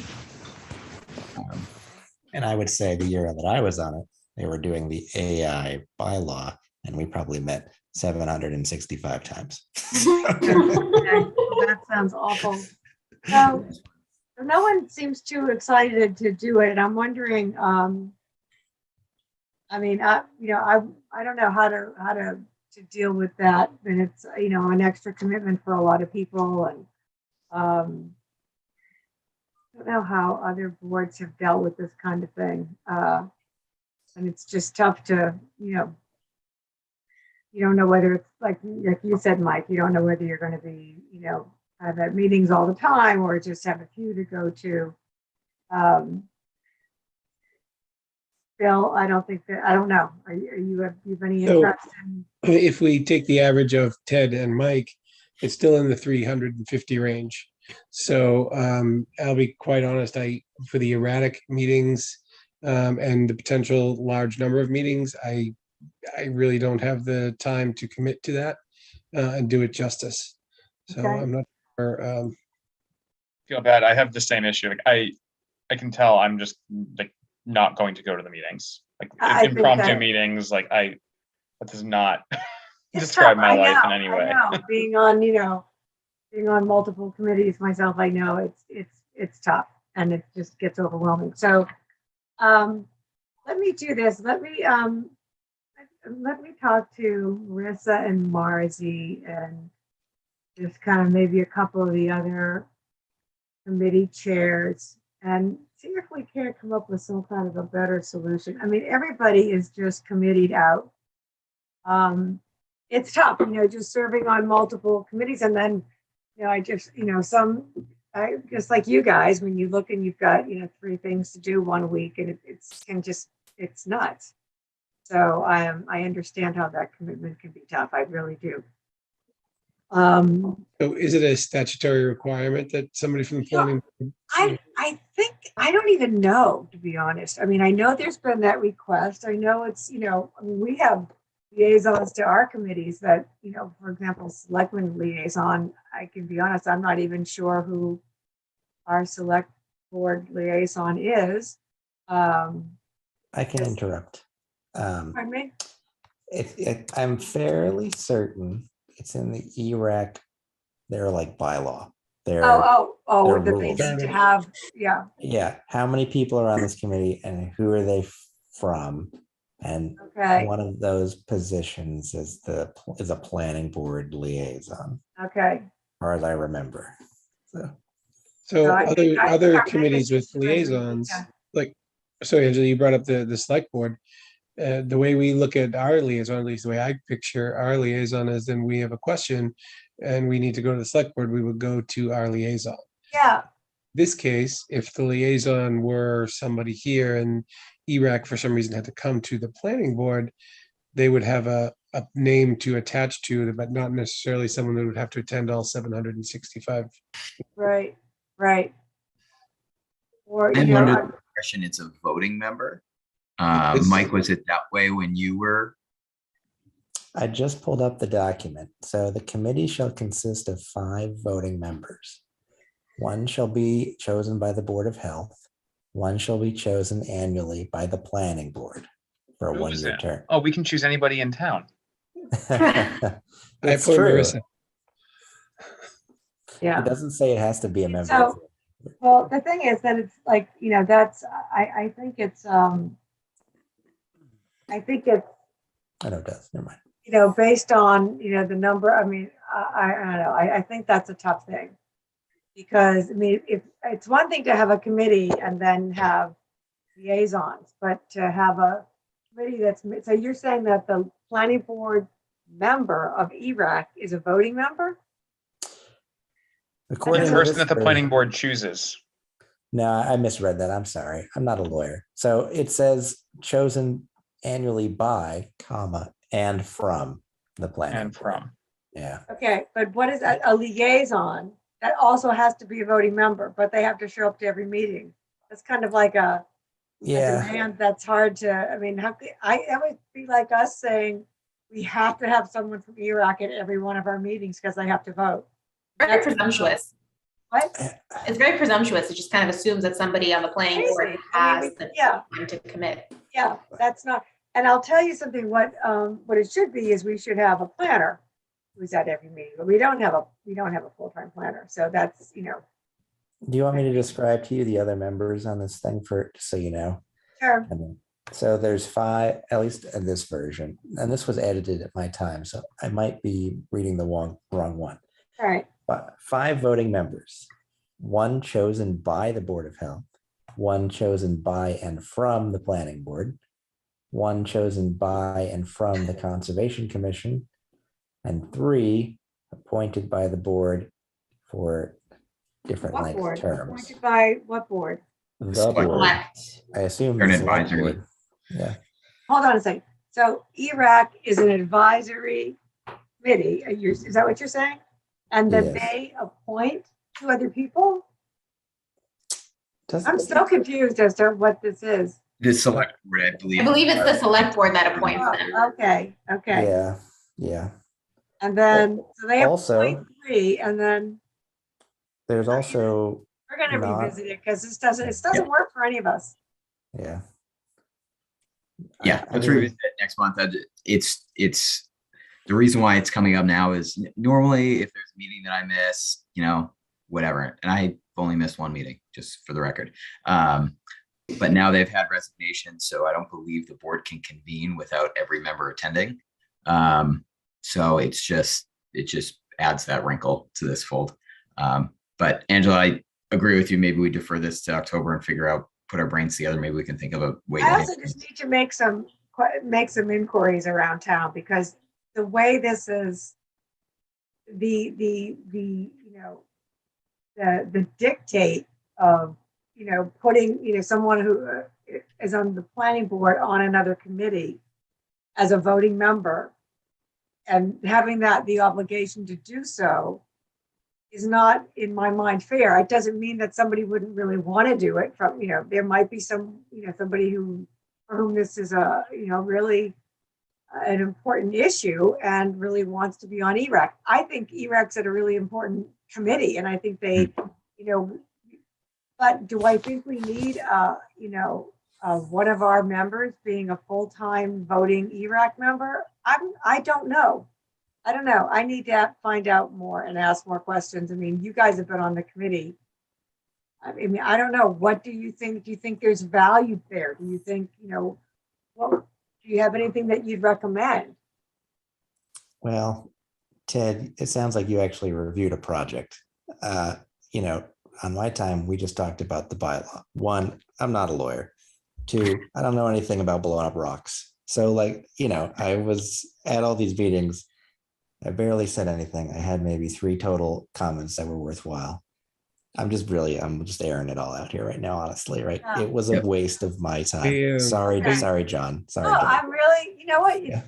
And I would say the year that I was on it, they were doing the AI bylaw, and we probably met 765 times. Okay, well, that sounds awful. So no one seems too excited to do it, and I'm wondering. I mean, I don't know how to deal with that, and it's an extra commitment for a lot of people, and I don't know how other boards have dealt with this kind of thing, and it's just tough to you don't know whether it's like you said, Mike, you don't know whether you're going to be have at meetings all the time or just have a few to go to. Bill, I don't know. Are you have any interest in? If we take the average of Ted and Mike, it's still in the 350 range. So I'll be quite honest, for the erratic meetings and the potential large number of meetings, I really don't have the time to commit to that and do it justice. So Okay. I'm not sure. Feel bad. I have the same issue. Like I can tell I'm just like not going to go to the meetings. Like I think impromptu that- meetings, like that does not It's describe tough. my I life know, in any I way. know. Being on multiple committees myself, I know it's tough and it just gets overwhelming. So let me do this. Let me talk to Marissa and Marzi and just kind of maybe a couple of the other committee chairs and see if we can't come up with some kind of a better solution. I mean, everybody is just committed out. It's tough, just serving on multiple committees. And then, I just just like you guys, when you look and you've got, 3 things to do one week and it's nuts. So I understand how that commitment can be tough. I really do. So is it a statutory requirement that somebody from the planning? I think, I don't even know, to be honest. I mean, I know there's been that request. I know it's, we have liaisons to our committees that, for example, selectmen liaison, I can be honest, I'm not even sure who our select board liaison is. I can interrupt. Pardon me? I'm fairly certain it's in the ERAC, they're like bylaw. They're Oh, their that they rules. need to have, yeah. Yeah, how many people are on this committee and who are they from? And Okay. one of those positions is a planning board liaison, Okay. as far as I remember. So I think other our committees with biggest issue is liaisons, yeah. like, sorry, Angela, you brought up the select board. The way we look at our liaison, at least the way I picture our liaison, is then we have a question and we need to go to the select board, we would go to our liaison. Yeah. This case, if the liaison were somebody here and ERAC for some reason had to come to the planning board, they would have a name to attach to, but not necessarily someone that would have to attend all 765. Right. Or, I'm under the impression it's a voting member. Mike, was it that way when you were? I just pulled up the document. So the committee shall consist of 5 voting members. 1 shall be chosen by the Board of Health. 1 shall be chosen annually by the planning board for a Who is 1-year it? term. Oh, we can choose anybody in town. That's poor true. Marissa. Yeah. It doesn't say it has to be a member. So, well, the thing is that it's like, that's, I think it's, I know it does. Never mind. based on, the number, I mean, I don't know. I think that's a tough thing. Because, I mean, if it's one thing to have a committee and then have liaisons, but to have a committee so you're saying that the planning board member of ERAC is a voting member? The According to person this that the version- planning board chooses. No, I misread that. I'm sorry. I'm not a lawyer. So it says chosen annually by, comma, and from the planning. And from. Yeah. Okay, but what is that? A liaison that also has to be a voting member, but they have to show up to every meeting. That's kind of like a demand that's hard to, I mean, it would be like us saying we have to have someone from ERAC at every one of our meetings because they have to vote. Very presumptuous. What? It's very presumptuous. It just kind of assumes that somebody on the planning board Crazy. I has mean, the yeah. time to commit. Yeah, that's not, and I'll tell you something, what it should be is we should have a planner who's at every meeting, but we don't have a full-time planner. So that's, Do you want me to describe to you the other members on this thing just so you know? Sure. So there's 5, at least in this version, and this was edited at my time, so I might be reading the wrong one. All right. But 5 voting members, 1 chosen by the Board of Health, 1 chosen by and from the Planning Board, 1 chosen by and from the Conservation Commission, and 3 appointed by the board for different What length board? terms. Appointed by what board? The board. I assume An the select advisory. board. Yeah. Hold on a second. So ERAC is an advisory committee. Is that what you're saying? and then Yes. they appoint two other people? Does I'm so confused as to what this is. The select board, I believe. I believe it's the select board that appoints them. Okay, okay. Yeah, yeah. And then, so they Also, appoint three, and then there's also we're gonna not, revisit it, because this doesn't work for any of us. yeah. Yeah, I let's mean- revisit it next month. It's the reason why it's coming up now is normally if there's a meeting that I miss, whatever, and I've only missed one meeting, just for the record. But now they've had resignations, so I don't believe the board can convene without every member attending. So it just adds that wrinkle to this fold. But Angela, I agree with you. Maybe we defer this to October and put our brains together. Maybe we can think of a way. I also just need to make some inquiries around town, because the way this is, the dictate of, putting, someone who is on the planning board on another committee as a voting member, and having the obligation to do so is not, in my mind, fair. It doesn't mean that somebody wouldn't really want to do it. There might be somebody for whom this is really an important issue and really wants to be on EREC. I think EREC's at a really important committee, and I think they, but do I think we need, one of our members being a full-time voting EREC member? I don't know. I need to find out more and ask more questions. I mean, you guys have been on the committee. I mean, I don't know. What do you think? Do you think there's value there? Do you think, do you have anything that you'd recommend? Well, Ted, it sounds like you actually reviewed a project. On my time, we just talked about the bylaw. One, I'm not a lawyer. Two, I don't know anything about blowing up rocks. So I was at all these meetings. I barely said anything. I had maybe 3 total comments that were worthwhile. I'm just airing it all out here right now, honestly, right? Yeah. It was a waste of my time. Sorry, Okay. sorry, John. Sorry, No, John. I'm really, you know what? Yeah.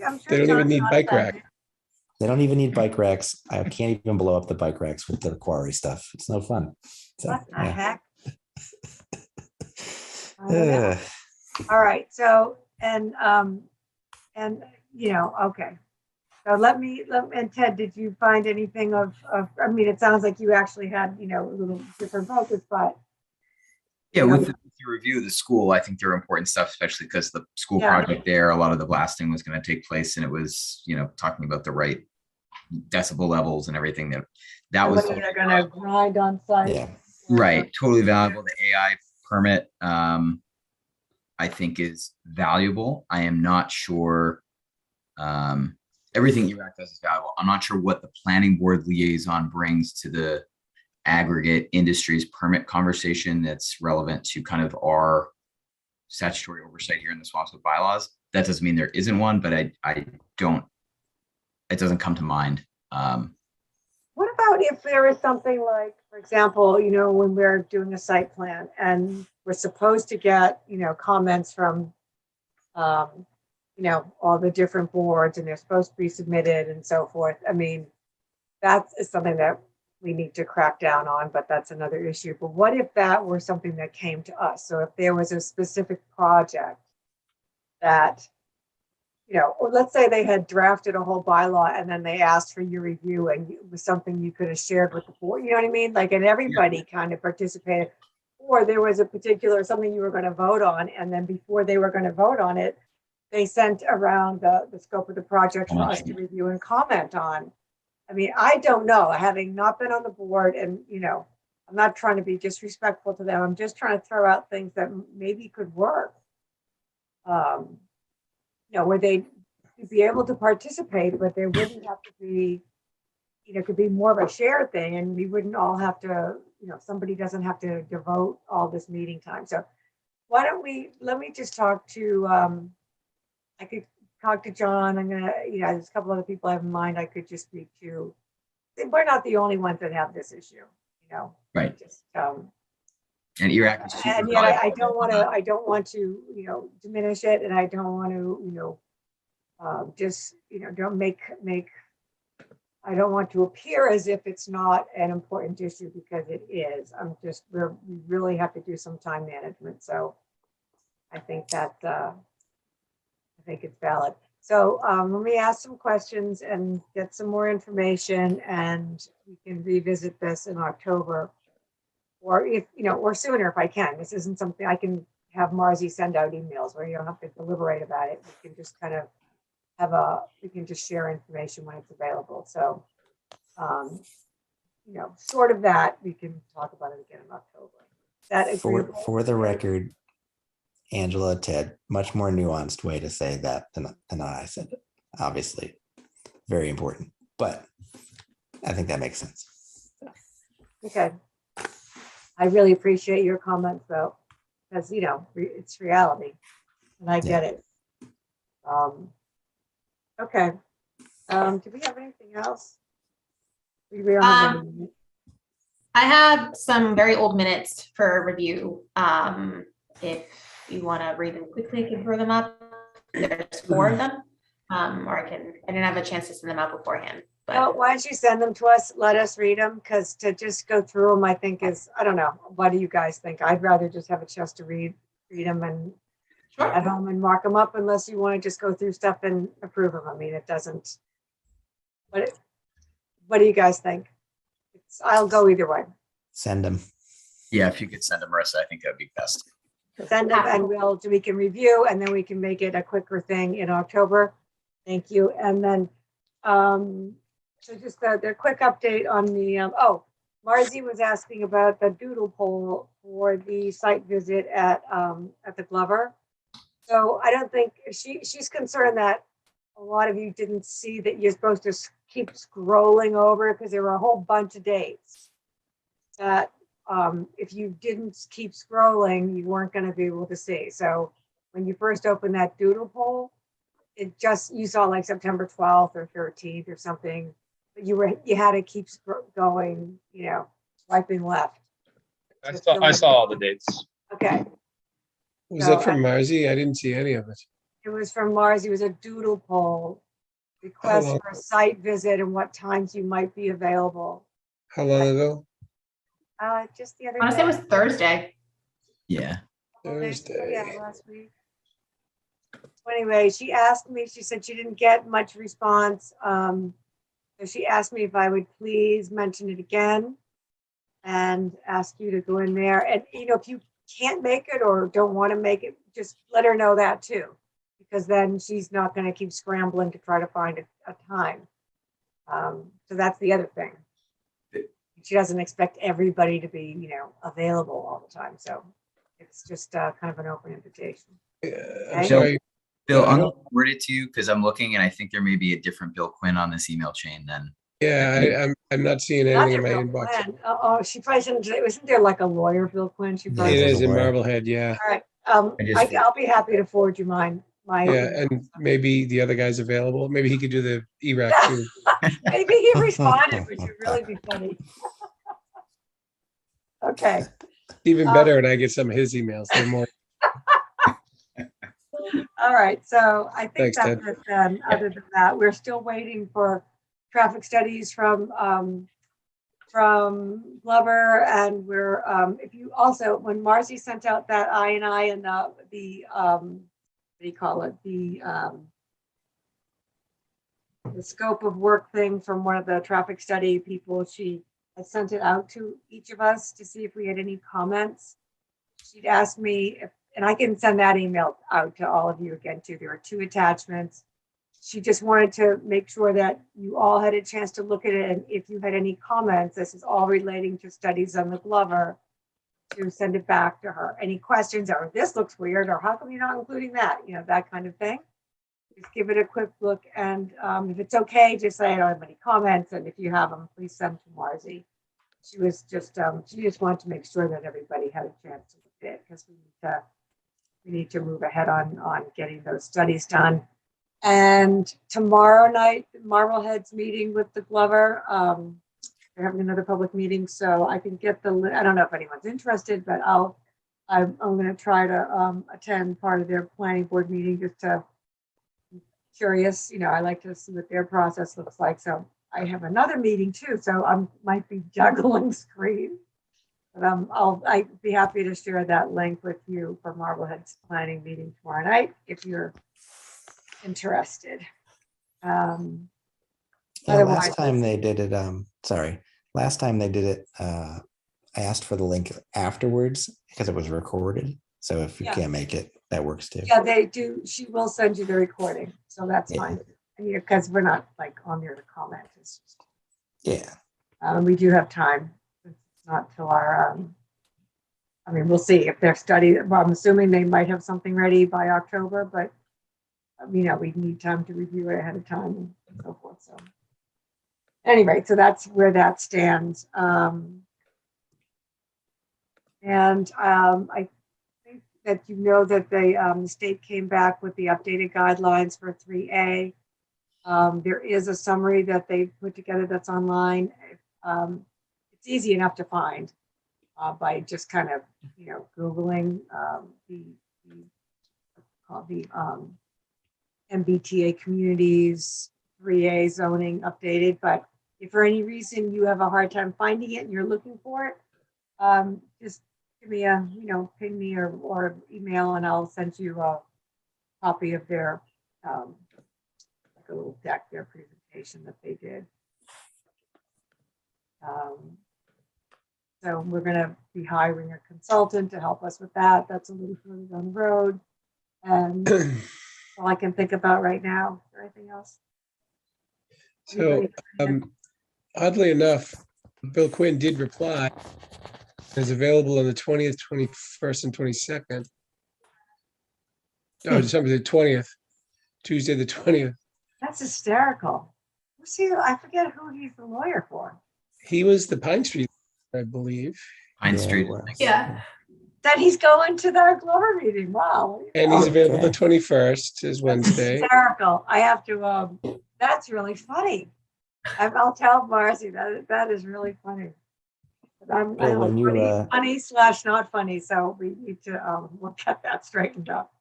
I'm sure They don't even John's need not bike offended. rack. They don't even need bike racks. I can't even blow up the bike racks with the quarry stuff. It's no fun. So, What the yeah. heck? I don't know. All right, so, okay. So and Ted, did you find anything I mean, it sounds like you actually had, a little different focus, but. Yeah, with the review of the school, I think there are important stuff, especially because the school Yeah. project there, a lot of the blasting was going to take place, and it was, talking about the right decibel levels and everything that was Whether they're gonna grind on site. Yeah. right. Totally valuable. The AI permit, I think is valuable. I am not sure. Everything ERAC does is valuable. I'm not sure what the planning board liaison brings to the aggregate industries permit conversation that's relevant to kind of our statutory oversight here in the Swampscott bylaws. That doesn't mean there isn't one, but it doesn't come to mind. What about if there is something like, for example, when we're doing a site plan and we're supposed to get, comments from, all the different boards, and they're supposed to be submitted and so forth. I mean, that is something that we need to crack down on, but that's another issue. But what if that were something that came to us? So if there was a specific project that, or let's say they had drafted a whole bylaw and then they asked for your review, and it was something you could have shared with the board, you know what I mean? Like, and everybody kind of participated, or there was a particular, something you were going to vote on, and then before they were going to vote on it, they sent around the scope of the project for us to review and comment on. I mean, I don't know, having not been on the board, and, I'm not trying to be disrespectful to them. I'm just trying to throw out things that maybe could work. Where they'd be able to participate, but there wouldn't have to be, it could be more of a shared thing, and we wouldn't all have to, somebody doesn't have to devote all this meeting time. So why don't let me just talk to, I could talk to John. I'm gonna, there's a couple other people I have in mind I could just speak to. We're not the only ones that have this issue, Right. Just, and ERAC is super and yet I valuable. don't want to, diminish it, and I don't want to, just, don't make I don't want to appear as if it's not an important issue because it is. We really have to do some time management. So I think that, I think it's valid. So let me ask some questions and get some more information, and we can revisit this in October, or if, or sooner if I can. This isn't something I can have Marzi send out emails where you don't have to deliberate about it. We can just kind of we can just share information when it's available. So, sort of that, we can talk about it again in October. That agreeable? For the record, Angela, Ted, much more nuanced way to say that than I said it. Obviously, very important, but I think that makes sense. Okay. I really appreciate your comments though, because it's reality and I get it. Okay. Do we have anything else? I have some very old minutes for review. If you want to read them quickly, I can throw them up. There's 4 of them. Or I didn't have a chance to send them out beforehand. But well, why don't you send them to us? Let us read them, because to just go through them, I think is, I don't know. What do you guys think? I'd rather just have a chance to read them and at home and mark them up, unless you want to just go through stuff and approve them. I mean, it doesn't. What do you guys think? I'll go either way. Send them. Yeah, if you could send them, Marissa, I think that would be best. Send them and we can review, and then we can make it a quicker thing in October. Thank you. And then, so just the quick update on the, Marzi was asking about the doodle poll for the site visit at the Glover. So I don't think she's concerned that a lot of you didn't see that you're supposed to keep scrolling over, because there were a whole bunch of dates that if you didn't keep scrolling, you weren't going to be able to see. So when you first opened that doodle poll, you saw like September 12th or 13th or something, but you had to keep going, swiping left. I saw all the dates. Okay. Was that from Marzi? I didn't see any of it. It was from Mars. It was a doodle poll request for a site visit and what times you might be available. How long ago? Just the other I want to say it was Thursday. Yeah. Thursday. Yeah, last week. Anyway, she asked me, she said she didn't get much response. So she asked me if I would please mention it again and ask you to go in there. And, if you can't make it or don't want to make it, just let her know that too, because then she's not going to keep scrambling to try to find a time. So that's the other thing. She doesn't expect everybody to be, available all the time. So it's just kind of an open invitation. I'm sorry. Bill, I'm going to forward it to you because I'm looking and I think there may be a different Bill Quinn on this email chain then. Yeah, I'm not seeing anything in my inbox. Oh, she probably shouldn't. Isn't there like a lawyer, Bill Quinn? She probably It is in Marblehead, yeah. All right. I'll be happy to forward you mine. Yeah, and maybe the other guy's available. Maybe he could do the ERAC too. Maybe he responded, which would really be funny. Okay. Even better, and I get some of his emails. They're more. All right, so I think Thanks, that's Ted. it then. Other than that, we're still waiting for traffic studies from Glover, and we're if you also, when Marcy sent out that I&I and the what do you call it, the scope of work thing from one of the traffic study people, she had sent it out to each of us to see if we had any comments. She'd asked me if, and I can send that email out to all of you again too. There are 2 attachments. She just wanted to make sure that you all had a chance to look at it. And if you had any comments, this is all relating to studies on the Glover, to send it back to her. Any questions, or this looks weird, or how come you're not including that? That kind of thing. Just give it a quick look. And if it's okay, just say I don't have any comments. And if you have them, please send to Marzi. She was just, she just wanted to make sure that everybody had a chance to look at it, because we need to move ahead on getting those studies done. And tomorrow night, Marblehead's meeting with the Glover. They're having another public meeting, so I can get I don't know if anyone's interested, but I'm going to try to attend part of their planning board meeting, just to curious. I like to see what their process looks like. So I have another meeting too, so I might be juggling screens. But I'd be happy to share that link with you for Marblehead's planning meeting tomorrow night if you're interested. Yeah, Otherwise, last time they did it, last time they did it, I asked for the link afterwards because it was recorded. So if you Yeah. can't make it, that works too. yeah, they do. She will send you the recording, so that's fine. And because we're not like on there to comment. It's just, Yeah. we do have time. It's not till our, I mean, we'll see if they're studying. Well, I'm assuming they might have something ready by October, but we need time to review it ahead of time and so forth. So anyway, so that's where that stands. I think that you know that the state came back with the updated guidelines for 3A. There is a summary that they put together that's online. It's easy enough to find by just kind of, Googling the MBTA communities 3A zoning updated. But if for any reason you have a hard time finding it and you're looking for it, just give me a, ping me or email and I'll send you a copy of their like a little deck, their presentation that they did. So we're going to be hiring a consultant to help us with that. That's a little further down the road. And all I can think about right now. Is there anything else? So oddly enough, Bill Quinn did reply. Is available on the 20th, 21st, and 22nd. No, December the 20th, Tuesday the 20th. That's hysterical. I forget who he's the lawyer for. He was the Pine Street, I believe. Pine Street. Yeah. That he's going to their Glover meeting. Wow. And he's available the 21st is Wednesday. Hysterical. I have to, that's really funny. I'll tell Marcy that is really funny. I'm when you, funny / not funny, so we need to we'll get that straightened up.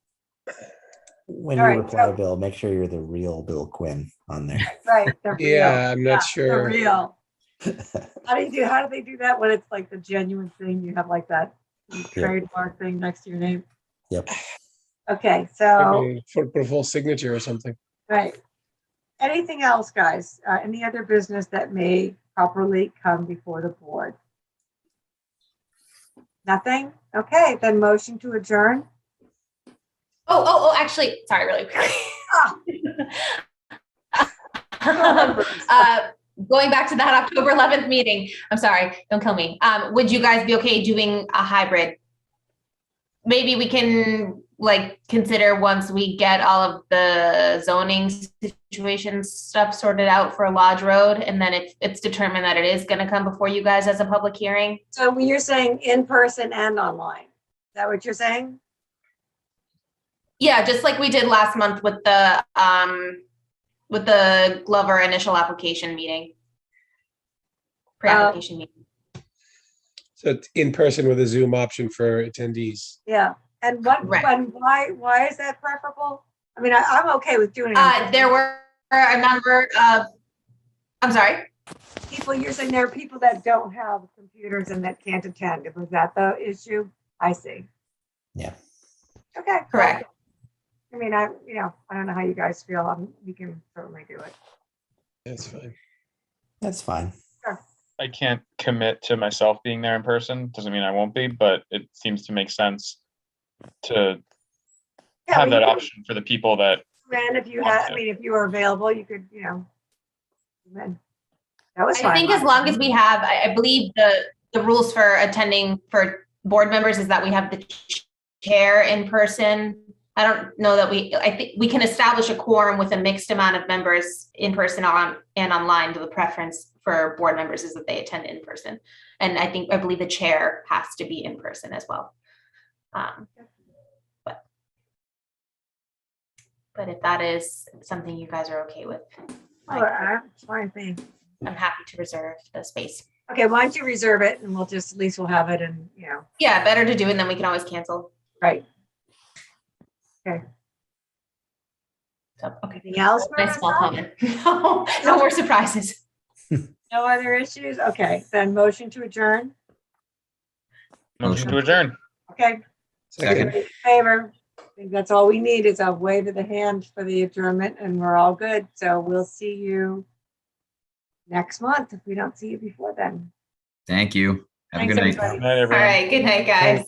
when All you right, reply, Bill, make sure you're the real Bill Quinn on there. Right. The real. Yeah, I'm not sure. The real. How do they do that when it's like the genuine thing? You have like that trademark thing next to your name. Yep. Okay, so Put a full signature or something. right. Anything else, guys? Any other business that may properly come before the board? Nothing? Okay, then motion to adjourn. Actually, sorry, really quick. Going back to that October 11th meeting, I'm sorry, don't kill me. Would you guys be okay doing a hybrid? Maybe we can consider once we get all of the zoning situation stuff sorted out for Lodge Road, and then if it's determined that it is going to come before you guys as a public hearing. So when you're saying in person and online, is that what you're saying? Yeah, just like we did last month with the Glover initial application meeting. Pre-application meeting. So it's in person with a Zoom option for attendees. Yeah. And why is that preferable? I mean, I'm okay with doing it. There were a number of, I'm sorry? People, you're saying there are people that don't have computers and that can't attend. Was that the issue? I see. Yeah. Okay. Correct. I mean, I don't know how you guys feel. We can certainly do it. That's fine. That's fine. Sure. I can't commit to myself being there in person. Doesn't mean I won't be, but it seems to make sense to have that option for the people that. And if you had, if you were available, you could, that was fine. I think as long as we have, I believe the rules for attending for board members is that we have the chair in person. I don't know that I think we can establish a quorum with a mixed amount of members in person and online. The preference for board members is that they attend in person. And I believe the chair has to be in person as well. But if that is something you guys are okay with, fine thing. I'm happy to reserve the space. Okay, why don't you reserve it and we'll at least we'll have it and Yeah, better to do it and then we can always cancel. Right. Okay. So, okay. Anything else? Nice small comment. No more surprises. No other issues? Okay, then motion to adjourn. Motion to adjourn. Okay. Second. In favor. I think that's all we need is a wave of the hand for the adjournment and we're all good. So we'll see you next month if we don't see you before then. Thank you. Have a Thanks, good night. everybody. Night, All everyone. right, good night, guys.